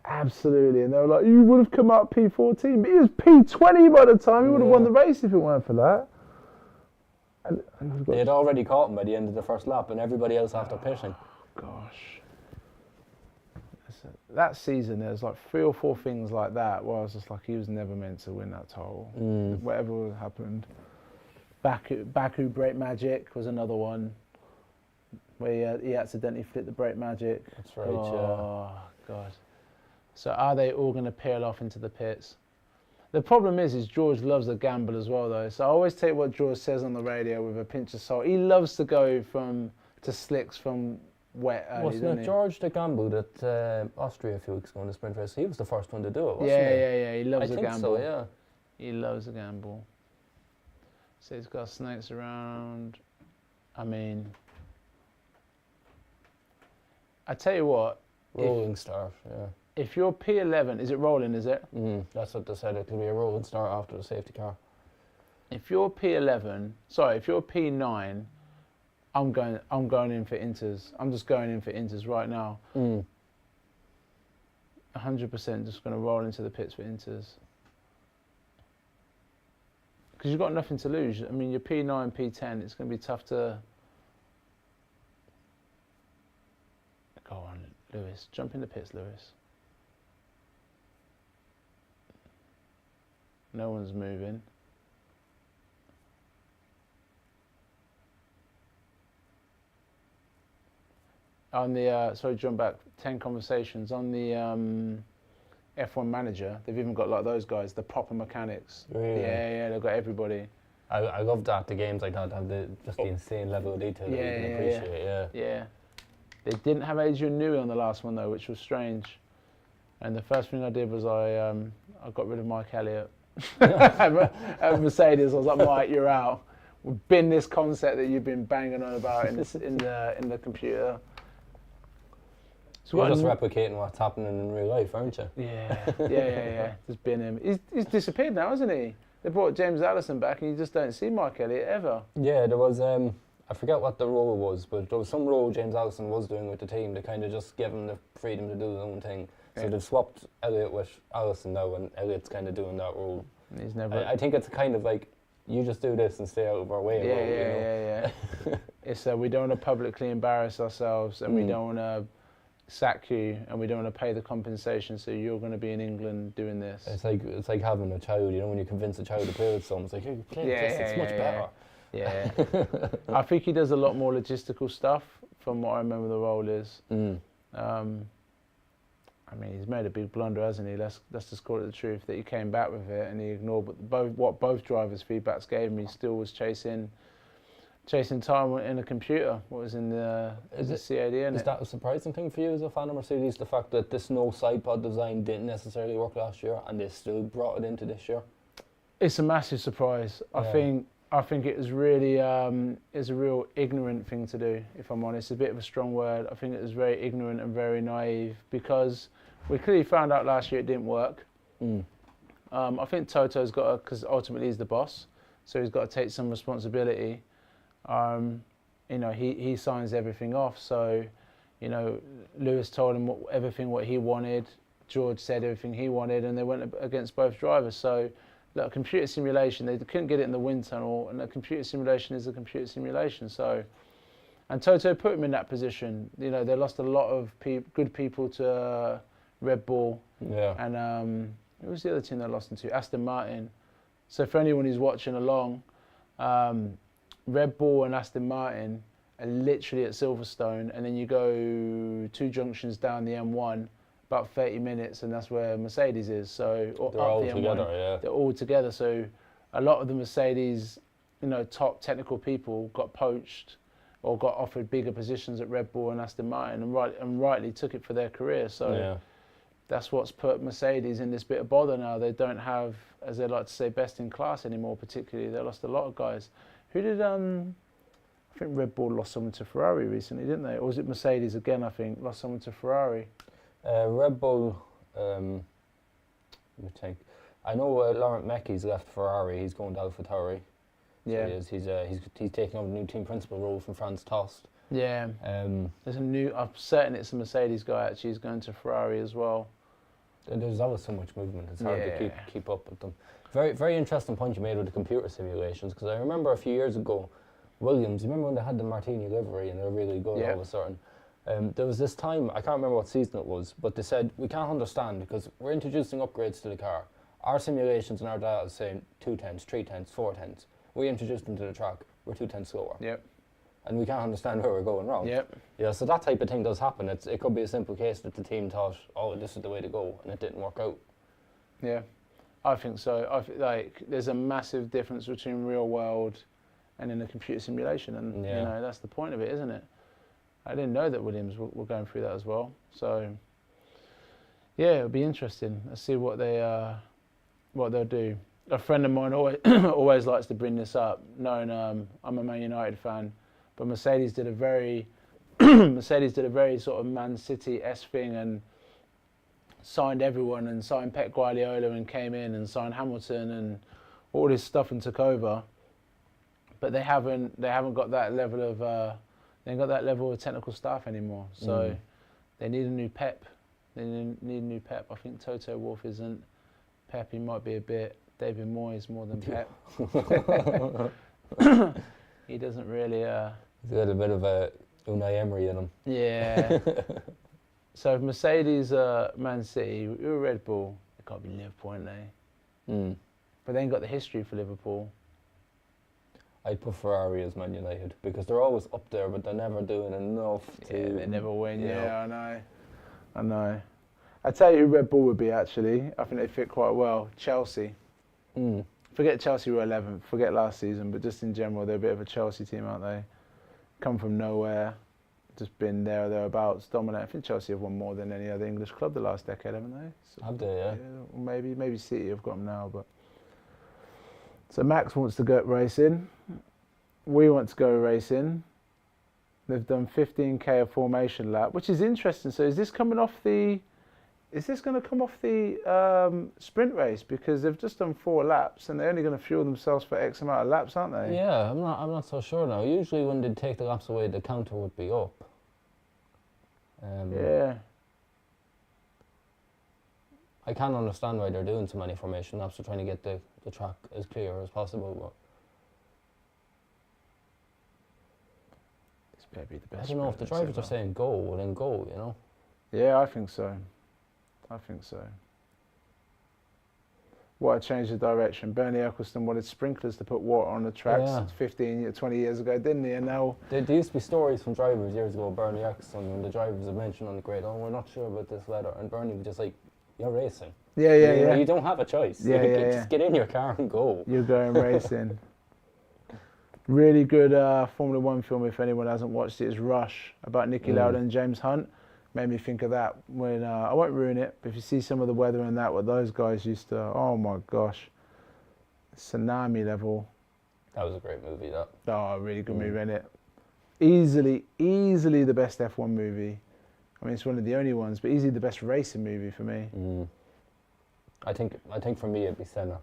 [SPEAKER 2] Absolutely. And they were like, you would have come out P14, but he was P20 by the time. He would have won the race if it weren't for that. And
[SPEAKER 1] They had already caught him by the end of the first lap and everybody else after pitching.
[SPEAKER 2] Gosh. That season, there's like 3 or 4 things like that where I was just like, he was never meant to win that title. Whatever happened. Baku brake magic was another one where he accidentally flipped the brake magic.
[SPEAKER 1] That's right,
[SPEAKER 2] Oh, God. So are they all going to peel off into the pits? The problem is George loves a gamble as well, though. So I always take what George says on the radio with a pinch of salt. He loves to go to slicks from wet early,
[SPEAKER 1] Wasn't
[SPEAKER 2] doesn't
[SPEAKER 1] it
[SPEAKER 2] he?
[SPEAKER 1] George that gambled at Austria a few weeks ago in the sprint race? He was the first one to do it, wasn't
[SPEAKER 2] Yeah,
[SPEAKER 1] he?
[SPEAKER 2] He loves
[SPEAKER 1] I
[SPEAKER 2] a
[SPEAKER 1] think
[SPEAKER 2] gamble.
[SPEAKER 1] so, yeah.
[SPEAKER 2] He loves a gamble. So he's got snakes around. I mean, I tell you what.
[SPEAKER 1] Rolling start, yeah.
[SPEAKER 2] If you're P11, is it rolling, is it?
[SPEAKER 1] That's what they said. It'll be a rolling start after the safety car.
[SPEAKER 2] If you're P11, sorry, if you're P9, I'm going in for Inters. I'm just going in for Inters right now. 100% just going to roll into the pits for Inters. Because you've got nothing to lose. I mean, you're P9, P10. It's going to be tough to... Go on, Lewis. Jump in the pits, Lewis. No one's moving. On the, sorry, jump back 10 conversations. On the F1 manager, they've even got like those guys, the proper mechanics.
[SPEAKER 1] Really?
[SPEAKER 2] Yeah, they've got everybody.
[SPEAKER 1] I love that, the games like that have just the insane level of detail that you can appreciate,
[SPEAKER 2] Yeah. They didn't have Adrian Newey on the last one though, which was strange. And the first thing I did was I got rid of Mike Elliott. At Mercedes, I was like, Mike, you're out. We've been this concept that you've been banging on about in the computer. So
[SPEAKER 1] You're just replicating what's happening in real life, aren't you?
[SPEAKER 2] Yeah. Just been him. He's disappeared now, hasn't he? They brought James Allison back, and you just don't see Mike Elliott ever.
[SPEAKER 1] Yeah, there was I forget what the role was, but there was some role James Allison was doing with the team. They kind of just gave him the freedom to do his own thing. So they've swapped Elliott with Allison now, and Elliott's kind of doing that role.
[SPEAKER 2] He's never.
[SPEAKER 1] I think it's kind of like, you just do this and stay out of our way.
[SPEAKER 2] Yeah. It's we don't want to publicly embarrass ourselves, and we don't want to sack you, and we don't want to pay the compensation. So you're going to be in England doing this.
[SPEAKER 1] It's like having a child. You know, when you convince a child to play with something, it's like, hey, play with this. It's much better.
[SPEAKER 2] Yeah. I think he does a lot more logistical stuff from what I remember the role is. I mean, he's made a big blunder, hasn't he? Let's just call it the truth, that he came back with it and he ignored what both drivers' feedbacks gave him. He still was chasing time in a computer. What was in the CAD,
[SPEAKER 1] Is that a surprising thing for you as a fan of Mercedes, the fact that this no side pod design didn't necessarily work last year and they still brought it into this year?
[SPEAKER 2] It's a massive surprise. Yeah. I think it was really it's a real ignorant thing to do, if I'm honest. A bit of a strong word. I think it was very ignorant and very naive, because we clearly found out last year it didn't work. I think Toto's got to, because ultimately he's the boss, so he's got to take some responsibility. He signs everything off, so Lewis told him everything what he wanted. George said everything he wanted, and they went against both drivers. So look, a computer simulation, they couldn't get it in the wind tunnel, and a computer simulation is a computer simulation. So And Toto put him in that position. You know, they lost a lot of good people to Red Bull.
[SPEAKER 1] Yeah.
[SPEAKER 2] And who was the other team they lost them to? Aston Martin. So for anyone who's watching along, Red Bull and Aston Martin are literally at Silverstone, and then you go 2 junctions down the M1, about 30 minutes, and that's where Mercedes is. So
[SPEAKER 1] they're all together, yeah.
[SPEAKER 2] They're all together. So a lot of the Mercedes, you know, top technical people got poached or got offered bigger positions at Red Bull and Aston Martin, and rightly took it for their career. So
[SPEAKER 1] yeah.
[SPEAKER 2] That's what's put Mercedes in this bit of bother now. They don't have, as they like to say, best in class anymore. Particularly, they lost a lot of guys. Who did? I think Red Bull lost someone to Ferrari recently, didn't they? Or was it Mercedes again? I think lost someone to Ferrari.
[SPEAKER 1] Red Bull. Let me think. I know Laurent Meki's left Ferrari. He's going to AlphaTauri.
[SPEAKER 2] Yeah.
[SPEAKER 1] So he's taking over the new team principal role from Franz Tost.
[SPEAKER 2] Yeah. There's a new. I'm certain it's a Mercedes guy. Actually, he's going to Ferrari as well.
[SPEAKER 1] There's always so much movement. It's hard to keep up with them. Very, very interesting point you made with the computer simulations, because I remember a few years ago, Williams. You remember when they had the Martini livery and they're really good all of a sudden. There was this time, I can't remember what season it was, but they said we can't understand because we're introducing upgrades to the car. Our simulations and our data is saying 2 tenths, 3 tenths, 4 tenths. We introduced them to the track. We're 2 tenths slower.
[SPEAKER 2] Yep.
[SPEAKER 1] And we can't understand where we're going wrong.
[SPEAKER 2] Yep.
[SPEAKER 1] Yeah, so that type of thing does happen. It could be a simple case that the team thought, oh, this is the way to go, and it didn't work out.
[SPEAKER 2] Yeah, I think so. Like, there's a massive difference between real world and in a computer simulation, and you know that's the point of it, isn't it? I didn't know that Williams were going through that as well. So yeah, it'll be interesting. Let's see what they'll do. A friend of mine always likes to bring this up, knowing I'm a Man United fan. But Mercedes did a very sort of Man City-esque thing and signed everyone and signed Pep Guardiola and came in and signed Hamilton and all this stuff and took over. But they haven't got that level of technical staff anymore. So they need a new Pep. They need a new Pep. I think Toto Wolff isn't Pep. He might be a bit David Moyes more than Pep. He doesn't really.
[SPEAKER 1] He's got a bit of a Unai Emery in him.
[SPEAKER 2] Yeah. So if Mercedes, Man City, you're Red Bull, it can't be Liverpool, ain't they? But they ain't got the history for Liverpool.
[SPEAKER 1] I'd put Ferrari as Man United because they're always up there, but they're never doing enough to.
[SPEAKER 2] Yeah, they never win.
[SPEAKER 1] Yeah,
[SPEAKER 2] I know. I tell you who Red Bull would be actually. I think they fit quite well. Chelsea. Forget Chelsea were 11th. Forget last season, but just in general, they're a bit of a Chelsea team, aren't they? Come from nowhere, just been there or thereabouts, dominant. I think Chelsea have won more than any other English club the last decade, haven't they? So,
[SPEAKER 1] have they? Yeah.
[SPEAKER 2] Maybe City have got them now, but. So Max wants to go racing. We want to go racing. They've done 15k of formation lap, which is interesting. So is this coming off the? Is this going to come off the sprint race? Because they've just done 4 laps and they're only going to fuel themselves for X amount of laps, aren't they?
[SPEAKER 1] Yeah, I'm not so sure now. Usually when they take the laps away, the counter would be up.
[SPEAKER 2] Yeah.
[SPEAKER 1] I can't understand why they're doing so many formation laps. They're trying to get the track as clear as possible. But
[SPEAKER 2] This better be the best.
[SPEAKER 1] I don't know if the drivers are saying go, well then go, you know?
[SPEAKER 2] Yeah, I think so. What a change of direction. Bernie Eccleston wanted sprinklers to put water on the tracks 20 years ago, didn't he? And now...
[SPEAKER 1] There used to be stories from drivers years ago, Bernie Eccleston, when the drivers had mentioned on the grid, oh, we're not sure about this weather. And Bernie was just like, you're racing.
[SPEAKER 2] Yeah.
[SPEAKER 1] You don't have a choice. Just get in your car and go.
[SPEAKER 2] You're going racing. Really good Formula One film, if anyone hasn't watched it, is Rush, about Niki Lauda and James Hunt. Made me think of that when, I won't ruin it, but if you see some of the weather and that, what those guys used to, oh my gosh, tsunami level.
[SPEAKER 1] That was a great movie, that.
[SPEAKER 2] Oh, really good movie, isn't it? Easily the best F1 movie. I mean, it's one of the only ones, but easily the best racing movie for me.
[SPEAKER 1] I think for me it'd be Senna.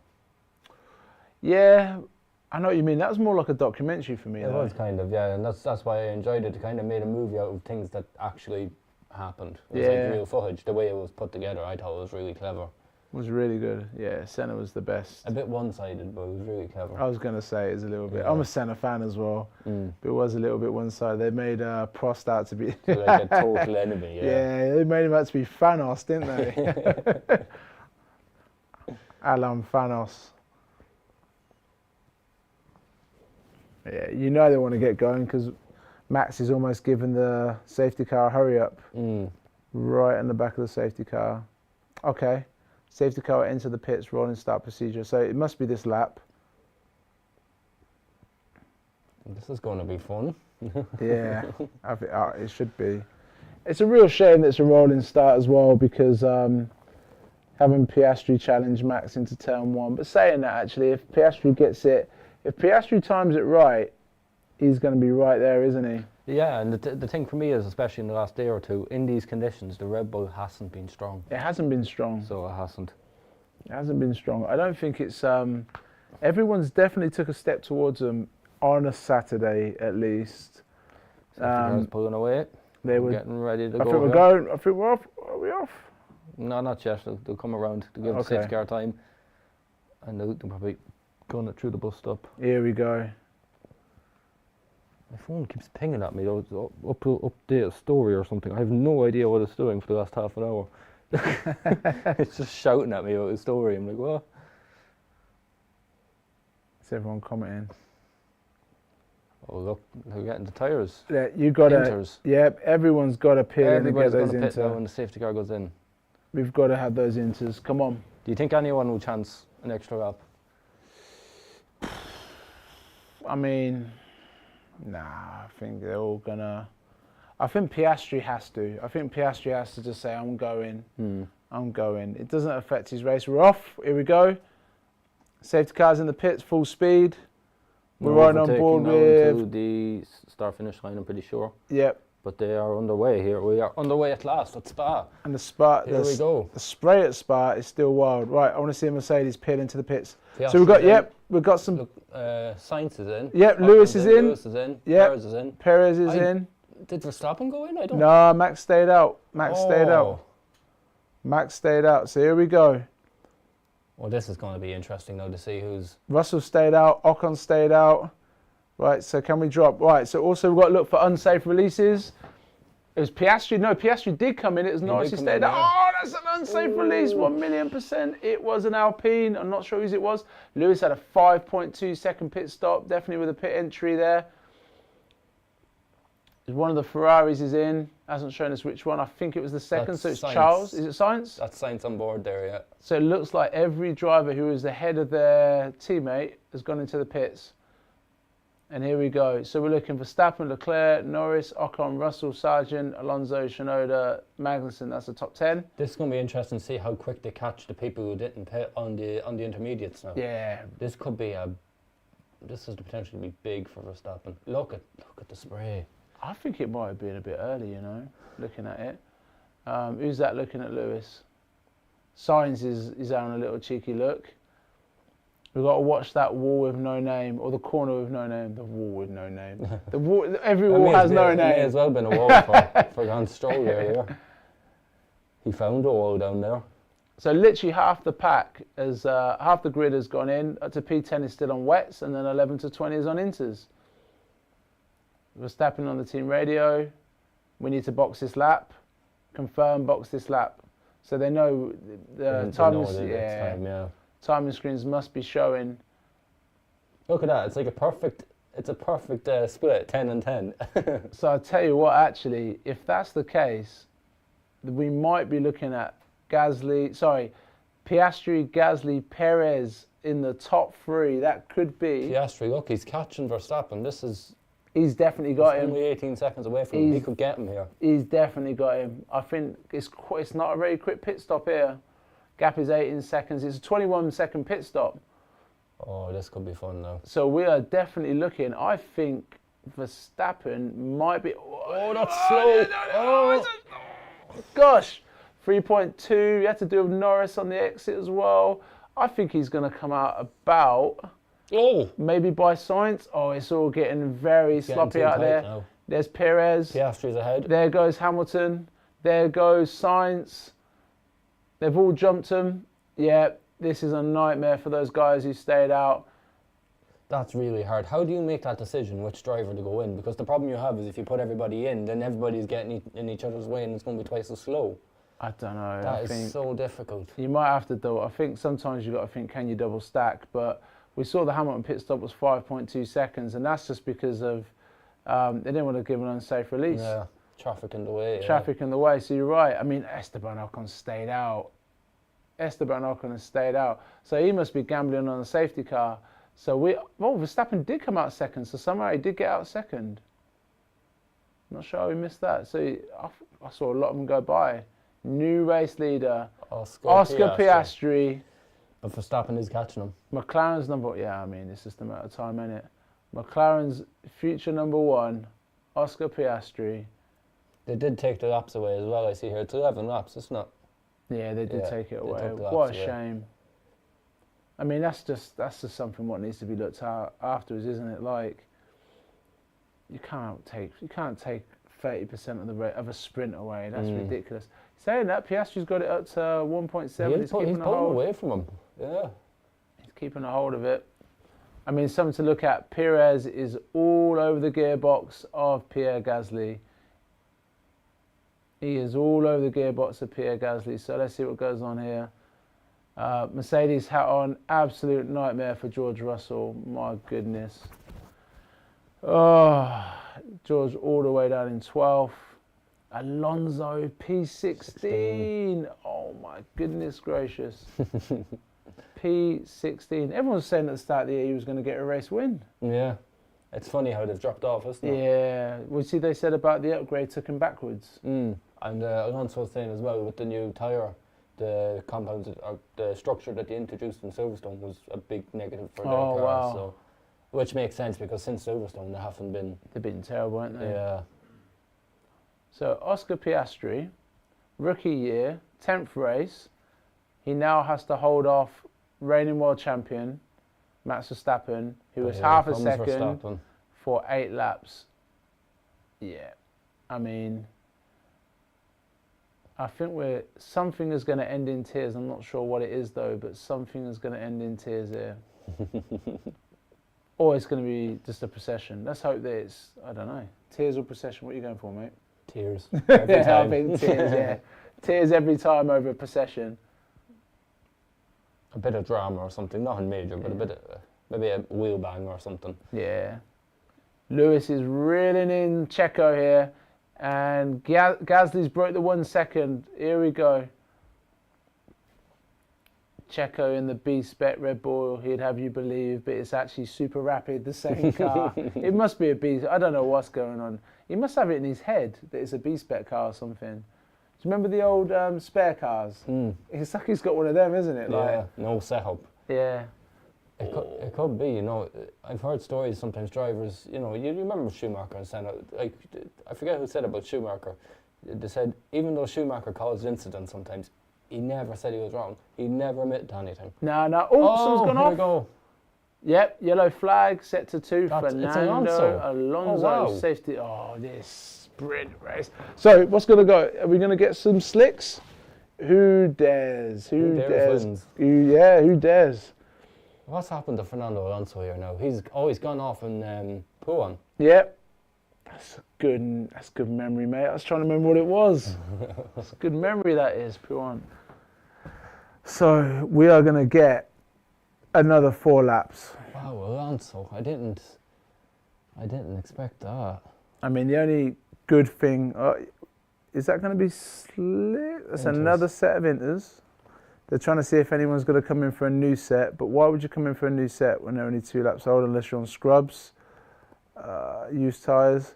[SPEAKER 2] Yeah, I know what you mean. That was more like a documentary for me.
[SPEAKER 1] It was kind of, yeah, and that's why I enjoyed it. It kind of made a movie out of things that actually happened. It was like real footage. The way it was put together, I thought it was really clever.
[SPEAKER 2] Was really good. Yeah, Senna was the best.
[SPEAKER 1] A bit one-sided, but it was really clever.
[SPEAKER 2] I was going to say it's a little bit.
[SPEAKER 1] Yeah.
[SPEAKER 2] I'm a Senna fan as well. But it was a little bit one-sided. They made Prost out to be...
[SPEAKER 1] So like a total enemy, yeah.
[SPEAKER 2] Yeah, they made him out to be Thanos, didn't they? Alan Thanos. Yeah, you know they want to get going because Max is almost giving the safety car a hurry up. Right in the back of the safety car. Okay. Safety car enter the pits, rolling start procedure. So it must be this lap.
[SPEAKER 1] This is going to be fun.
[SPEAKER 2] Yeah, I think, it should be. It's a real shame that it's a rolling start as well because having Piastri challenge Max into turn 1. But saying that, actually, if Piastri gets it, if Piastri times it right, he's going to be right there, isn't he?
[SPEAKER 1] Yeah, and the thing for me is, especially in the last day or two, in these conditions, the Red Bull hasn't been strong.
[SPEAKER 2] It hasn't been strong.
[SPEAKER 1] So it hasn't.
[SPEAKER 2] It hasn't been strong. I don't think it's... everyone's definitely took a step towards them on a Saturday, at least.
[SPEAKER 1] Safety car's pulling away.
[SPEAKER 2] They were
[SPEAKER 1] getting ready to
[SPEAKER 2] I
[SPEAKER 1] go.
[SPEAKER 2] think we're going. I think we're off. Are we off?
[SPEAKER 1] No, not yet. They'll come around to give the safety car time. And they'll probably going it through the bus stop.
[SPEAKER 2] Here we go.
[SPEAKER 1] My phone keeps pinging at me. Update a story or something. I have no idea what it's doing for the last half an hour. It's just shouting at me about a story. I'm like, what?
[SPEAKER 2] Is everyone commenting?
[SPEAKER 1] Oh look, they're getting the tyres.
[SPEAKER 2] Yeah, you got to.
[SPEAKER 1] Inters.
[SPEAKER 2] Yeah, everyone's got to pit in to get
[SPEAKER 1] Everybody's
[SPEAKER 2] those
[SPEAKER 1] going to pit now
[SPEAKER 2] inter.
[SPEAKER 1] when the safety car goes in.
[SPEAKER 2] We've got to have those inters. Come on.
[SPEAKER 1] Do you think anyone will chance an extra lap?
[SPEAKER 2] I mean, nah. I think they're all gonna. I think Piastri has to. I think Piastri has to just say, "I'm going. I'm going." It doesn't affect his race. We're off. Here we go. Safety cars in the pits, full speed. We're right on board with
[SPEAKER 1] to the start-finish line. I'm pretty sure.
[SPEAKER 2] Yep.
[SPEAKER 1] But they are underway here. We are underway at last at Spa.
[SPEAKER 2] And the Spa.
[SPEAKER 1] Here we go.
[SPEAKER 2] The spray at Spa is still wild. Right. I want to see a Mercedes pit into the pits.
[SPEAKER 1] Piastri
[SPEAKER 2] So we've got.
[SPEAKER 1] in.
[SPEAKER 2] Yep. We've got some.
[SPEAKER 1] Look, Sainz is in.
[SPEAKER 2] Yep. Lewis is in.
[SPEAKER 1] Lewis is in.
[SPEAKER 2] Yep.
[SPEAKER 1] Perez is in.
[SPEAKER 2] Perez is in.
[SPEAKER 1] Did Verstappen go in? I don't.
[SPEAKER 2] No, Max stayed out. Max stayed out.
[SPEAKER 1] Oh.
[SPEAKER 2] Max stayed out. So here we go.
[SPEAKER 1] Well, this is going to be interesting though to see who's.
[SPEAKER 2] Russell stayed out. Ocon stayed out. Right. So can we drop? Right. So also we've got to look for unsafe releases. It was Piastri. No, Piastri did come in. It was Norris who stayed out. Oh, that's an unsafe release. 1,000,000%. It was an Alpine. I'm not sure whose it was. Lewis had a 5.2 second pit stop. Definitely with a pit entry there. One of the Ferraris is in. Hasn't shown us which one. I think it was the second.
[SPEAKER 1] That's
[SPEAKER 2] so it's
[SPEAKER 1] Sainz.
[SPEAKER 2] Charles. Is it Sainz?
[SPEAKER 1] That's Sainz on board there, yeah.
[SPEAKER 2] So it looks like every driver who was ahead of their teammate has gone into the pits. And here we go. So we're looking for Verstappen, Leclerc, Norris, Ocon, Russell, Sargent, Alonso, Shinoda, Magnussen. That's the top 10.
[SPEAKER 1] This is going to be interesting to see how quick they catch the people who didn't pit on the intermediates now.
[SPEAKER 2] Yeah.
[SPEAKER 1] This could be this is the potential to be big for Verstappen. Look at the spray.
[SPEAKER 2] I think it might have been a bit early, you know, looking at it. Who's that looking at Lewis? Sainz is having a little cheeky look. We've got to watch that wall with no name, or the corner with no name. The wall with no name. The wall, every wall has no name.
[SPEAKER 1] It may as well been a wall for Lance Stroll there, yeah. He found a wall down there.
[SPEAKER 2] So literally half the pack, half the grid has gone in. Up to P10 is still on wets, and then 11 to 20 is on inters. Verstappen on the team radio. We need to box this lap. Confirm, box this lap. So they know the timing.
[SPEAKER 1] Yeah.
[SPEAKER 2] Timing screens must be showing.
[SPEAKER 1] Look at that! It's like a perfect split, 10 and 10.
[SPEAKER 2] So I tell you what, actually, if that's the case, we might be looking at Piastri, Gasly, Perez in the top 3. That could be.
[SPEAKER 1] Piastri, look, he's catching Verstappen.
[SPEAKER 2] He's definitely got him.
[SPEAKER 1] Only 18 seconds away from him. He could get him here.
[SPEAKER 2] He's definitely got him. I think it's not a very quick pit stop here. Gap is 18 seconds. It's a 21-second pit stop.
[SPEAKER 1] Oh, this could be fun now.
[SPEAKER 2] So we are definitely looking. I think Verstappen might be.
[SPEAKER 1] Oh, that's slow. Oh,
[SPEAKER 2] gosh. 3.2. You had to do with Norris on the exit as well. I think he's going to come out about.
[SPEAKER 1] Oh.
[SPEAKER 2] Maybe by Sainz. Oh, it's all getting very sloppy out there.
[SPEAKER 1] Now.
[SPEAKER 2] There's Perez.
[SPEAKER 1] Piastri's ahead.
[SPEAKER 2] There goes Hamilton. There goes Sainz. They've all jumped him. Yeah, this is a nightmare for those guys who stayed out.
[SPEAKER 1] That's really hard. How do you make that decision which driver to go in? Because the problem you have is if you put everybody in, then everybody's getting in each other's way and it's going to be twice as slow.
[SPEAKER 2] I don't know.
[SPEAKER 1] That
[SPEAKER 2] I
[SPEAKER 1] is
[SPEAKER 2] think
[SPEAKER 1] so difficult.
[SPEAKER 2] you might have to do it. I think sometimes you've got to think, can you double stack? But we saw the Hamilton pit stop was 5.2 seconds, and that's just because of they didn't want to give an unsafe release.
[SPEAKER 1] Yeah, traffic in the way.
[SPEAKER 2] Traffic in the way. So you're right. I mean, Esteban Ocon stayed out. Esteban Ocon has stayed out. So he must be gambling on a safety car. So Verstappen did come out second. So somehow he did get out second. Not sure how we missed that. So I saw a lot of them go by. New race leader, Oscar Piastri.
[SPEAKER 1] But Verstappen is catching him.
[SPEAKER 2] McLaren's number. Yeah, I mean, it's just a matter of time, isn't it? McLaren's future number 1, Oscar Piastri.
[SPEAKER 1] They did take the laps away as well. I see here it's 11 laps. It's not.
[SPEAKER 2] Yeah, they did take it away.
[SPEAKER 1] Took the
[SPEAKER 2] What
[SPEAKER 1] laps
[SPEAKER 2] a shame. I mean, that's just something what needs to be looked at afterwards, isn't it? Like, you can't take 30% of a sprint away. That's ridiculous. Saying that, Piastri's got it up to 1.7.
[SPEAKER 1] He's pulling away from him. Yeah.
[SPEAKER 2] He's keeping a hold of it. I mean, something to look at. Perez is all over the gearbox of Pierre Gasly. He is all over the gearbox of Pierre Gasly. So let's see what goes on here. Mercedes hat on. Absolute nightmare for George Russell. My goodness. Oh, George all the way down in 12th. Alonso P16. Oh my goodness gracious. P16. Everyone was saying at the start of the year he was going to get a race win.
[SPEAKER 1] Yeah. It's funny how they've dropped off, isn't it?
[SPEAKER 2] Yeah. Well, see, they said about the upgrade took him backwards.
[SPEAKER 1] And Alonso was saying as well with the new tyre, the compounds, or the structure that they introduced in Silverstone was a big negative for their car.
[SPEAKER 2] Wow.
[SPEAKER 1] So, which makes sense because since Silverstone they haven't been.
[SPEAKER 2] They've been terrible, haven't they?
[SPEAKER 1] Yeah.
[SPEAKER 2] So Oscar Piastri, rookie year, 10th race. He now has to hold off reigning world champion Max Verstappen, who was half a second for 8 laps. Yeah, I mean, I think something is going to end in tears. I'm not sure what it is though, but something is going to end in tears here. Or it's going to be just a procession. Let's hope that it's, I don't know, tears or procession. What are you going for, mate?
[SPEAKER 1] Tears. Every time.
[SPEAKER 2] I think tears, yeah. Tears every time over a procession.
[SPEAKER 1] A bit of drama or something, nothing major, but a bit of, maybe a wheel bang or something.
[SPEAKER 2] Yeah. Lewis is reeling in Checo here, and Gasly's broke the 1 second. Here we go. Checo in the B-Spec Red Bull, he'd have you believe, but it's actually super rapid, the same car. It must be a B, I don't know what's going on. He must have it in his head that it's a B-Spec car or something. Do you remember the old spare cars? It's like he's got one of them, isn't it?
[SPEAKER 1] Yeah, no setup.
[SPEAKER 2] Yeah.
[SPEAKER 1] It could be, you know, I've heard stories sometimes drivers, you know, you remember Schumacher and saying, like, I forget who said about Schumacher. They said, even though Schumacher caused incidents sometimes, he never said he was wrong. He never admitted to anything.
[SPEAKER 2] No. Oh, someone's gone off.
[SPEAKER 1] We go.
[SPEAKER 2] Yep, yellow flag set to 2. Fernando
[SPEAKER 1] Alonso.
[SPEAKER 2] Oh, wow. Safety. Oh, this sprint race. So, what's going to go? Are we going to get some slicks? Who dares? Who dares? Who dares?
[SPEAKER 1] What's happened to Fernando Alonso here now? He's always gone off in Puan.
[SPEAKER 2] Yep. That's good memory, mate. I was trying to remember what it was. That's a good memory, that is, Puan. So we are going to get another 4 laps.
[SPEAKER 1] Wow, Alonso. I didn't expect that.
[SPEAKER 2] I mean, the only good thing is that going to be slick? That's another set of inters. They're trying to see if anyone's going to come in for a new set. But why would you come in for a new set when they're only 2 laps old unless you're on scrubs, used tyres?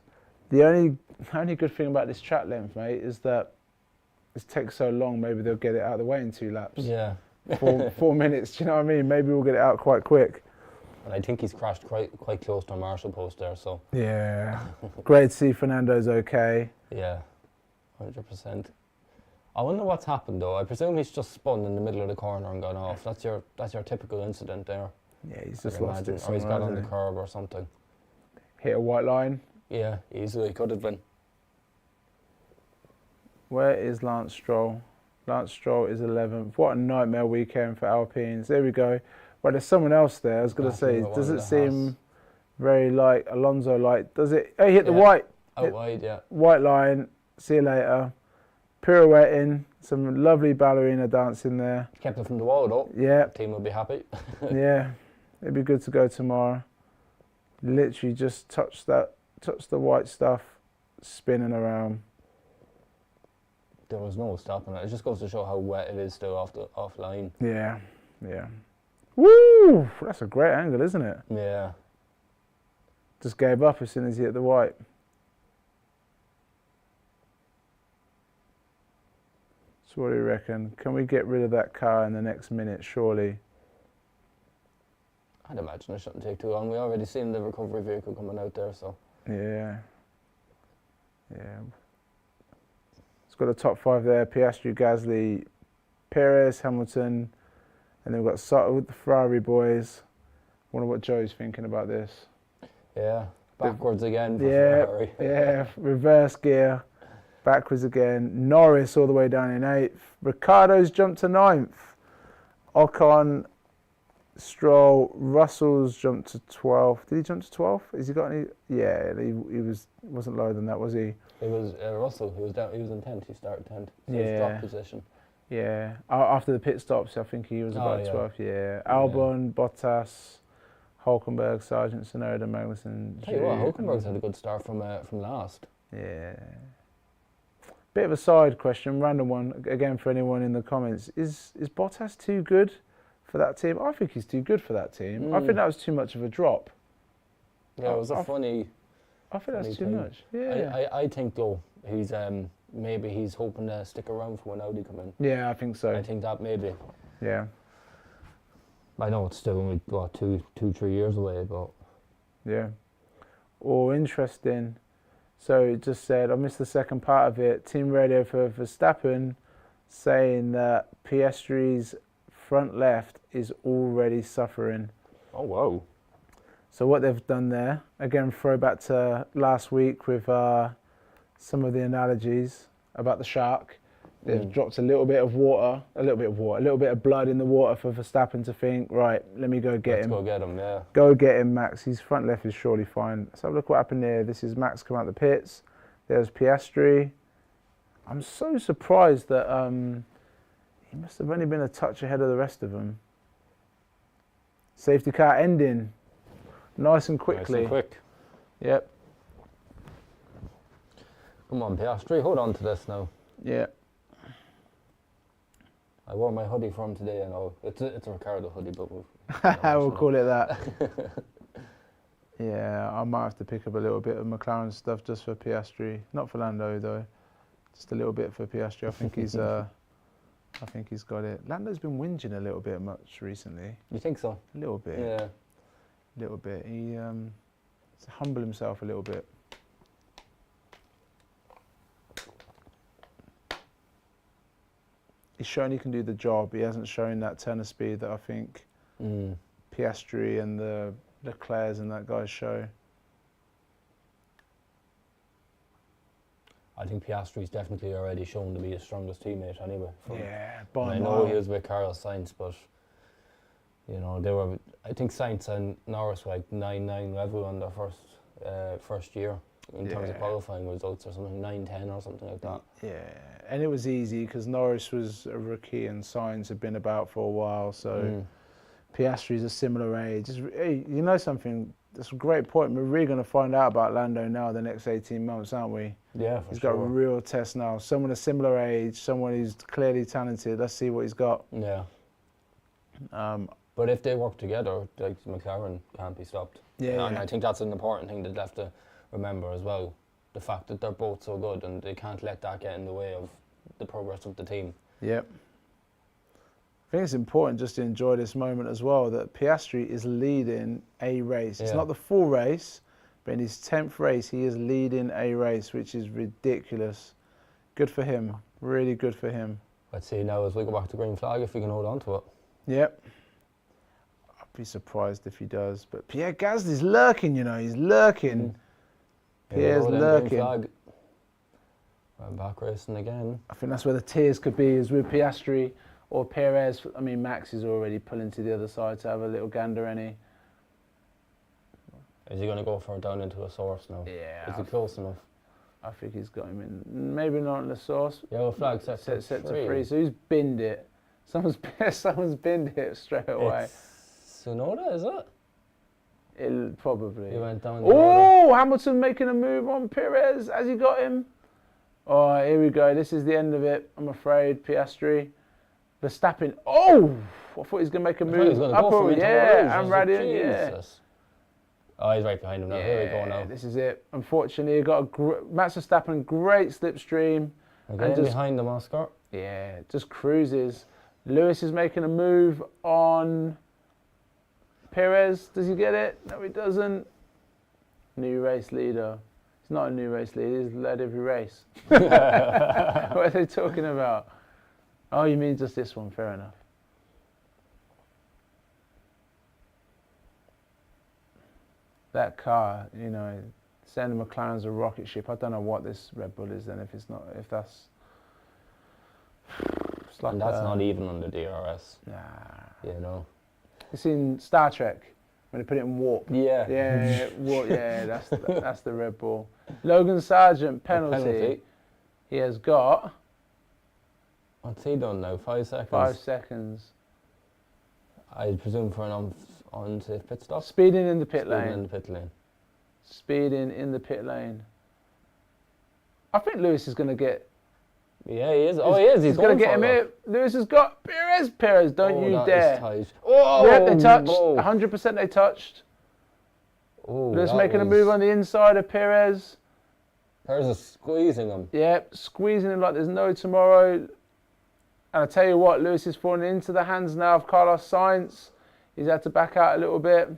[SPEAKER 2] The only good thing about this track length, mate, is that it takes so long. Maybe they'll get it out of the way in 2 laps.
[SPEAKER 1] Yeah.
[SPEAKER 2] 4 minutes. Do you know what I mean? Maybe we'll get it out quite quick.
[SPEAKER 1] And I think he's crashed quite close to a marshal post there. So.
[SPEAKER 2] Yeah. Great to see Fernando's okay.
[SPEAKER 1] Yeah. 100%. I wonder what's happened though. I presume he's just spun in the middle of the corner and gone off. That's your typical incident there.
[SPEAKER 2] Yeah, he's just lost it.
[SPEAKER 1] Or he's got on the curb or something.
[SPEAKER 2] Hit a white line.
[SPEAKER 1] Yeah, easily could have been.
[SPEAKER 2] Where is Lance Stroll? Lance Stroll is 11th. What a nightmare weekend for Alpines. There we go. Well, there's someone else there. I was going to say, does it seem very like Alonso? Like, does it? Oh, he hit the white.
[SPEAKER 1] Out wide, yeah.
[SPEAKER 2] White line. See you later. Pirouetting. Some lovely ballerina dancing there.
[SPEAKER 1] Kept it from the wall though.
[SPEAKER 2] Yeah.
[SPEAKER 1] The team will be happy.
[SPEAKER 2] Yeah. It'd be good to go tomorrow. Literally just touch the white stuff, spinning around.
[SPEAKER 1] There was no stopping it. It just goes to show how wet it is still off line.
[SPEAKER 2] Yeah, yeah. Woo! That's a great angle, isn't it?
[SPEAKER 1] Yeah.
[SPEAKER 2] Just gave up as soon as he hit the white. So what do you reckon? Can we get rid of that car in the next minute, surely?
[SPEAKER 1] I'd imagine it shouldn't take too long. We already seen the recovery vehicle coming out there, so.
[SPEAKER 2] Yeah. Yeah. It's got the top 5 there. Piastri, Gasly, Perez, Hamilton. And then we've got Sutter with the Ferrari boys. Wonder what Joe's thinking about this.
[SPEAKER 1] Yeah. Backwards again for Ferrari.
[SPEAKER 2] Yeah. Reverse gear. Backwards again. Norris all the way down in 8th. Ricciardo's jumped to 9th. Ocon, Stroll, Russell's jumped to 12th. Did he jump to 12th? Has he got any? Yeah, he wasn't lower than that, was he?
[SPEAKER 1] It was Russell. He was down. He was in 10th. He started 10th. So
[SPEAKER 2] Yeah.
[SPEAKER 1] his drop position.
[SPEAKER 2] Yeah. After the pit stops, I think he was about 12th. Yeah. Albon, Bottas, Hulkenberg, Sargent, Tsunoda, Magnussen.
[SPEAKER 1] Tell you what, Hulkenberg's had a good start from last.
[SPEAKER 2] Yeah. Bit of a side question, random one again for anyone in the comments. Is Bottas too good for that team? I think he's too good for that team. I think that was too much of a drop.
[SPEAKER 1] Yeah, it was a funny.
[SPEAKER 2] I think that's too
[SPEAKER 1] thing.
[SPEAKER 2] much. Yeah.
[SPEAKER 1] I think though he's maybe he's hoping to stick around for when Audi come in.
[SPEAKER 2] Yeah, I think so.
[SPEAKER 1] I think that maybe.
[SPEAKER 2] Yeah.
[SPEAKER 1] I know it's still only 2-3 years away, but
[SPEAKER 2] yeah. Oh, interesting. So it just said, I missed the second part of it. Team radio for Verstappen saying that Piastri's front left is already suffering.
[SPEAKER 1] Oh, wow.
[SPEAKER 2] So what they've done there, again, throwback to last week with some of the analogies about the shark. They've dropped a little bit of blood in the water for Verstappen to think, right, let me go get him.
[SPEAKER 1] Let's go get him, yeah.
[SPEAKER 2] Go get him, Max. His front left is surely fine. So look what happened here. This is Max come out the pits. There's Piastri. I'm so surprised that he must have only been a touch ahead of the rest of them. Safety car ending. Nice and quickly.
[SPEAKER 1] Nice and quick.
[SPEAKER 2] Yep.
[SPEAKER 1] Come on, Piastri, hold on to this now.
[SPEAKER 2] Yeah.
[SPEAKER 1] I wore my hoodie for him today, I know. It's a Ricardo hoodie, but
[SPEAKER 2] we'll call it that. Yeah, I might have to pick up a little bit of McLaren stuff just for Piastri. Not for Lando though. Just a little bit for Piastri. I think he's got it. Lando's been whinging a little bit much recently.
[SPEAKER 1] You think so?
[SPEAKER 2] A little bit.
[SPEAKER 1] Yeah.
[SPEAKER 2] A little bit. He to humble himself a little bit. He's shown he can do the job. He hasn't shown that turn of speed that I think Piastri and the Leclercs and that guys show.
[SPEAKER 1] I think Piastri's definitely already shown to be his strongest teammate anyway.
[SPEAKER 2] Yeah, by
[SPEAKER 1] I know he was with Carlos Sainz, but you know they were. I think Sainz and Norris were like 9-9 level on their first year in terms of qualifying results or something, 9-10 or something like that.
[SPEAKER 2] Yeah, and it was easy because Norris was a rookie and Sainz had been about for a while, so Piastri's a similar age. Hey, you know something? That's a great point. We're really going to find out about Lando now the next 18 months, aren't we?
[SPEAKER 1] Yeah,
[SPEAKER 2] He's got a real test now. Someone a similar age, someone who's clearly talented. Let's see what he's got.
[SPEAKER 1] Yeah. But if they work together, like McLaren can't be stopped.
[SPEAKER 2] Yeah.
[SPEAKER 1] And I think that's an important thing that they have to remember as well. The fact that they're both so good and they can't let that get in the way of the progress of the team.
[SPEAKER 2] Yep. I think it's important just to enjoy this moment as well, that Piastri is leading a race. It's not the full race, but in his 10th race, he is leading a race, which is ridiculous. Good for him. Really good for him.
[SPEAKER 1] Let's see now as we go back to green flag if we can hold on to it.
[SPEAKER 2] Yep. I'd be surprised if he does. But Pierre Gasly's lurking, you know. He's lurking. Pierre's lurking.
[SPEAKER 1] I'm back racing again.
[SPEAKER 2] I think that's where the tears could be, is with Piastri or Perez. I mean, Max is already pulling to the other side to have a little gander, any.
[SPEAKER 1] Is he going to go for it down into a source now?
[SPEAKER 2] Yeah.
[SPEAKER 1] Is he close enough?
[SPEAKER 2] I think he's got him in. Maybe not in the source.
[SPEAKER 1] Yellow flag set
[SPEAKER 2] Set
[SPEAKER 1] to
[SPEAKER 2] to free. So he's binned it. Someone's binned it straight away.
[SPEAKER 1] It's Tsunoda, is it?
[SPEAKER 2] It'll probably.
[SPEAKER 1] He went down the
[SPEAKER 2] Oh, Hamilton making a move on Perez. Has he got him? Oh, here we go. This is the end of it, I'm afraid. Piastri. Verstappen. Oh! I thought he was going to make a move.
[SPEAKER 1] He was going to go for it.
[SPEAKER 2] Yeah, and Radiant, yeah.
[SPEAKER 1] Oh, he's right behind him now. Here we go now.
[SPEAKER 2] This is it. Unfortunately, he got Max Verstappen, great slipstream.
[SPEAKER 1] Again and just behind him, Oscar.
[SPEAKER 2] Yeah, just cruises. Lewis is making a move on Perez. Does he get it? No, he doesn't. New race leader. He's not a new race leader. He's led every race. What are they talking about? Oh, you mean just this one? Fair enough. That car, you know, saying the McLaren's a rocket ship. I don't know what this Red Bull is then. If that's like,
[SPEAKER 1] and that's not even on the DRS.
[SPEAKER 2] Nah.
[SPEAKER 1] You know.
[SPEAKER 2] It's in Star Trek when they put it in warp.
[SPEAKER 1] Yeah.
[SPEAKER 2] Yeah, warp. Yeah, that's the Red Bull. Logan Sargent penalty. He has got.
[SPEAKER 1] What's he done now? 5 seconds.
[SPEAKER 2] 5 seconds.
[SPEAKER 1] I presume for an unsafe pit stop.
[SPEAKER 2] Speeding in the pit lane.
[SPEAKER 1] Speeding in the pit lane.
[SPEAKER 2] Speeding in the pit lane. I think Lewis is going to get.
[SPEAKER 1] Yeah, he is. Oh, he is. He's
[SPEAKER 2] going to get him here. Lewis has got Perez. Perez, don't you dare.
[SPEAKER 1] Oh,
[SPEAKER 2] yep, they touched. 100% they touched.
[SPEAKER 1] Oh,
[SPEAKER 2] Lewis making a move on the inside of Perez.
[SPEAKER 1] Perez is squeezing him.
[SPEAKER 2] Yep, squeezing him like there's no tomorrow. And I tell you what, Lewis is falling into the hands now of Carlos Sainz. He's had to back out a little bit.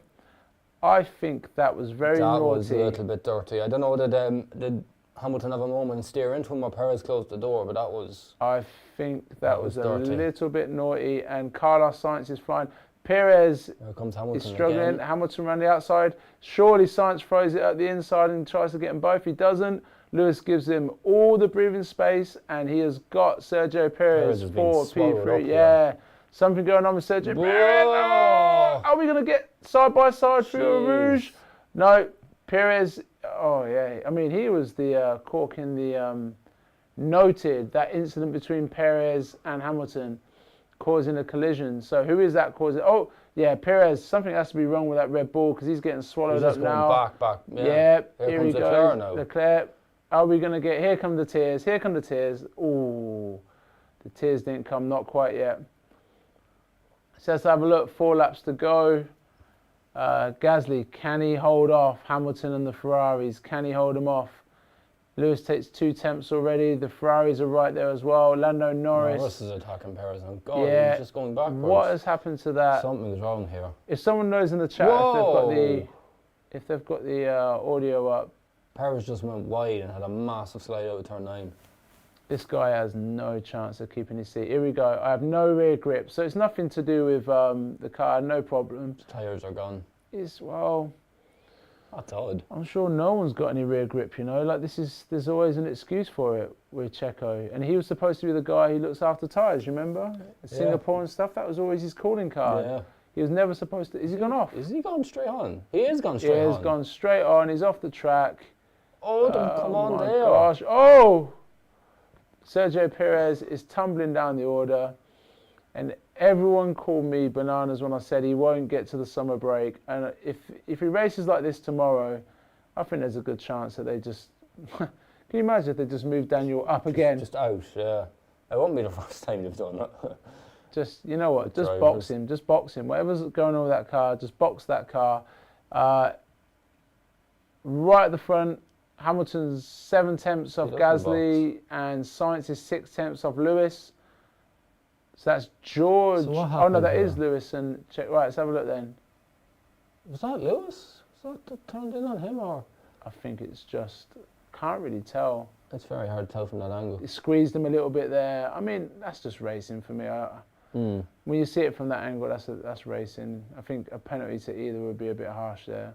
[SPEAKER 2] I think that was very naughty.
[SPEAKER 1] That was a little bit dirty. I don't know, did Hamilton have a moment and steer into him or Perez closed the door, but that was...
[SPEAKER 2] I think that was a
[SPEAKER 1] dirty.
[SPEAKER 2] little bit naughty, and Carlos Sainz is flying. Perez
[SPEAKER 1] is
[SPEAKER 2] struggling.
[SPEAKER 1] Again.
[SPEAKER 2] Hamilton around the outside. Surely Sainz throws it at the inside and tries to get them both. He doesn't. Lewis gives him all the breathing space, and he has got Sergio Perez for P3. Yeah. Something going on with Sergio Perez. Oh, are we going to get side by side through a Rouge? No. Perez, oh yeah. I mean, he was the cork in the noted that incident between Perez and Hamilton causing a collision. So who is that causing? Oh, yeah, Perez. Something has to be wrong with that Red Bull because he's getting swallowed up now.
[SPEAKER 1] Back.
[SPEAKER 2] Yeah,
[SPEAKER 1] here
[SPEAKER 2] he goes. Leclerc. Are we going to get... Here come the tears. Here come the tears. Ooh, the tears didn't come. Not quite yet. So let's have a look. 4 laps to go. Gasly, can he hold off Hamilton and the Ferraris? Can he hold them off? Lewis takes 2 temps already. The Ferraris are right there as well. Lando Norris.
[SPEAKER 1] Norris is attacking Perez. Oh God, he's just going backwards.
[SPEAKER 2] What has happened to that?
[SPEAKER 1] Something's wrong here.
[SPEAKER 2] If someone knows in the chat if they've got the audio up.
[SPEAKER 1] Perez just went wide and had a massive slide out of turn 9.
[SPEAKER 2] This guy has no chance of keeping his seat. Here we go. I have no rear grip, so it's nothing to do with the car. No problem.
[SPEAKER 1] The tyres are gone.
[SPEAKER 2] Well,
[SPEAKER 1] that's odd.
[SPEAKER 2] I'm sure no one's got any rear grip. You know, like there's always an excuse for it with Checo, and he was supposed to be the guy who looks after tyres. Remember, Singapore and stuff. That was always his calling card.
[SPEAKER 1] Yeah.
[SPEAKER 2] He was never supposed to. Is he gone off?
[SPEAKER 1] Is he gone straight on? He is gone straight on.
[SPEAKER 2] Yeah, he's gone straight on. He's off the track.
[SPEAKER 1] Oh, come on there.
[SPEAKER 2] Gosh. Oh! Sergio Perez is tumbling down the order, and everyone called me bananas when I said he won't get to the summer break. And if he races like this tomorrow, I think there's a good chance that they just... Can you imagine if they just move Daniel up again?
[SPEAKER 1] Just out, yeah. It won't be the first time they've done that.
[SPEAKER 2] Just, you know what, just box him. Just box him. Whatever's going on with that car, just box that car. Right at the front, Hamilton's 7 temps off Gasly and Sainz is 6 temps off Lewis. So that's George.
[SPEAKER 1] So
[SPEAKER 2] oh no, that is Lewis and check. Right, let's have a look then.
[SPEAKER 1] Was that Lewis? Was that turned in on him or?
[SPEAKER 2] I think it's just can't really tell.
[SPEAKER 1] It's very hard to tell from that angle.
[SPEAKER 2] It squeezed him a little bit there. I mean, that's just racing for me. When you see it from that angle, that's racing. I think a penalty to either would be a bit harsh there.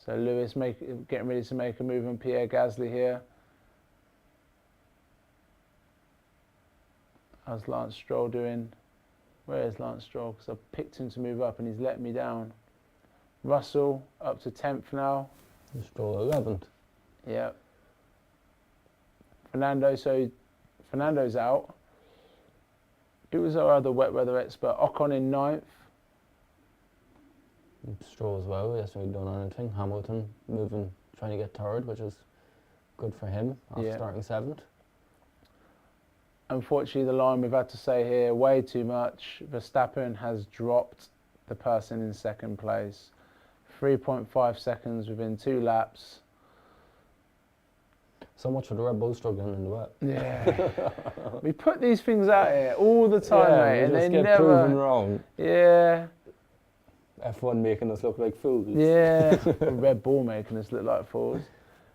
[SPEAKER 2] So Lewis getting ready to make a move on Pierre Gasly here. How's Lance Stroll doing? Where is Lance Stroll? Because I picked him to move up and he's let me down. Russell up to 10th now.
[SPEAKER 1] Stroll 11th.
[SPEAKER 2] Yeah. Fernando's out. Who was our other wet weather expert? Ocon in 9th.
[SPEAKER 1] Stroll as well, he hasn't really done anything. Hamilton trying to get 3rd, which is good for him after starting 7th.
[SPEAKER 2] Unfortunately, the line we've had to say here, way too much. Verstappen has dropped the person in 2nd place. 3.5 seconds within 2 laps.
[SPEAKER 1] So much for the Red Bull struggling in the wet.
[SPEAKER 2] Yeah. We put these things out here all the time, mate, and they
[SPEAKER 1] get
[SPEAKER 2] never
[SPEAKER 1] proven wrong.
[SPEAKER 2] Yeah.
[SPEAKER 1] F1 making us look like fools.
[SPEAKER 2] Yeah. Red Bull making us look like fools.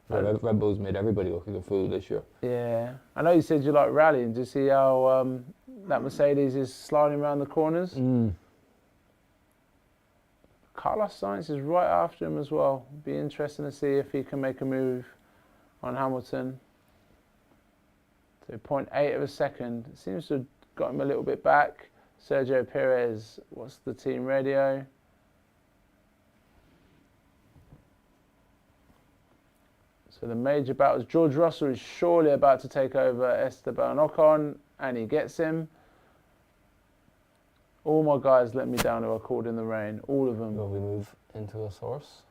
[SPEAKER 1] Yeah, Red Bull's made everybody look like a fool this year.
[SPEAKER 2] Yeah. I know you said you like rallying. Do you see how that Mercedes is sliding around the corners? Carlos Sainz is right after him as well. Be interesting to see if he can make a move on Hamilton. So 0.8 of a second. It seems to have got him a little bit back. Sergio Perez, what's the team radio? So the major battles. George Russell is surely about to take over Esteban Ocon, and he gets him. All my guys let me down who I called in the rain. All of them.
[SPEAKER 1] Will we move into a source?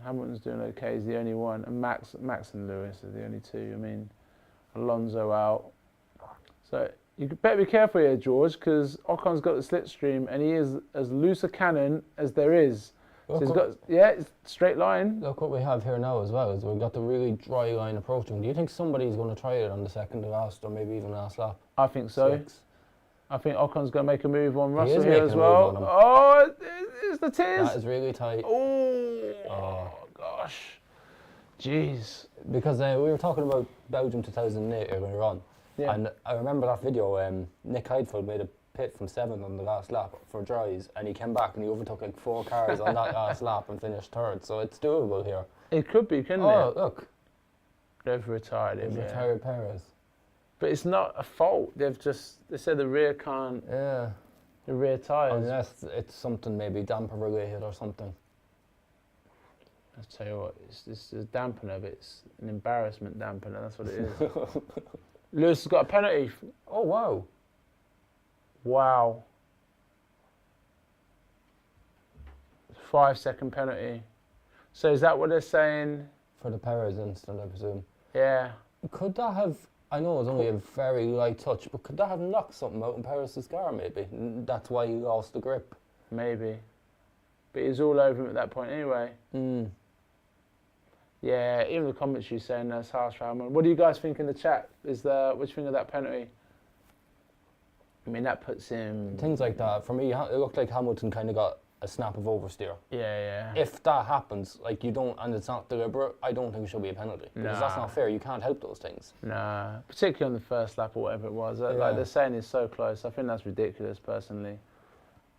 [SPEAKER 2] Hamilton's doing okay, he's the only one. And Max and Lewis are the only two. I mean, Alonso out. So you better be careful here, George, because Ocon's got the slipstream and he is as loose a cannon as there is. So he's got, it's straight line.
[SPEAKER 1] Look what we have here now as well, is we've got the really dry line approaching. Do you think somebody's going to try it on the second to last or maybe even last lap?
[SPEAKER 2] I think so.
[SPEAKER 1] 6?
[SPEAKER 2] I think Ocon's going to make a move on Russell
[SPEAKER 1] is
[SPEAKER 2] here
[SPEAKER 1] making
[SPEAKER 2] as
[SPEAKER 1] a move
[SPEAKER 2] well.
[SPEAKER 1] on him.
[SPEAKER 2] Oh, it's the tears.
[SPEAKER 1] That is really tight.
[SPEAKER 2] Oh, gosh. Jeez.
[SPEAKER 1] Because we were talking about Belgium 2008 earlier on.
[SPEAKER 2] Yeah.
[SPEAKER 1] And I remember that video, Nick Heidfeld made a pit from 7th on the last lap for dries, and he came back and he overtook like 4 cars on that last lap and finished 3rd. So it's doable here.
[SPEAKER 2] It could be, couldn't
[SPEAKER 1] Oh,
[SPEAKER 2] it?
[SPEAKER 1] look.
[SPEAKER 2] They've retired him.
[SPEAKER 1] They've retired Perez.
[SPEAKER 2] But it's not a fault. They said the rear can't.
[SPEAKER 1] Yeah.
[SPEAKER 2] The rear tyres.
[SPEAKER 1] Unless it's something maybe damper related or something.
[SPEAKER 2] I'll tell you what, it's a dampener, but it's an embarrassment dampener. That's what it is. Lewis has got a penalty.
[SPEAKER 1] Oh, wow.
[SPEAKER 2] Wow. 5-second penalty. So is that what they're saying?
[SPEAKER 1] For the Perez incident, I presume.
[SPEAKER 2] Yeah.
[SPEAKER 1] Could that have, I know it was only a very light touch, but could that have knocked something out in Perez's car maybe? That's why he lost the grip.
[SPEAKER 2] Maybe. But he was all over him at that point anyway. Yeah, even the commentary saying that's harsh for Hamilton. What do you guys think in the chat? What do you think of that penalty? I mean, that puts him...
[SPEAKER 1] Things like that. For me, it looked like Hamilton kind of got a snap of oversteer.
[SPEAKER 2] Yeah.
[SPEAKER 1] If that happens, like you don't, and it's not deliberate, I don't think it should be a penalty. Because that's not fair. You can't help those things.
[SPEAKER 2] Nah, particularly on the first lap or whatever it was. Like they're saying it's so close. I think that's ridiculous, personally.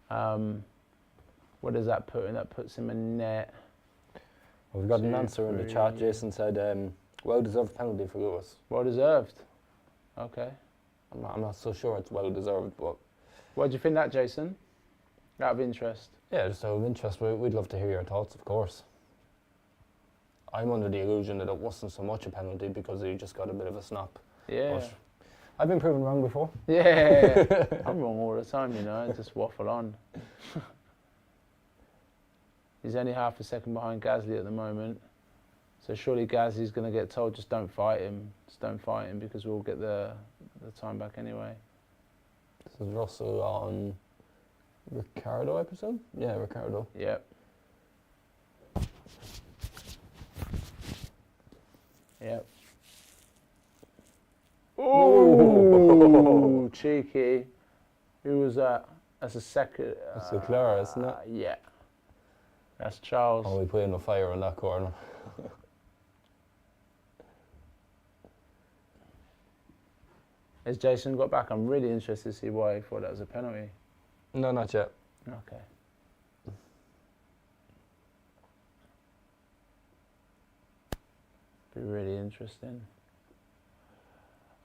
[SPEAKER 2] What does that put him? That puts him in net.
[SPEAKER 1] We've got an answer in the chat. Jason said, well-deserved penalty for Lewis.
[SPEAKER 2] Well deserved. Okay.
[SPEAKER 1] I'm not so sure it's well-deserved, but...
[SPEAKER 2] What do you think that, Jason? Out of interest.
[SPEAKER 1] Yeah, just out of interest. We'd love to hear your thoughts, of course. I'm under the illusion that it wasn't so much a penalty because he just got a bit of a snap.
[SPEAKER 2] Yeah.
[SPEAKER 1] But I've been proven wrong before.
[SPEAKER 2] Yeah. I'm wrong all the time, you know. I just waffle on. He's only half a second behind Gasly at the moment. So surely Gasly's going to get told, just don't fight him. Just don't fight him because we'll get the time back anyway.
[SPEAKER 1] This is Russell on Ricardo, I presume? Yeah, Ricardo.
[SPEAKER 2] Yep. Yep. Ooh, cheeky. Who was that? That's a second.
[SPEAKER 1] That's Leclerc, isn't it?
[SPEAKER 2] Yeah. That's Charles.
[SPEAKER 1] Oh, we put in a fire in that corner.
[SPEAKER 2] Has Jason got back? I'm really interested to see why he thought that was a penalty.
[SPEAKER 1] No, not yet.
[SPEAKER 2] Okay. Be really interesting.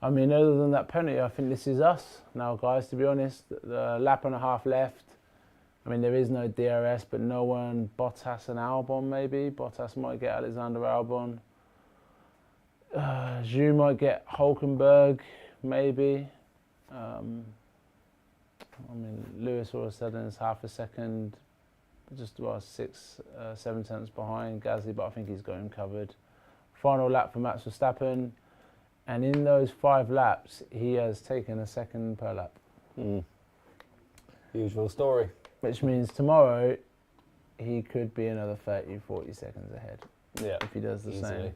[SPEAKER 2] I mean, other than that penalty, I think this is us now, guys, to be honest. The lap and a half left. I mean, there is no DRS, but no one, Bottas and Albon maybe. Bottas might get Alexander Albon. Zhu might get Hulkenberg, maybe. I mean, Lewis all of a sudden is half a second, just about 7 tenths behind Gasly, but I think he's got him covered. Final lap for Max Verstappen, and in those 5 laps, he has taken a second per lap.
[SPEAKER 1] Usual story.
[SPEAKER 2] Which means tomorrow, he could be another 30, 40 seconds ahead.
[SPEAKER 1] Yeah,
[SPEAKER 2] if he does the same.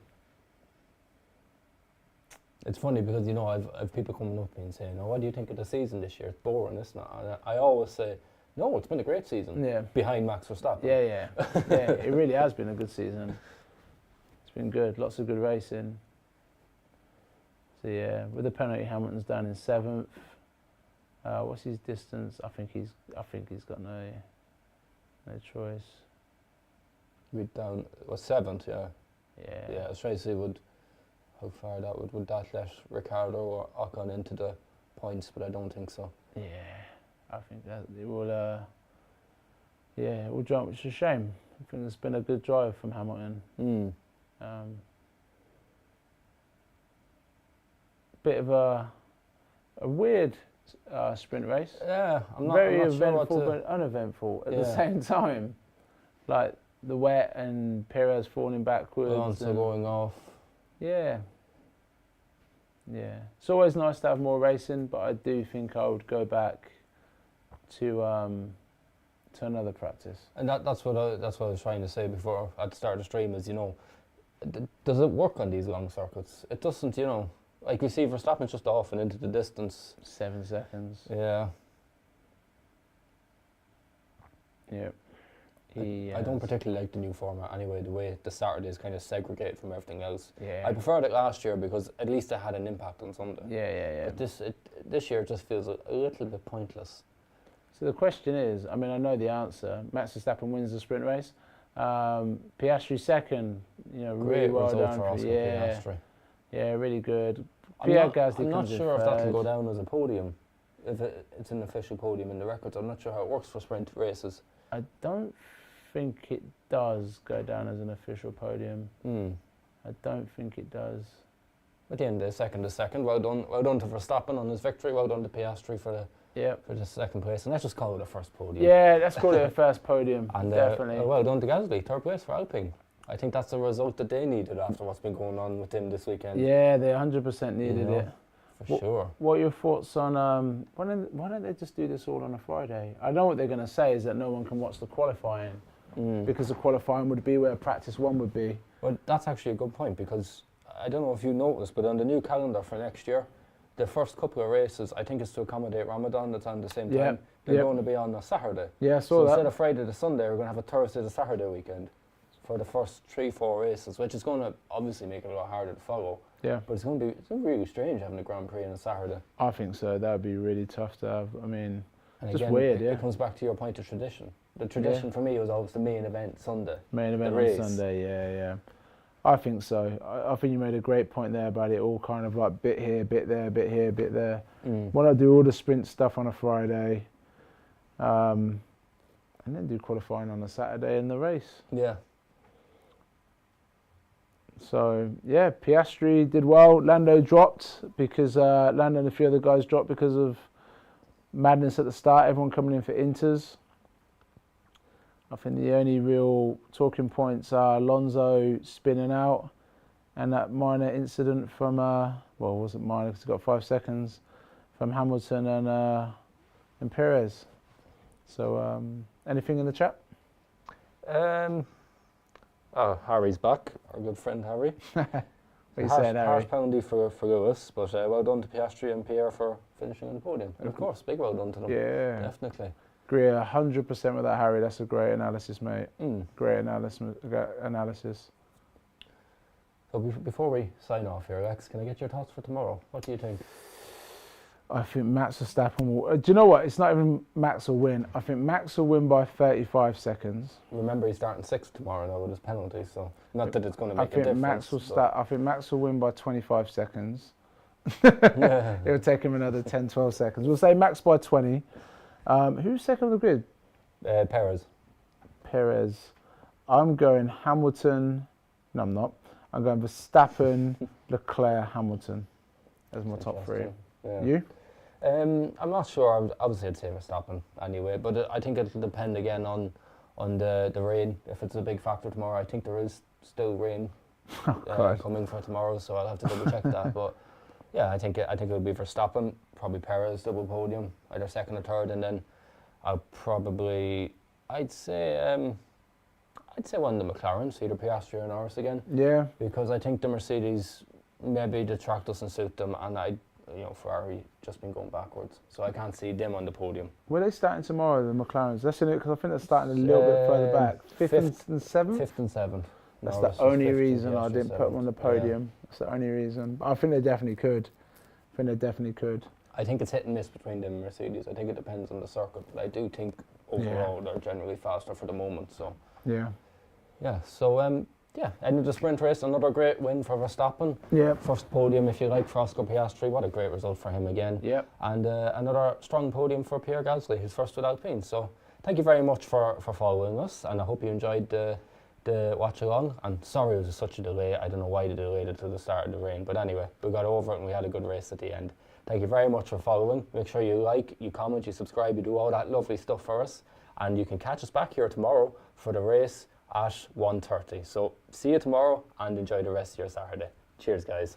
[SPEAKER 1] It's funny because, you know, I've people coming up to me and saying, oh, what do you think of the season this year? It's boring, isn't it? And I always say, no, it's been a great season.
[SPEAKER 2] Yeah.
[SPEAKER 1] Behind Max Verstappen.
[SPEAKER 2] Yeah. It really has been a good season. It's been good. Lots of good racing. So yeah, with the penalty, Hamilton's down in 7th. What's his distance? I think he's got no choice.
[SPEAKER 1] We're down 7th, yeah.
[SPEAKER 2] Yeah.
[SPEAKER 1] Yeah, I was trying to see how far that would that let Ricardo or Ocon into the points, but I don't think so.
[SPEAKER 2] Yeah, I think that it will. It will jump, which is a shame. I think it's been a good drive from Hamilton. Bit of a weird sprint race.
[SPEAKER 1] Yeah, I'm not
[SPEAKER 2] eventful,
[SPEAKER 1] sure
[SPEAKER 2] but uneventful at the same time. Like the wet and Perez falling backwards.
[SPEAKER 1] Alonso going off.
[SPEAKER 2] Yeah. It's always nice to have more racing, but I do think I would go back to another practice.
[SPEAKER 1] And that's what I was trying to say before at the start of the stream is, you know, does it work on these long circuits? It doesn't, you know. Like we see Verstappen's just off and into the distance.
[SPEAKER 2] 7 seconds.
[SPEAKER 1] Yeah.
[SPEAKER 2] Yeah.
[SPEAKER 1] I don't particularly like the new format anyway, the way the Saturday is kind of segregated from everything else.
[SPEAKER 2] Yeah.
[SPEAKER 1] I preferred it last year because at least it had an impact on Sunday.
[SPEAKER 2] Yeah.
[SPEAKER 1] But this year it just feels a little bit pointless.
[SPEAKER 2] So the question is, I mean, I know the answer. Max Verstappen wins the sprint race. Piastri second, you know, really well done
[SPEAKER 1] for Oscar Piastri.
[SPEAKER 2] Yeah, really good.
[SPEAKER 1] I'm not sure if that can go down as a podium, if it's an official podium in the records. I'm not sure how it works for sprint races.
[SPEAKER 2] I don't think it does go down as an official podium. I don't think it does.
[SPEAKER 1] At the end of the second is second. Well done to Verstappen on his victory. Well done to Piastri for the second place. And let's just call it a first podium.
[SPEAKER 2] Yeah, let's call it a first podium. And definitely.
[SPEAKER 1] Well done to Gasly, third place for Alpine. I think that's the result that they needed after what's been going on with him this weekend.
[SPEAKER 2] Yeah, they 100% needed it.
[SPEAKER 1] For sure.
[SPEAKER 2] What are your thoughts on, why don't they just do this all on a Friday? I know what they're going to say is that no one can watch the qualifying because the qualifying would be where practice 1 would be.
[SPEAKER 1] Well, that's actually a good point because I don't know if you noticed, but on the new calendar for next year, the first couple of races, I think it's to accommodate Ramadan that's on the same time. They're going to be on a Saturday.
[SPEAKER 2] Yeah,
[SPEAKER 1] so instead of Friday to Sunday, we're going to have a Thursday to Saturday weekend for the first 3-4 races, which is going to obviously make it a lot harder to follow. Yeah. But it's going to be really strange having a Grand Prix on a Saturday.
[SPEAKER 2] I think so. That would be really tough to have. I mean,
[SPEAKER 1] and
[SPEAKER 2] just
[SPEAKER 1] again,
[SPEAKER 2] weird,
[SPEAKER 1] it comes back to your point of tradition. The tradition for me was always the main event Sunday.
[SPEAKER 2] Main event on Sunday, yeah. I think so. I think you made a great point there about it all kind of like bit here, bit there, bit here, bit there. Why not do all the sprint stuff on a Friday and then do qualifying on a Saturday in the race?
[SPEAKER 1] Yeah.
[SPEAKER 2] So, yeah, Piastri did well. Lando dropped because Lando and a few other guys dropped because of madness at the start, everyone coming in for inters. I think the only real talking points are Alonso spinning out and that minor incident from, well, it wasn't minor because he got 5 seconds, from Hamilton and Perez. So, anything in the chat?
[SPEAKER 1] Harry's back, our good friend Harry.
[SPEAKER 2] What are you saying, Harry?
[SPEAKER 1] Harsh penalty for Lewis, but well done to Piastri and Pierre for finishing on the podium. And of course, big well done to them.
[SPEAKER 2] Yeah.
[SPEAKER 1] Definitely.
[SPEAKER 2] Agree 100% with that, Harry. That's a great analysis, mate. Great analysis.
[SPEAKER 1] So before we sign off here, Alex, can I get your thoughts for tomorrow? What do you think?
[SPEAKER 2] I think Max Verstappen will... do you know what? It's not even Max will win. I think Max will win by 35 seconds.
[SPEAKER 1] Remember, he's starting 6th tomorrow now with his penalty, so not that it's going to make a difference.
[SPEAKER 2] I think Max will win by 25 seconds. It would take him another 10, 12 seconds. We'll say Max by 20. Who's second on the grid?
[SPEAKER 1] Perez.
[SPEAKER 2] Perez. I'm going Hamilton. No, I'm not. I'm going Verstappen, Leclerc, Hamilton as my top three.
[SPEAKER 1] Yeah.
[SPEAKER 2] You?
[SPEAKER 1] I'm not sure. Obviously, I'd say Verstappen anyway, but I think it'll depend again on the rain. If it's a big factor tomorrow, I think there is still rain coming for tomorrow, so I'll have to double check that. But yeah, I think it'll be Verstappen, probably Perez double podium, either second or third, and then I'd say one of the McLarens, either Piastri or Norris again.
[SPEAKER 2] Yeah.
[SPEAKER 1] Because I think the Mercedes, maybe the track doesn't suit them, and Ferrari just been going backwards, so I can't see them on the podium.
[SPEAKER 2] Where are they starting tomorrow, the McLarens? That's in it, because I think they're starting a little bit further back. Fifth and seventh?
[SPEAKER 1] Fifth and seventh.
[SPEAKER 2] That's
[SPEAKER 1] Norris
[SPEAKER 2] the only
[SPEAKER 1] fifth,
[SPEAKER 2] reason I
[SPEAKER 1] Piastri
[SPEAKER 2] didn't put them on the podium.
[SPEAKER 1] Yeah.
[SPEAKER 2] That's the only reason. I think they definitely could.
[SPEAKER 1] I think it's hit and miss between them and Mercedes. I think it depends on the circuit, but I do think overall they're generally faster for the moment. So
[SPEAKER 2] yeah.
[SPEAKER 1] So end of the sprint race, another great win for Verstappen.
[SPEAKER 2] Yeah.
[SPEAKER 1] First podium, if you like, for Oscar Piastri. What a great result for him again.
[SPEAKER 2] Yeah.
[SPEAKER 1] And another strong podium for Pierre Gasly, his first with Alpine. So thank you very much for following us, and I hope you enjoyed the watch along. And sorry it was such a delay. I don't know why they delayed it till the start of the rain, but anyway, we got over it and we had a good race at the end. Thank you very much for following. Make sure you like, you comment, you subscribe, you do all that lovely stuff for us, and you can catch us back here tomorrow for the race at 1:30. So see you tomorrow and enjoy the rest of your Saturday. Cheers, guys.